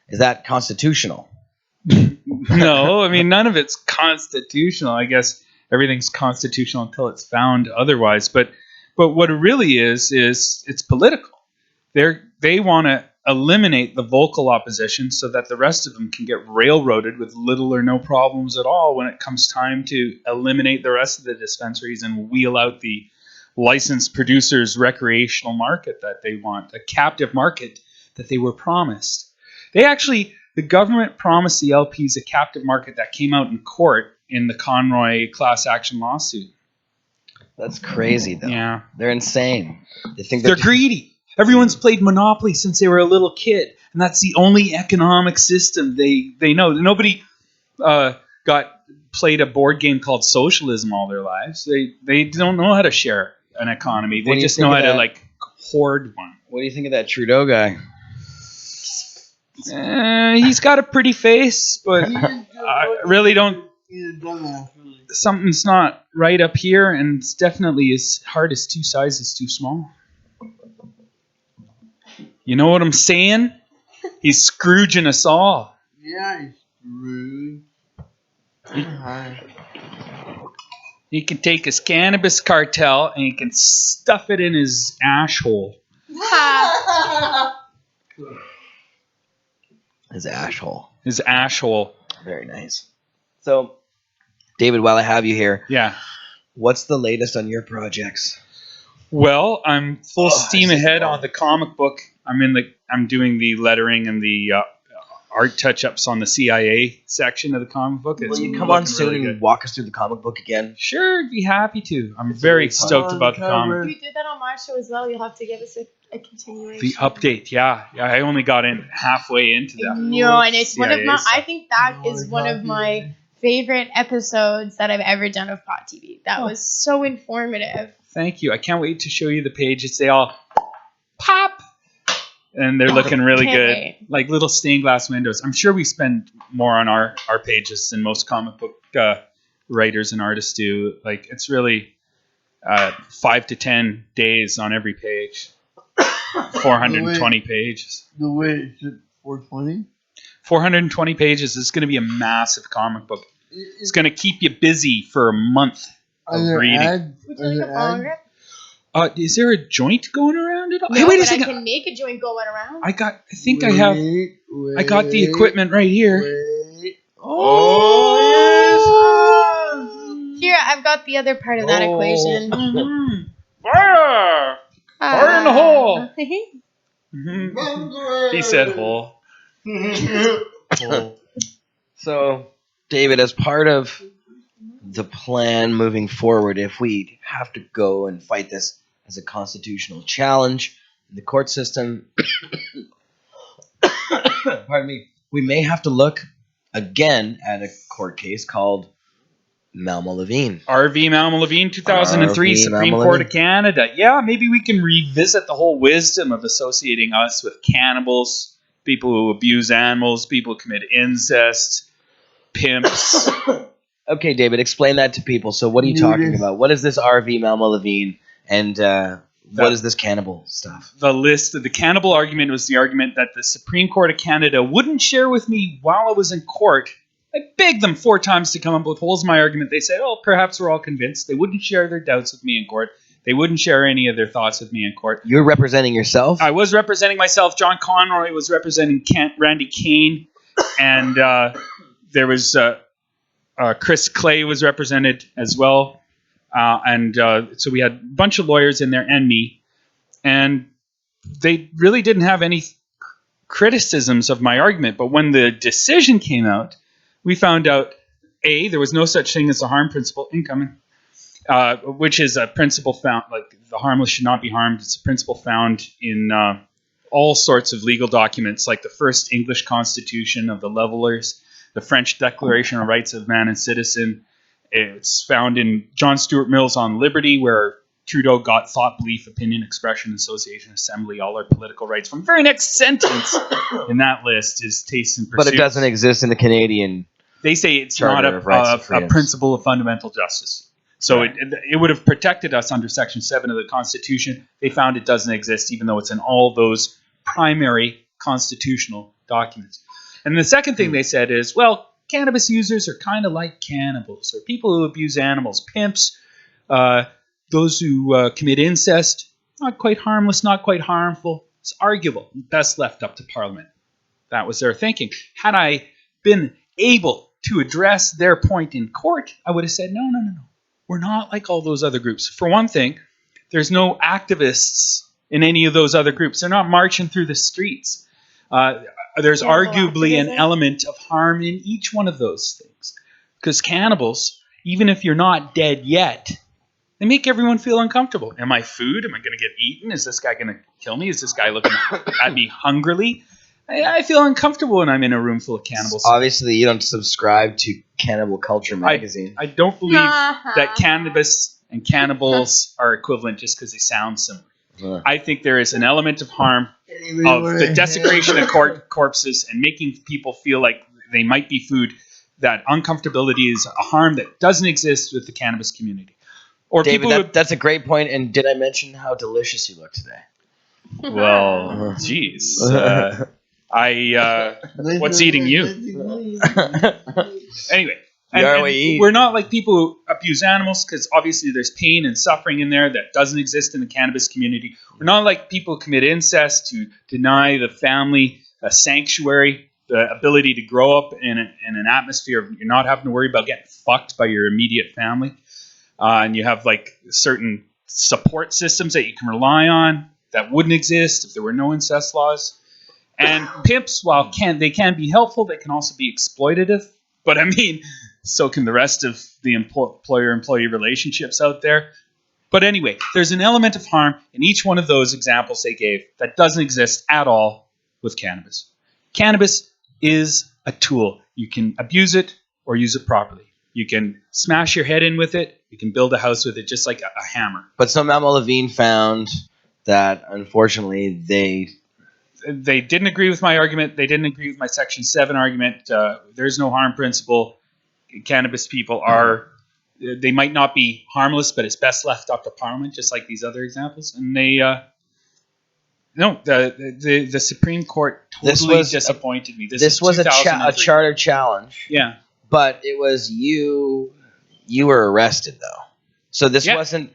Is that constitutional? No, I mean, none of it's constitutional. I guess everything's constitutional until it's found otherwise. But what it really is it's political. They want to eliminate the vocal opposition so that the rest of them can get railroaded with little or no problems at all when it comes time to eliminate the rest of the dispensaries and wheel out the licensed producers' recreational market that they want, a captive market that they were promised. The government promised the LPs a captive market that came out in court in the Conroy class action lawsuit. That's crazy, though. Yeah. They're insane. They're greedy. Everyone's played Monopoly since they were a little kid, and that's the only economic system they know. Nobody played a board game called socialism all their lives. They don't know how to share an economy. They just know how to hoard one. What do you think of that Trudeau guy? He's got a pretty face, but I really don't. Something's not right up here, and it's definitely his heart is 2 sizes too small. You know what I'm saying? He's Scrooging us all. Yeah, he's rude. He can take his cannabis cartel and he can stuff it in his ash hole. His ash hole. His ash hole. Very nice. So, David, while I have you here, what's the latest on your projects? Well, I'm full steam ahead on the comic book. I'm doing the lettering and the art touch-ups on the CIA section of the comic book. It's Will you come on looking soon really and good. walk us through the comic book again? Sure, I'd be happy to. I'm very stoked about the comic. If you did that on my show as well, you'll have to give us a continuation. The update, yeah. I only got in halfway into that. No, and it's one of CIA my. stuff. I think that is one of my favorite episodes that I've ever done of Pot TV. That was so informative. Thank you. I can't wait to show you the pages. They all pop, and they're looking really Can't good, wait. like little stained glass windows. I'm sure we spend more on our pages than most comic book writers and artists do. Like it's really 5 to 10 days on every page. 420 pages. The way it's at 420? 420 pages is going to be a massive comic book. It's going to keep you busy for a month of reading. Would you like a phone grip? Is there a joint going around at all? No, Hey, wait a but second. I can make a joint going around. I got the equipment right here. Here, I've got the other part of that equation. Fire! Fire in the hole! hole. He said hole. Hole. So, David, as part of the plan moving forward, if we have to go and fight this as a constitutional challenge in the court system, pardon me, we may have to look again at a court case called Malma Levine. RV Malma Levine, 2003, RV Supreme Malma Court Levine. of Canada. Yeah, maybe we can revisit the whole wisdom of associating us with cannibals, people who abuse animals, people who commit incest, pimps. Okay, David, explain that to people. So what are you talking about? What is this RV Malma Levine, and what is this cannibal stuff? The list of the cannibal argument was the argument that the Supreme Court of Canada wouldn't share with me while I was in court. I begged them 4 times to come up with holes in my argument. They said, oh, perhaps we're all convinced. They wouldn't share their doubts with me in court. They wouldn't share any of their thoughts with me in court. You're representing yourself? I was representing myself. John Conroy was representing Randy Kane. And there was Chris Clay was represented as well. So we had a bunch of lawyers in there and me. And they really didn't have any criticisms of my argument. But when the decision came out, we found out, A, there was no such thing as a harm principle incoming, which is a principle found, like the harmless should not be harmed. It's a principle found in all sorts of legal documents, like the first English Constitution of the Levelers, the French Declaration of Rights of Man and Citizen. It's found in John Stuart Mill's On Liberty, where Trudeau got thought, belief, opinion, expression, association, assembly, all our political rights. From the very next sentence in that list is taste and pursuit. But it doesn't exist in the Canadian. They say it's Charter not of Rights and a Freedoms. principle of fundamental justice. So it would have protected us under Section 7 of the Constitution. They found it doesn't exist, even though it's in all those primary constitutional documents. And the second thing they said is, well, cannabis users are kind of like cannibals, or people who abuse animals, pimps, those who commit incest, not quite harmless, not quite harmful. It's arguable. Best left up to Parliament. That was their thinking. Had I been able to address their point in court, I would have said, no. We're not like all those other groups. For one thing, there's no activists in any of those other groups. They're not marching through the streets. There's arguably an element of harm in each one of those things. Because cannibals, even if you're not dead yet, they make everyone feel uncomfortable. Am I food? Am I going to get eaten? Is this guy going to kill me? Is this guy looking at me hungrily? I feel uncomfortable when I'm in a room full of cannibals. Obviously, you don't subscribe to Cannibal Culture magazine. I don't believe that cannabis and cannibals are equivalent just because they sound similar. I think there is an element of harm of the desecration of corpses and making people feel like they might be food. That uncomfortability is a harm that doesn't exist with the cannabis community. Or David, people that's a great point. And did I mention how delicious you look today? Well, geez. What's eating you? Anyway, and we're not like people who abuse animals, because obviously there's pain and suffering in there that doesn't exist in the cannabis community. We're not like people who commit incest, to deny the family a sanctuary, the ability to grow up in an atmosphere of you're not having to worry about getting fucked by your immediate family. And you have like certain support systems that you can rely on that wouldn't exist if there were no incest laws. And pimps, while they can be helpful, they can also be exploitative. But I mean, so can the rest of the employer-employee relationships out there. But anyway, there's an element of harm in each one of those examples they gave that doesn't exist at all with cannabis. Cannabis is a tool. You can abuse it or use it properly. You can smash your head in with it. You can build a house with it just like a hammer. But so Memo Levine found that, unfortunately, they didn't agree with my argument. They didn't agree with my Section 7 argument. There's no harm principle. Cannabis people they might not be harmless, but it's best left up to Parliament, just like these other examples. And the Supreme Court totally disappointed me. This was a charter challenge. Yeah. But it was you were arrested, though. So this wasn't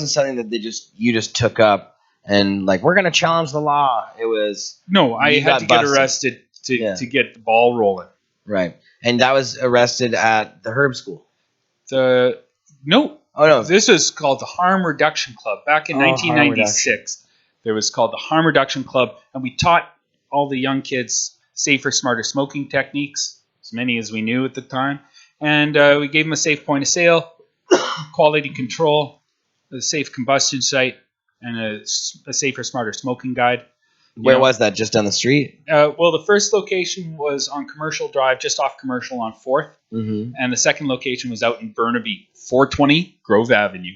something that you just took up and like, we're going to challenge the law. It was... No, I had to get arrested to get the ball rolling. Right. And that was arrested at the Herb School. No. Oh, no. This was called the Harm Reduction Club. Back in 1996, there was called the Harm Reduction Club, and we taught all the young kids safer, smarter smoking techniques, as many as we knew at the time. And we gave them a safe point of sale, quality control, a safe combustion site, and a safer, smarter smoking guide. Where was that? Just down the street? Well, the first location was on Commercial Drive, just off Commercial on 4th. Mm-hmm. And the second location was out in Burnaby, 420 Grove Avenue.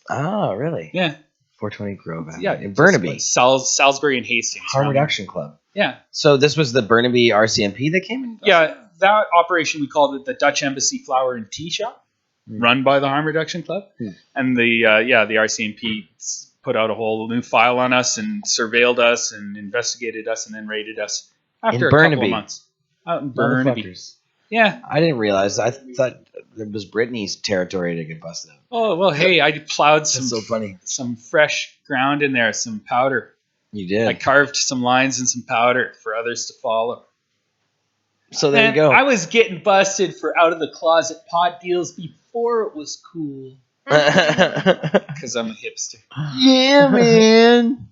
Oh, really? Yeah. 420 Grove Avenue. Yeah. In Burnaby. Salisbury and Hastings. Harm Reduction Club. Yeah. So this was the Burnaby RCMP that came in? Yeah, that operation, we called it the Dutch Embassy Flower and Tea Shop, run by the Harm Reduction Club. And the RCMP put out a whole new file on us and surveilled us and investigated us and then raided us after a couple of months. Out in Burnaby. Yeah. I didn't realize. I thought it was Brittany's territory to get busted out. Oh, well, hey, I plowed funny. Some fresh ground in there, some powder. You did. I carved some lines and some powder for others to follow. So there you go. I was getting busted for out-of-the-closet pot deals before it was cool. Because I'm a hipster. Yeah, man.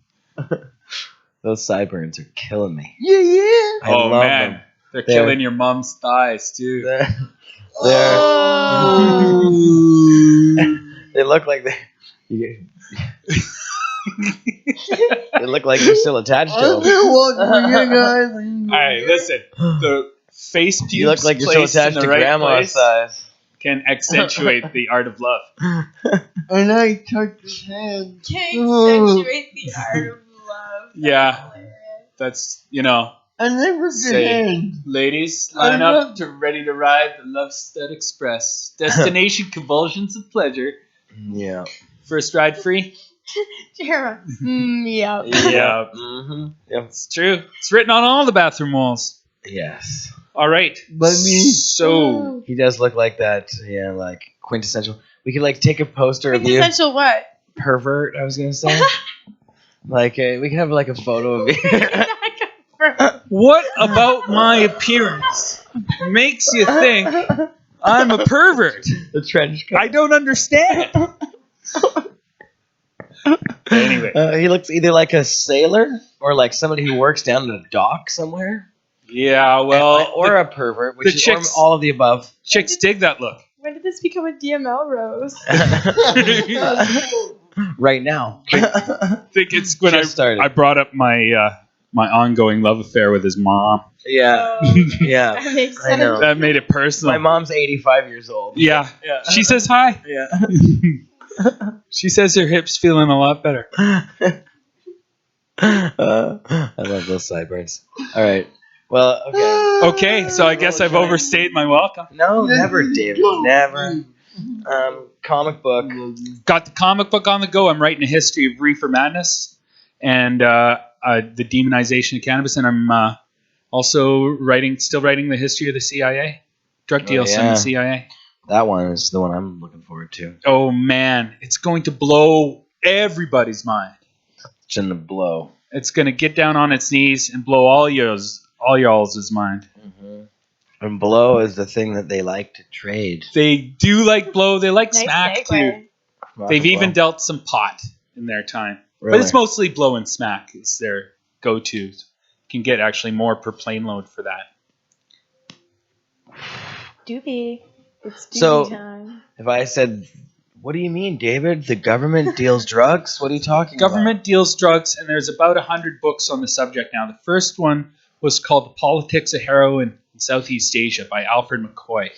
Those sideburns are killing me. Yeah. I love them. They're killing your mom's thighs, too. They look like they look like you're still attached to them. Alright, listen. The face pubes you look like you're still attached to grandma's size. Can accentuate the art of love. And I touched his hand. Can accentuate the art of love. Yeah. That's, I never did hand. Ladies, line up to ready to ride the Love Stud Express. Destination convulsions of pleasure. Yeah. First ride free? Jeremy. Yeah. Yeah. Mm-hmm. Yep. It's true. It's written on all the bathroom walls. Yes. All right. So he does look like that. Yeah, like quintessential. We could take a poster of you. Quintessential what? Pervert. I was gonna say. We could have a photo of you. What about my appearance makes you think I'm a pervert? The trench coat. I don't understand. Anyway. He looks either like a sailor or like somebody who works down at a dock somewhere. Yeah, well, or a pervert, which is all of the above. Chicks dig that look. When did this become a DML rose? Right now. I think it's when I brought up my my ongoing love affair with his mom. Yeah. Yeah. That makes sense. I know. That made it personal. My mom's 85 years old. Yeah. She says hi. Yeah. She says her hip's feeling a lot better. I love those sideburns. All right. Well, okay. Okay, so I guess I've overstayed my welcome. No, never, David. Never. Comic book. Got the comic book on the go. I'm writing a history of Reefer Madness and the demonization of cannabis, and I'm also still writing the history of the CIA, drug deals in the CIA. That one is the one I'm looking forward to. Oh man, it's going to blow everybody's mind. It's going to blow. It's going to get down on its knees and blow all y'all's mind. Mm-hmm. And blow is the thing that they like to trade. They do like blow. They like Nice smack segue. too. They've even dealt some pot in their time. Really? But it's mostly blow and smack is their go-to. can get actually more per plane load for that. Doobie. It's doobie So, time. if I said, what do you mean, David? The government deals drugs? What are you talking Government deals drugs, and there's about 100 books on the subject now. The first one was called The Politics of Heroin in Southeast Asia by Alfred McCoy.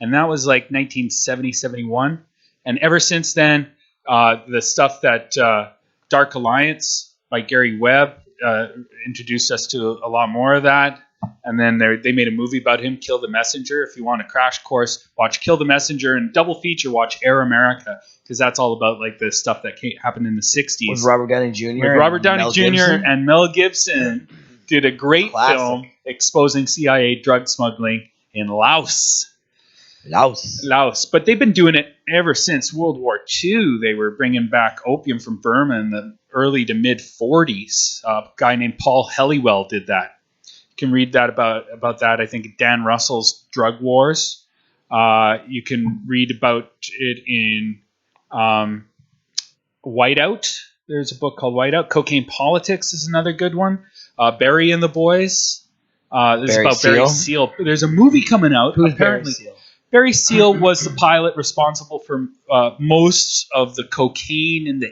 And that was like 1970, 71. And ever since then, the stuff that Dark Alliance by Gary Webb introduced us to a lot more of that. And then they made a movie about him, Kill the Messenger. If you want a crash course, watch Kill the Messenger, and double feature, watch Air America, because that's all about like the stuff that happened in the 60s. With Robert Downey Jr. With Robert Downey Mel Jr. Gibson? and Mel Gibson did a great Classic. film exposing CIA drug smuggling in Laos. Laos. But they've been doing it ever since World War II. They were bringing back opium from Burma in the early to mid 40s. A guy named Paul Helliwell did that. You can read that about that, I think, Dan Russell's Drug Wars. You can read about it in Whiteout. There's a book called Whiteout. Cocaine Politics is another good one. Barry and the Boys. This is about Barry Seal. There's a movie coming out. Who's apparently. Barry Seal? Barry Seal was the pilot responsible for most of the cocaine in the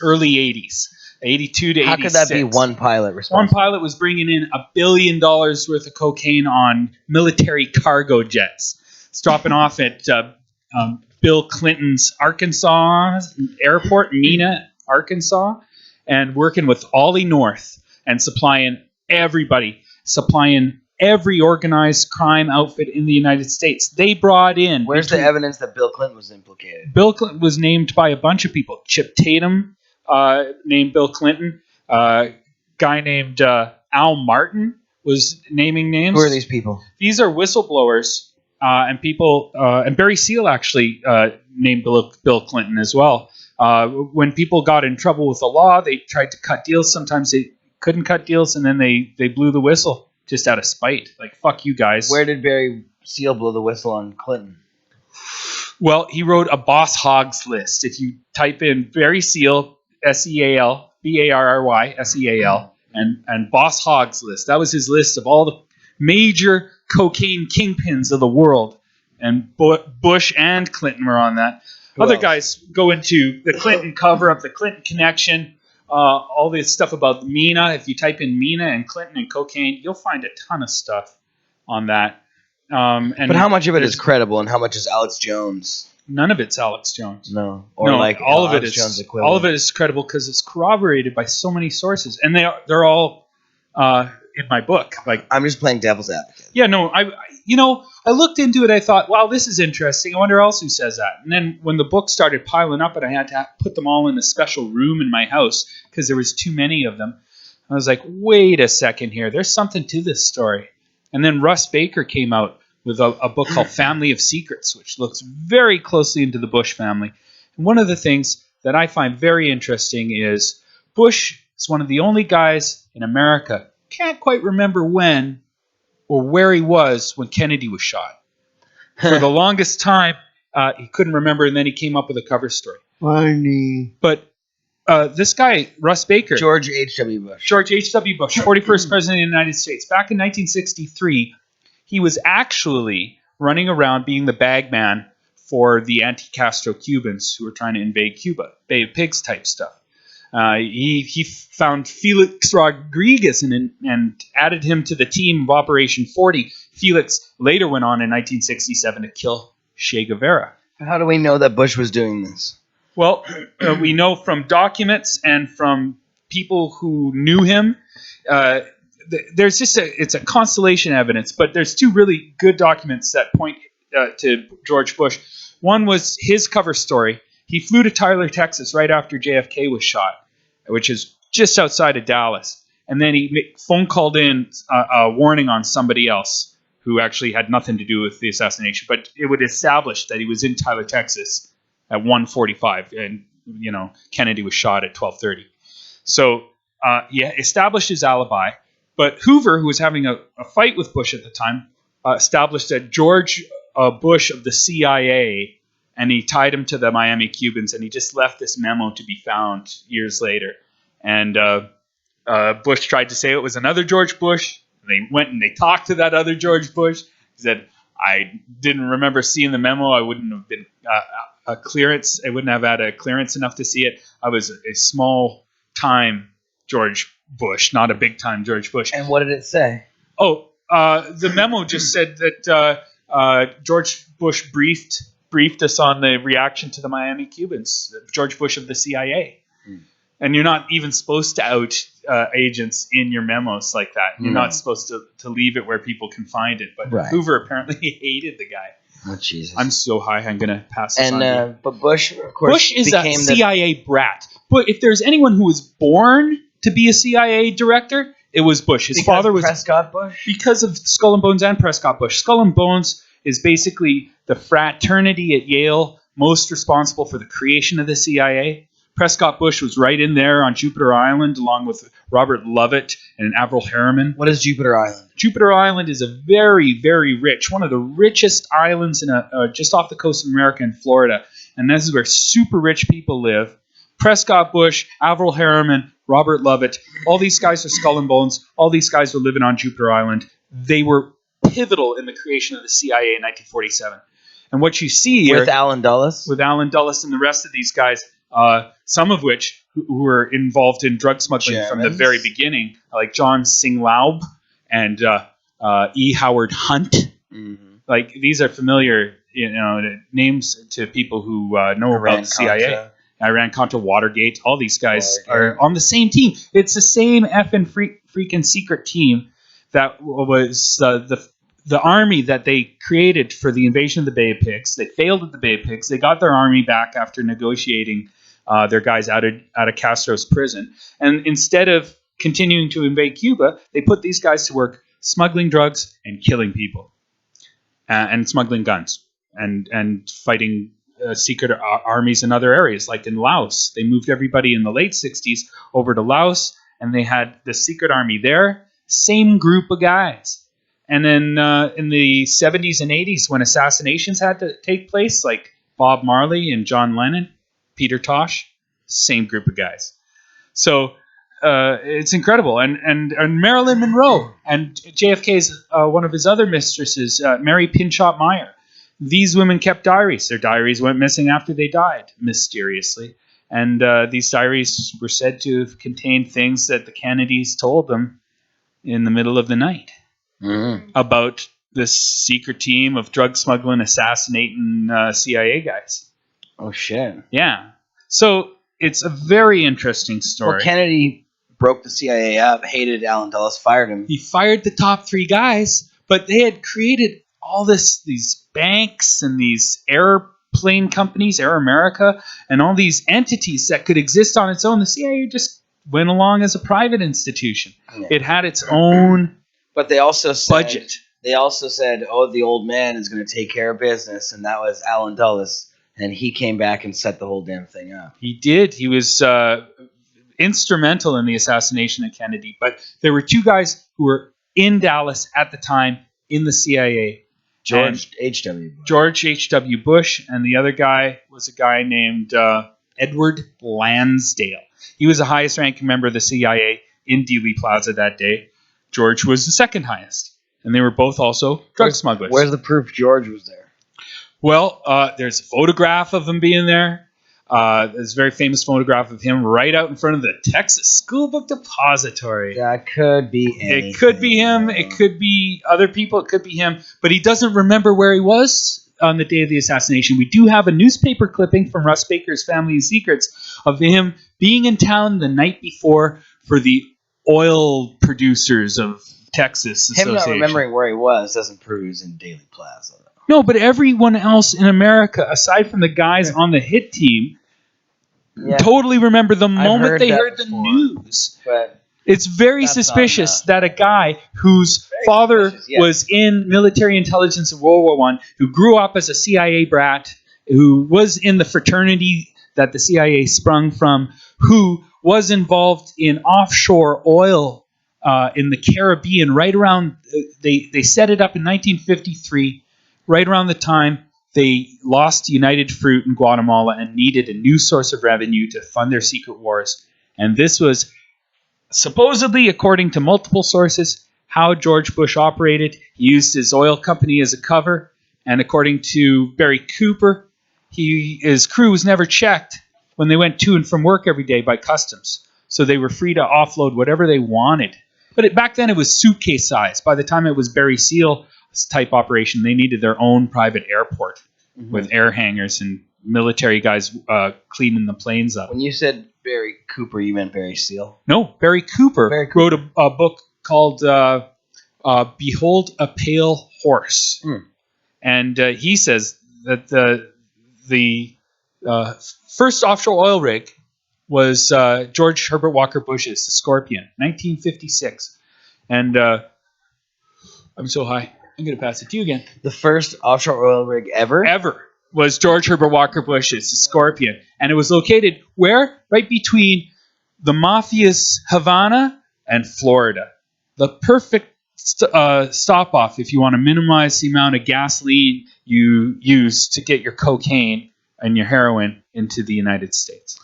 early 80s, 82 to 86. How could that be one pilot responsible? One pilot was bringing in $1 billion worth of cocaine on military cargo jets. It's dropping off at Bill Clinton's Arkansas airport, Mena, Arkansas, and working with Ollie North and supplying every organized crime outfit in the United States. They brought in... Where's the evidence that Bill Clinton was implicated? Bill Clinton was named by a bunch of people. Chip Tatum named Bill Clinton. Guy named Al Martin was naming names. Who are these people? These are whistleblowers and people... and Barry Seal actually named Bill Clinton as well. When people got in trouble with the law, they tried to cut deals. Sometimes they couldn't cut deals, and then they blew the whistle. Just out of spite. Like, fuck you guys. Where did Barry Seal blow the whistle on Clinton? Well, he wrote a Boss Hogs list. If you type in Barry Seal, S-E-A-L, B-A-R-R-Y, S-E-A-L, and Boss Hogs list. That was his list of all the major cocaine kingpins of the world. And Bush and Clinton were on that. Other guys go into the Clinton cover-up, the Clinton connection, all this stuff about Mena. If you type in Mena and Clinton and cocaine, you'll find a ton of stuff on that. But how much of it is credible and how much is Alex Jones? None of it's Alex Jones. No. All of it is credible because it's corroborated by so many sources, and they're all in my book. Like, I'm just playing devil's advocate. Yeah, no, I looked into it. I thought, wow, this is interesting. I wonder else who says that. And then when the books started piling up, and I had to put them all in a special room in my house because there was too many of them, I was like, wait a second here. There's something to this story. And then Russ Baker came out with a book called Family of Secrets, which looks very closely into the Bush family. And one of the things that I find very interesting is Bush is one of the only guys in America, can't quite remember when or where he was when Kennedy was shot. For the longest time, he couldn't remember, and then he came up with a cover story. Funny. But this guy, Russ Baker... George H.W. Bush. George H.W. Bush, 41st President of the United States. Back in 1963, he was actually running around being the bag man for the anti-Castro Cubans who were trying to invade Cuba. Bay of Pigs type stuff. He found Felix Rodriguez and added him to the team of Operation 40. Felix later went on in 1967 to kill Che Guevara. How do we know that Bush was doing this? Well, we know from documents and from people who knew him. There's just it's a constellation of evidence, but there's two really good documents that point to George Bush. One was his cover story. He flew to Tyler, Texas right after JFK was shot, which is just outside of Dallas. And then he phone called in a warning on somebody else who actually had nothing to do with the assassination. But it would establish that he was in Tyler, Texas at 1:45, and Kennedy was shot at 12:30. So he established his alibi. But Hoover, who was having a fight with Bush at the time, established that George Bush of the CIA, and he tied him to the Miami Cubans, and he just left this memo to be found years later. And Bush tried to say it was another George Bush. They went and they talked to that other George Bush. He said, I didn't remember seeing the memo. I wouldn't have been a clearance. I wouldn't have had a clearance enough to see it. I was a small time George Bush, not a big time George Bush. And what did it say? Oh, the memo just said that George Bush briefed us on the reaction to the Miami Cubans. George Bush of the CIA. And you're not even supposed to out agents in your memos like that. You're not supposed to leave it where people can find it. But Right. Hoover apparently hated the guy. Oh, Jesus. I'm so high, I'm going to pass this on. And but Bush, of course, Bush is a became CIA brat. But if there's anyone who was born to be a CIA director, it was Bush. His father was Prescott Bush. Because of Skull and Bones and Prescott Bush. Skull and Bones is basically the fraternity at Yale most responsible for the creation of the CIA. Prescott Bush was right in there on Jupiter Island along with Robert Lovett and Averell Harriman. What is Jupiter Island? Jupiter Island is a very, very rich, one of the richest islands in just off the coast of America in Florida. And this is where super rich people live. Prescott Bush, Averell Harriman, Robert Lovett, all these guys are Skull and Bones. All these guys were living on Jupiter Island. They were pivotal in the creation of the CIA in 1947. And what you see here... With Allen Dulles? With Allen Dulles and the rest of these guys... some of which who were involved in drug smuggling from the very beginning, like John Singlaub and E. Howard Hunt. Mm-hmm. Like these are familiar, names to people who know about the CIA. Iran-Contra, Watergate. All these guys are on the same team. It's the same effing freaking secret team that was the army that they created for the invasion of the Bay of Pigs. They failed at the Bay of Pigs. They got their army back after negotiating their guys out of Castro's prison. And instead of continuing to invade Cuba, they put these guys to work smuggling drugs and killing people. And smuggling guns. And fighting secret armies in other areas, like in Laos. They moved everybody in the late 60s over to Laos, and they had the secret army there. Same group of guys. And then in the 70s and 80s, when assassinations had to take place, like Bob Marley and John Lennon, Peter Tosh, same group of guys. So it's incredible. And Marilyn Monroe and JFK's one of his other mistresses, Mary Pinchot Meyer. These women kept diaries. Their diaries went missing after they died, mysteriously. And these diaries were said to have contained things that the Kennedys told them in the middle of the night. Mm-hmm. About this secret team of drug smuggling, assassinating CIA guys. Oh, shit. Yeah. So it's a very interesting story. Well, Kennedy broke the CIA up, hated Allen Dulles, fired him. He fired the top three guys, but they had created all these banks and these airplane companies, Air America, and all these entities that could exist on its own. The CIA just went along as a private institution. Yeah. It had its own... But they also said, budget. They also said, oh, the old man is going to take care of business, and that was Allen Dulles, and he came back and set the whole damn thing up. He did. He was instrumental in the assassination of Kennedy, but there were two guys who were in Dallas at the time in the CIA. George H.W. Bush. George H.W. Bush, and the other guy was a guy named Edward Lansdale. He was the highest-ranking member of the CIA in Dealey Plaza that day. George was the second highest, and they were both also drug smugglers. Where's the proof George was there? Well, there's a photograph of him being there. There's a very famous photograph of him right out in front of the Texas School Book Depository. That could be anything. It could be him. It could be other people. It could be him. But he doesn't remember where he was on the day of the assassination. We do have a newspaper clipping from Russ Baker's Family and Secrets of him being in town the night before for the oil producers of Texas Association. Him not remembering where he was doesn't prove he was in Dealey Plaza. No, but everyone else in America, aside from the guys on the hit team, totally remember the moment they heard the news. But it's very suspicious that a guy whose father was in military intelligence in World War I, who grew up as a CIA brat, who was in the fraternity that the CIA sprung from, who was involved in offshore oil in the Caribbean right around, they set it up in 1953, right around the time they lost United Fruit in Guatemala and needed a new source of revenue to fund their secret wars. And this was supposedly, according to multiple sources, how George Bush operated. He used his oil company as a cover, and according to Barry Cooper, his crew was never checked when they went to and from work every day by customs, so they were free to offload whatever they wanted. But back then it was suitcase size. By the time it was Barry Seal type operation, they needed their own private airport with air hangars and military guys cleaning the planes up. When you said Barry Cooper, you meant Barry Seal? No, Barry Cooper wrote a book called Behold a Pale Horse. And he says that the first offshore oil rig was George Herbert Walker Bush's, the Scorpion, 1956. And I'm so high. I'm going to pass it to you again. The first offshore oil rig ever? Ever was George Herbert Walker Bush's, the Scorpion. And it was located where? Right between the Mafia's Havana and Florida. The perfect stop-off if you want to minimize the amount of gasoline you use to get your cocaine and your heroin into the United States.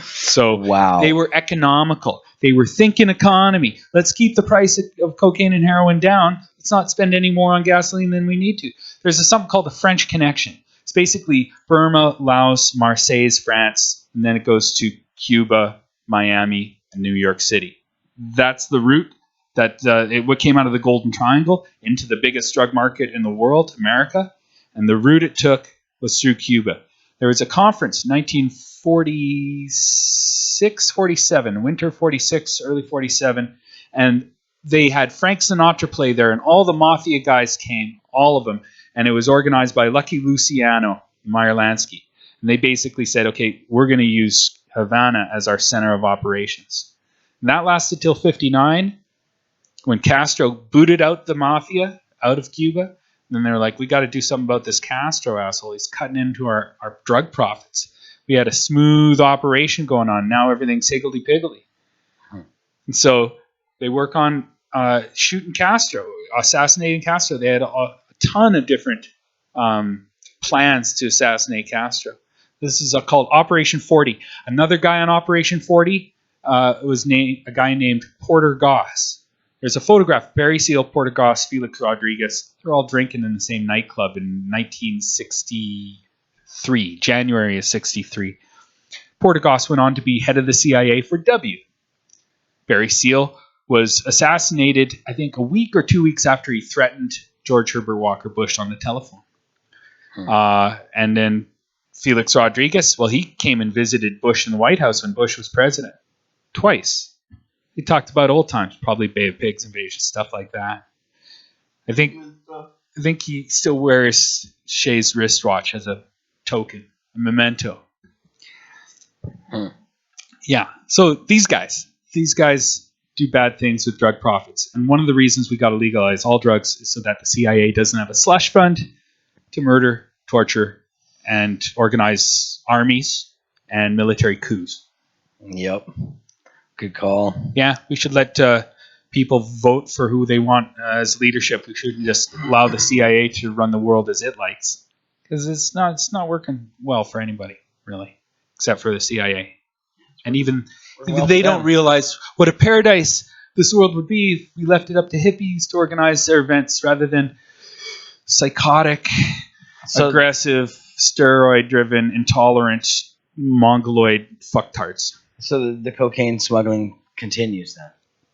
So they were economical. They were thinking economy. Let's keep the price of cocaine and heroin down. Let's not spend any more on gasoline than we need to. There's something called the French Connection. It's basically Burma, Laos, Marseille, France, and then it goes to Cuba, Miami, and New York City. That's the route that what came out of the Golden Triangle into the biggest drug market in the world, America. And the route it took was through Cuba. There was a conference, 1946, 47, winter 46, early 47, and they had Frank Sinatra play there, and all the Mafia guys came, all of them, and it was organized by Lucky Luciano, Meyer Lansky. And they basically said, okay, we're going to use Havana as our center of operations. And that lasted till 59, when Castro booted out the Mafia out of Cuba. And then they were like, we got to do something about this Castro asshole. He's cutting into our drug profits. We had a smooth operation going on. Now everything's higgledy-piggledy. And so they work on shooting Castro, assassinating Castro. They had a ton of different plans to assassinate Castro. This is called Operation 40. Another guy on Operation 40 was a guy named Porter Goss. There's a photograph, Barry Seal, Porter Goss, Felix Rodriguez. They're all drinking in the same nightclub in 1963, January of 63. Porter Goss went on to be head of the CIA for W. Barry Seal was assassinated, I think, a week or 2 weeks after he threatened George Herbert Walker Bush on the telephone. And then Felix Rodriguez, well, he came and visited Bush in the White House when Bush was president. Twice. He talked about old times, probably Bay of Pigs invasion, stuff like that. I think he still wears Shay's wristwatch as a token, a memento. Yeah, so these guys do bad things with drug profits. And one of the reasons we got to legalize all drugs is so that the CIA doesn't have a slush fund to murder, torture, and organize armies and military coups. Yep. Good call. Yeah, we should let people vote for who they want as leadership. We shouldn't just allow the CIA to run the world as it likes, because it's not working well for anybody, really, except for the CIA. And even they don't realize what a paradise this world would be if we left it up to hippies to organize their events rather than psychotic, aggressive, steroid-driven, intolerant, mongoloid fucktards. So the cocaine smuggling continues then?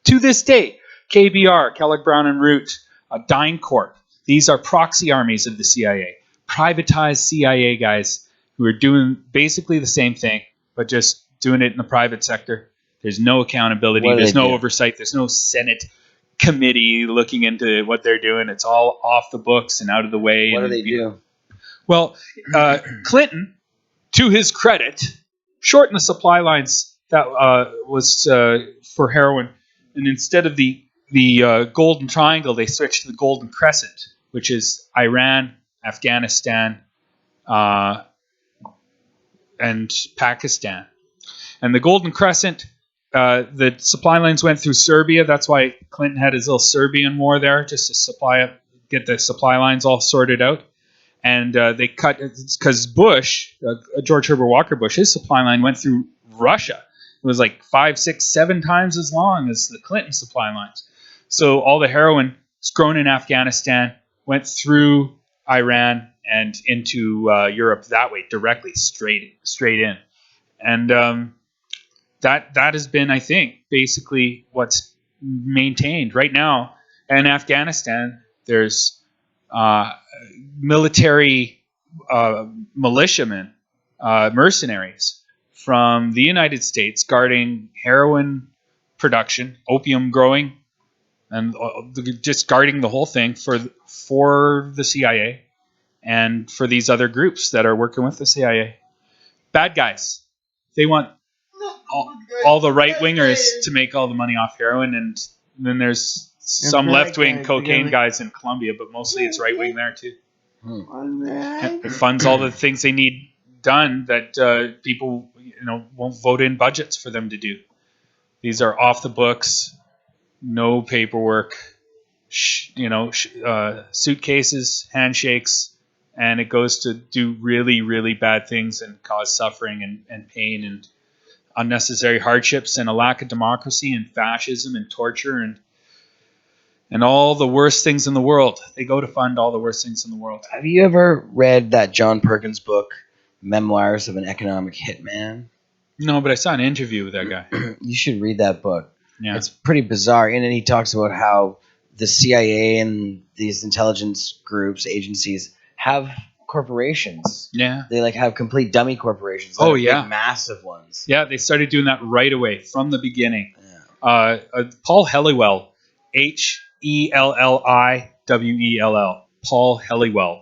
To this day, KBR, Kellogg Brown and Root, DynCorp, these are proxy armies of the CIA. Privatized CIA guys who are doing basically the same thing, but just doing it in the private sector. There's no accountability. There's no oversight. There's no Senate committee looking into what they're doing. It's all off the books and out of the way. What do they do? Well, Clinton, to his credit, shortened the supply lines that was for heroin, and instead of the Golden Triangle, they switched to the Golden Crescent, which is Iran, Afghanistan, and Pakistan. And the Golden Crescent, the supply lines went through Serbia. That's why Clinton had his little Serbian war there, just to get the supply lines all sorted out. And they cut, because Bush, George Herbert Walker Bush, his supply line went through Russia. was like 5, 6, 7 times as long as the Clinton supply lines. So all the heroin was grown in Afghanistan, went through Iran and into Europe that way, directly, straight in. And that has been, I think, basically what's maintained right now. In Afghanistan, there's military militiamen, mercenaries from the United States guarding heroin production, opium growing, and just guarding the whole thing for the CIA and for these other groups that are working with the CIA. Bad guys. They want all the right wingers to make all the money off heroin, and then there's some left wing cocaine guys in Colombia, but mostly it's right wing there too. It funds all the things they need done that people won't vote in budgets for them to do. These are off the books, no paperwork, suitcases, handshakes, and it goes to do really, really bad things and cause suffering and pain and unnecessary hardships and a lack of democracy and fascism and torture and all the worst things in the world. They go to fund all the worst things in the world. Have you ever read that John Perkins book, Memoirs of an Economic Hitman? No, but I saw an interview with that guy. You should read that book. Yeah. It's pretty bizarre. And then he talks about how the CIA and these intelligence groups, agencies, have corporations. Yeah. They have complete dummy corporations. Oh, big, yeah. massive ones. Yeah, they started doing that right away from the beginning. Yeah. Paul Helliwell, Helliwell. Paul Helliwell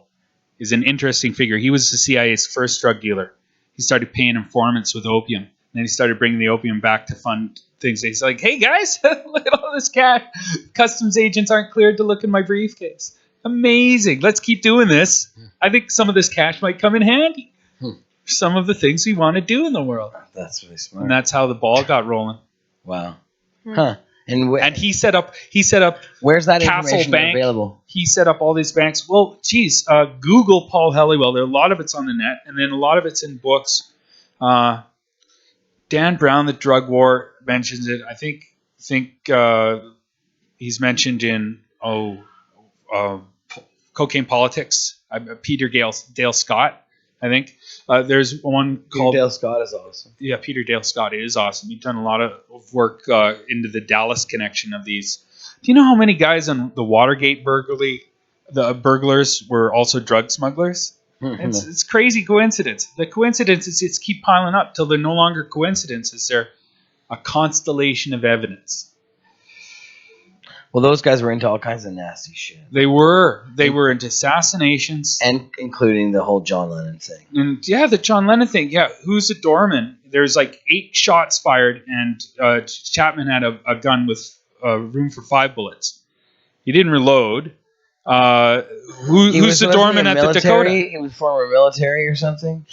is an interesting figure. He was the CIA's first drug dealer. He started paying informants with opium. And then he started bringing the opium back to fund things. He's like, hey guys, look at all this cash. Customs agents aren't cleared to look in my briefcase. Amazing. Let's keep doing this. I think some of this cash might come in handy. Some of the things we want to do in the world. That's really smart. And that's how the ball got rolling. Wow. Huh. And he set up where's that Castle information Bank available? He set up all these banks. Well, geez, Google Paul Helliwell. There, a lot of it's on the net, and then a lot of it's in books. Dan Brown, The Drug War, mentions it. I think he's mentioned in Cocaine Politics. Peter Dale Scott. I think there's one called Dale Scott is awesome. Yeah, Peter Dale Scott. It is awesome. He's done a lot of work into the Dallas connection of these. Do you know how many guys on the Watergate the burglars were also drug smugglers? It's crazy coincidence. The coincidences just keep piling up till they're no longer coincidences. They're a constellation of evidence. Well, those guys were into all kinds of nasty shit. They were into assassinations. And including the whole John Lennon thing. And yeah, the John Lennon thing. Yeah, who's a doorman? There's 8 shots fired, and Chapman had a gun with room for 5 bullets. He didn't reload. Who's the doorman at the Dakota? He was former military or something?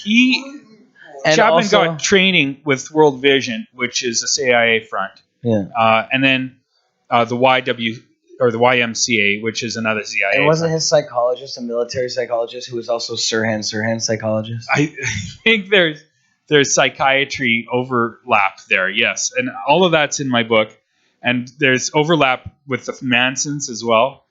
Chapman got training with World Vision, which is a CIA front. Yeah. And then the YMCA, which is another CIA. And wasn't his psychologist a military psychologist who was also Sirhan psychologist? I think there's psychiatry overlap there, yes. And all of that's in my book. And there's overlap with the Mansons as well.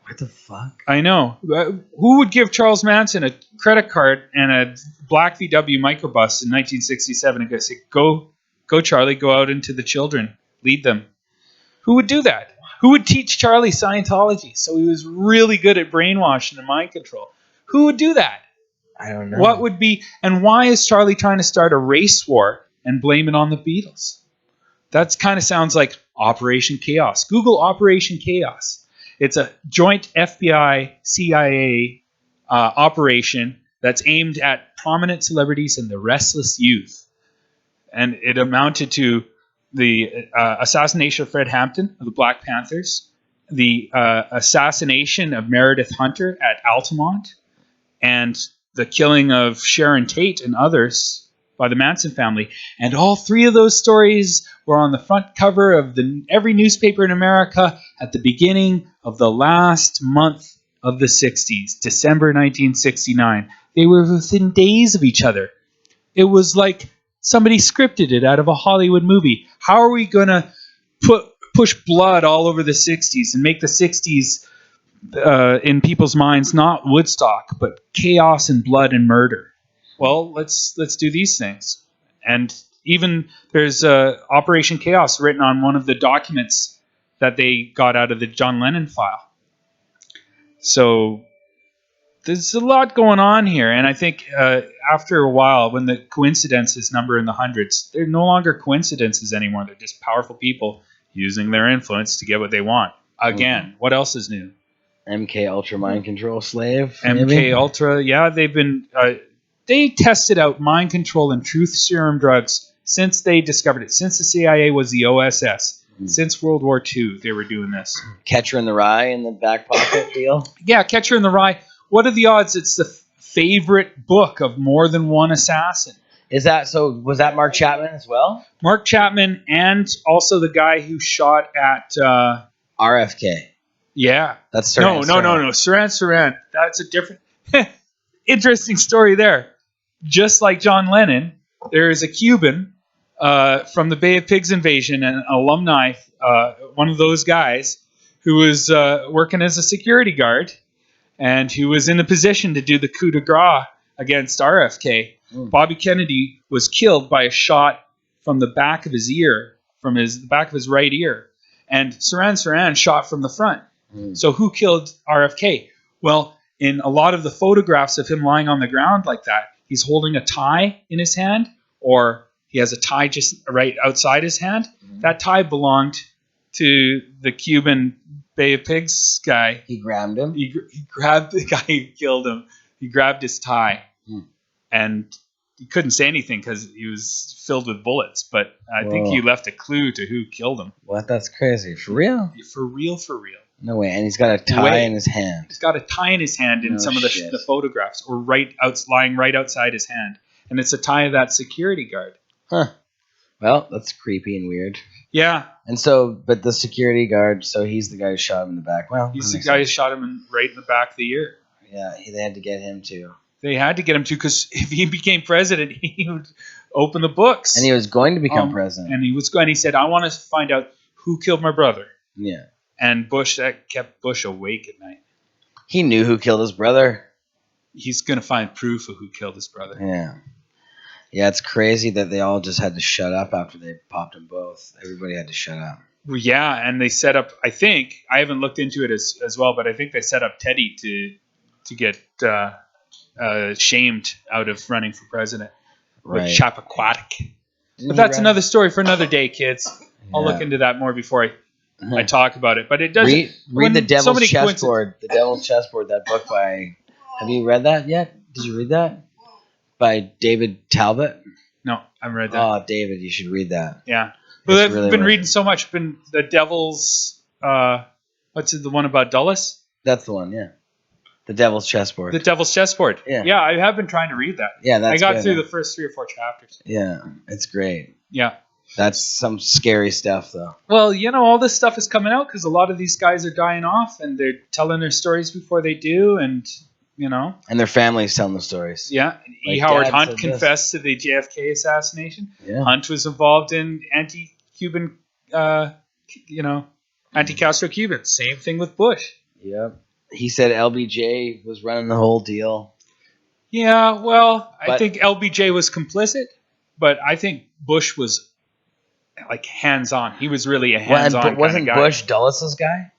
What the fuck? I know. Who would give Charles Manson a credit card and a black VW microbus in 1967 and say, go Charlie, go out into the children, lead them? Who would do that? Who would teach Charlie Scientology so he was really good at brainwashing and mind control? Who would do that? I don't know. What would be, and why is Charlie trying to start a race war and blame it on the Beatles? That kind of sounds like Operation Chaos. Google Operation Chaos. It's a joint FBI-CIA operation that's aimed at prominent celebrities and the restless youth. And it amounted to the assassination of Fred Hampton of the Black Panthers, the assassination of Meredith Hunter at Altamont, and the killing of Sharon Tate and others by the Manson family. And all 3 of those stories were on the front cover of every newspaper in America at the beginning of the last month of the 60s, December 1969. They were within days of each other. It was like Somebody scripted it out of a Hollywood movie. How are we going to push blood all over the 60s and make the 60s in people's minds not Woodstock, but chaos and blood and murder? Well, let's do these things. And even there's Operation Chaos written on one of the documents that they got out of the John Lennon file. So there's a lot going on here, and I think after a while, when the coincidences number in the hundreds, they're no longer coincidences anymore. They're just powerful people using their influence to get what they want. Again, what else is new? MK Ultra mind control slave. MK maybe? Ultra, yeah, they've been they tested out mind control and truth serum drugs since they discovered it. Since the CIA was the OSS, since World War II, they were doing this. Catcher in the Rye in the back pocket deal. Yeah, Catcher in the Rye. What are the odds it's the favorite book of more than one assassin? Is that so? Was that Mark Chapman as well? Mark Chapman and also the guy who shot at RFK. Yeah. That's No. Saran. Saran. That's a different interesting story there. Just like John Lennon, there is a Cuban from the Bay of Pigs invasion, an alumni, one of those guys who was working as a security guard and who was in a position to do the coup de grace against RFK. Bobby Kennedy was killed by a shot from the back of his ear, from the back of his right ear. And Saran shot from the front. So who killed RFK? Well, in a lot of the photographs of him lying on the ground like that, he's holding a tie in his hand, or he has a tie just right outside his hand. That tie belonged to the Cuban Bay of Pigs guy. He grabbed him? He grabbed the guy who killed him. He grabbed his tie. And he couldn't say anything because he was filled with bullets. But I think he left a clue to who killed him. What? That's crazy. For real? For real. No way. And he's got a tie in his hand. He's got a tie in his hand in some of the photographs, or lying right outside his hand. And it's a tie of that security guard. Huh. Well, that's creepy and weird. Yeah. And so, but the security guard, so he's the guy who shot him in the back. Well, he's the guy who shot him right in the back of the ear. Yeah, they had to get him too. They had to get him to, because if he became president, he would open the books. And he was going to become president. And he said, I want to find out who killed my brother. Yeah. And that kept Bush awake at night. He knew who killed his brother. He's going to find proof of who killed his brother. Yeah. Yeah, it's crazy that they all just had to shut up after they popped them both. Everybody had to shut up. Well, yeah, and they set up, I think, I haven't looked into it as well, but I think they set up Teddy to get shamed out of running for president. Right. With Chappaquiddick. But that's another story for another day, kids. I'll look into that more before I talk about it. But it does read The Devil's Chessboard. The Devil's Chessboard, that book by... Have you read that yet? Did you read that? By David Talbot? No, I haven't read that. Oh, David, you should read that. Yeah. But I've been reading so much. Been The Devil's... what's it, the one about Dulles? That's the one, yeah. The Devil's Chessboard. The Devil's Chessboard. Yeah. Yeah, I have been trying to read that. Yeah, that's I got good. through the first 3 or 4 chapters. Yeah, it's great. Yeah. That's some scary stuff, though. Well, all this stuff is coming out because a lot of these guys are dying off, and they're telling their stories before they do, and, And their families telling the stories. Yeah. Like Howard Dad Hunt said confessed to the JFK assassination. Yeah. Hunt was involved in anti-Cuban, anti-Castro Cubans. Same thing with Bush. Yep. He said LBJ was running the whole deal. Yeah, well, I think LBJ was complicit, but I think Bush was like hands-on. He was really a hands-on kind of guy. Wasn't Bush Dulles' guy?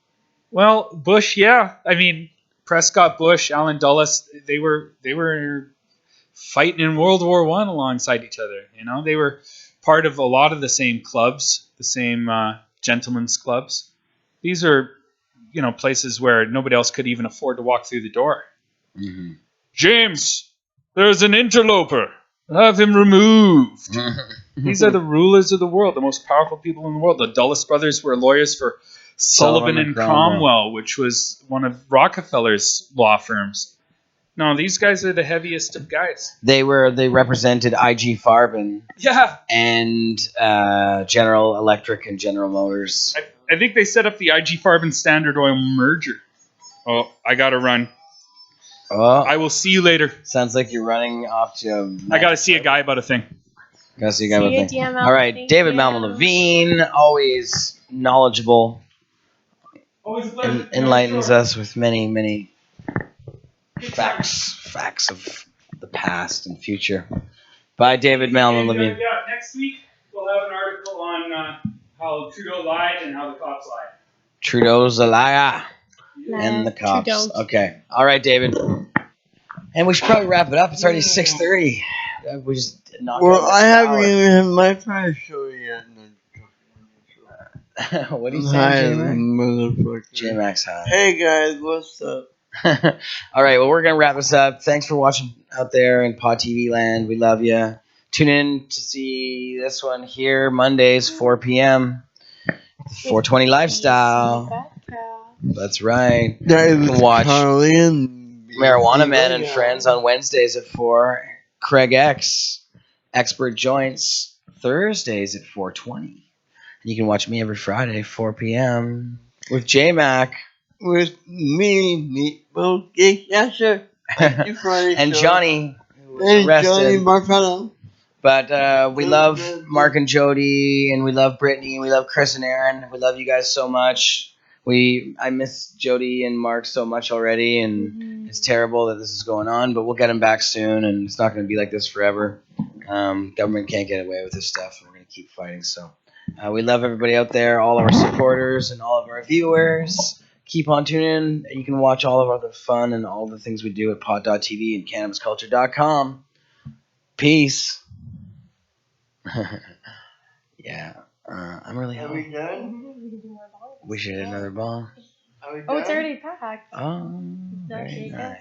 Well, Bush, yeah. I mean, Prescott Bush, Allen Dulles, they were fighting in World War I alongside each other. They were part of a lot of the same clubs, the same gentlemen's clubs. These are, places where nobody else could even afford to walk through the door. Mm-hmm. James, there's an interloper. Have him removed. These are the rulers of the world, the most powerful people in the world. The Dulles brothers were lawyers for Sullivan and Cromwell, which was one of Rockefeller's law firms. No, these guys are the heaviest of guys. They represented IG Farben. Yeah. And General Electric and General Motors. I think they set up the IG Farben Standard Oil merger. Oh, I gotta run. Oh. I will see you later. Sounds like you're running off to I gotta see a guy about a thing. Gotta see you See guys. you, Thing. DML. All right, Thank David you. Malman Levine, always knowledgeable, and enlightens us with many, many facts of the past and future. Bye, David Malman Levine. Yeah, next week we'll have an article on how Trudeau lied and how the cops lied. Trudeau's a liar. And the cops. Trudeau. Okay. All right, David. And we should probably wrap it up. It's already 6:30. We just knocked Well, out I an haven't hour. even had my first show yet. What are you Hi, saying, J-Mac? motherfucker. J-Mac's high. Hey guys, what's up? All right, well, we're going to wrap this up. Thanks for watching out there in Pod TV land. We love you. Tune in to see this one here, Mondays, 4 p.m. 420 Lifestyle. That's right. That You is can watch Carly and Marijuana Man and Lego. Friends on Wednesdays at 4. Craig X, Expert Joints, Thursdays at 4:20. You can watch me every Friday, 4 p.m. with J-Mac. With me, Meatball Geek, yes sir. Thank you, Friday And show. Johnny, who was And arrested. Johnny Marcano. But we love Mark and Jody, and we love Brittany, and we love Chris and Aaron. We love you guys so much. I miss Jody and Mark so much already, and it's terrible that this is going on, but we'll get them back soon, and it's not going to be like this forever. Government can't get away with this stuff, and we're going to keep fighting. So we love everybody out there, all of our supporters and all of our viewers. Keep on tuning in. You can watch all of our other fun and all the things we do at pod.tv and cannabisculture.com. Peace. Yeah. I'm really Are hungry. we done? We should hit another ball. Are we done? Oh, it's already packed. Oh, Is that very Jacob? nice.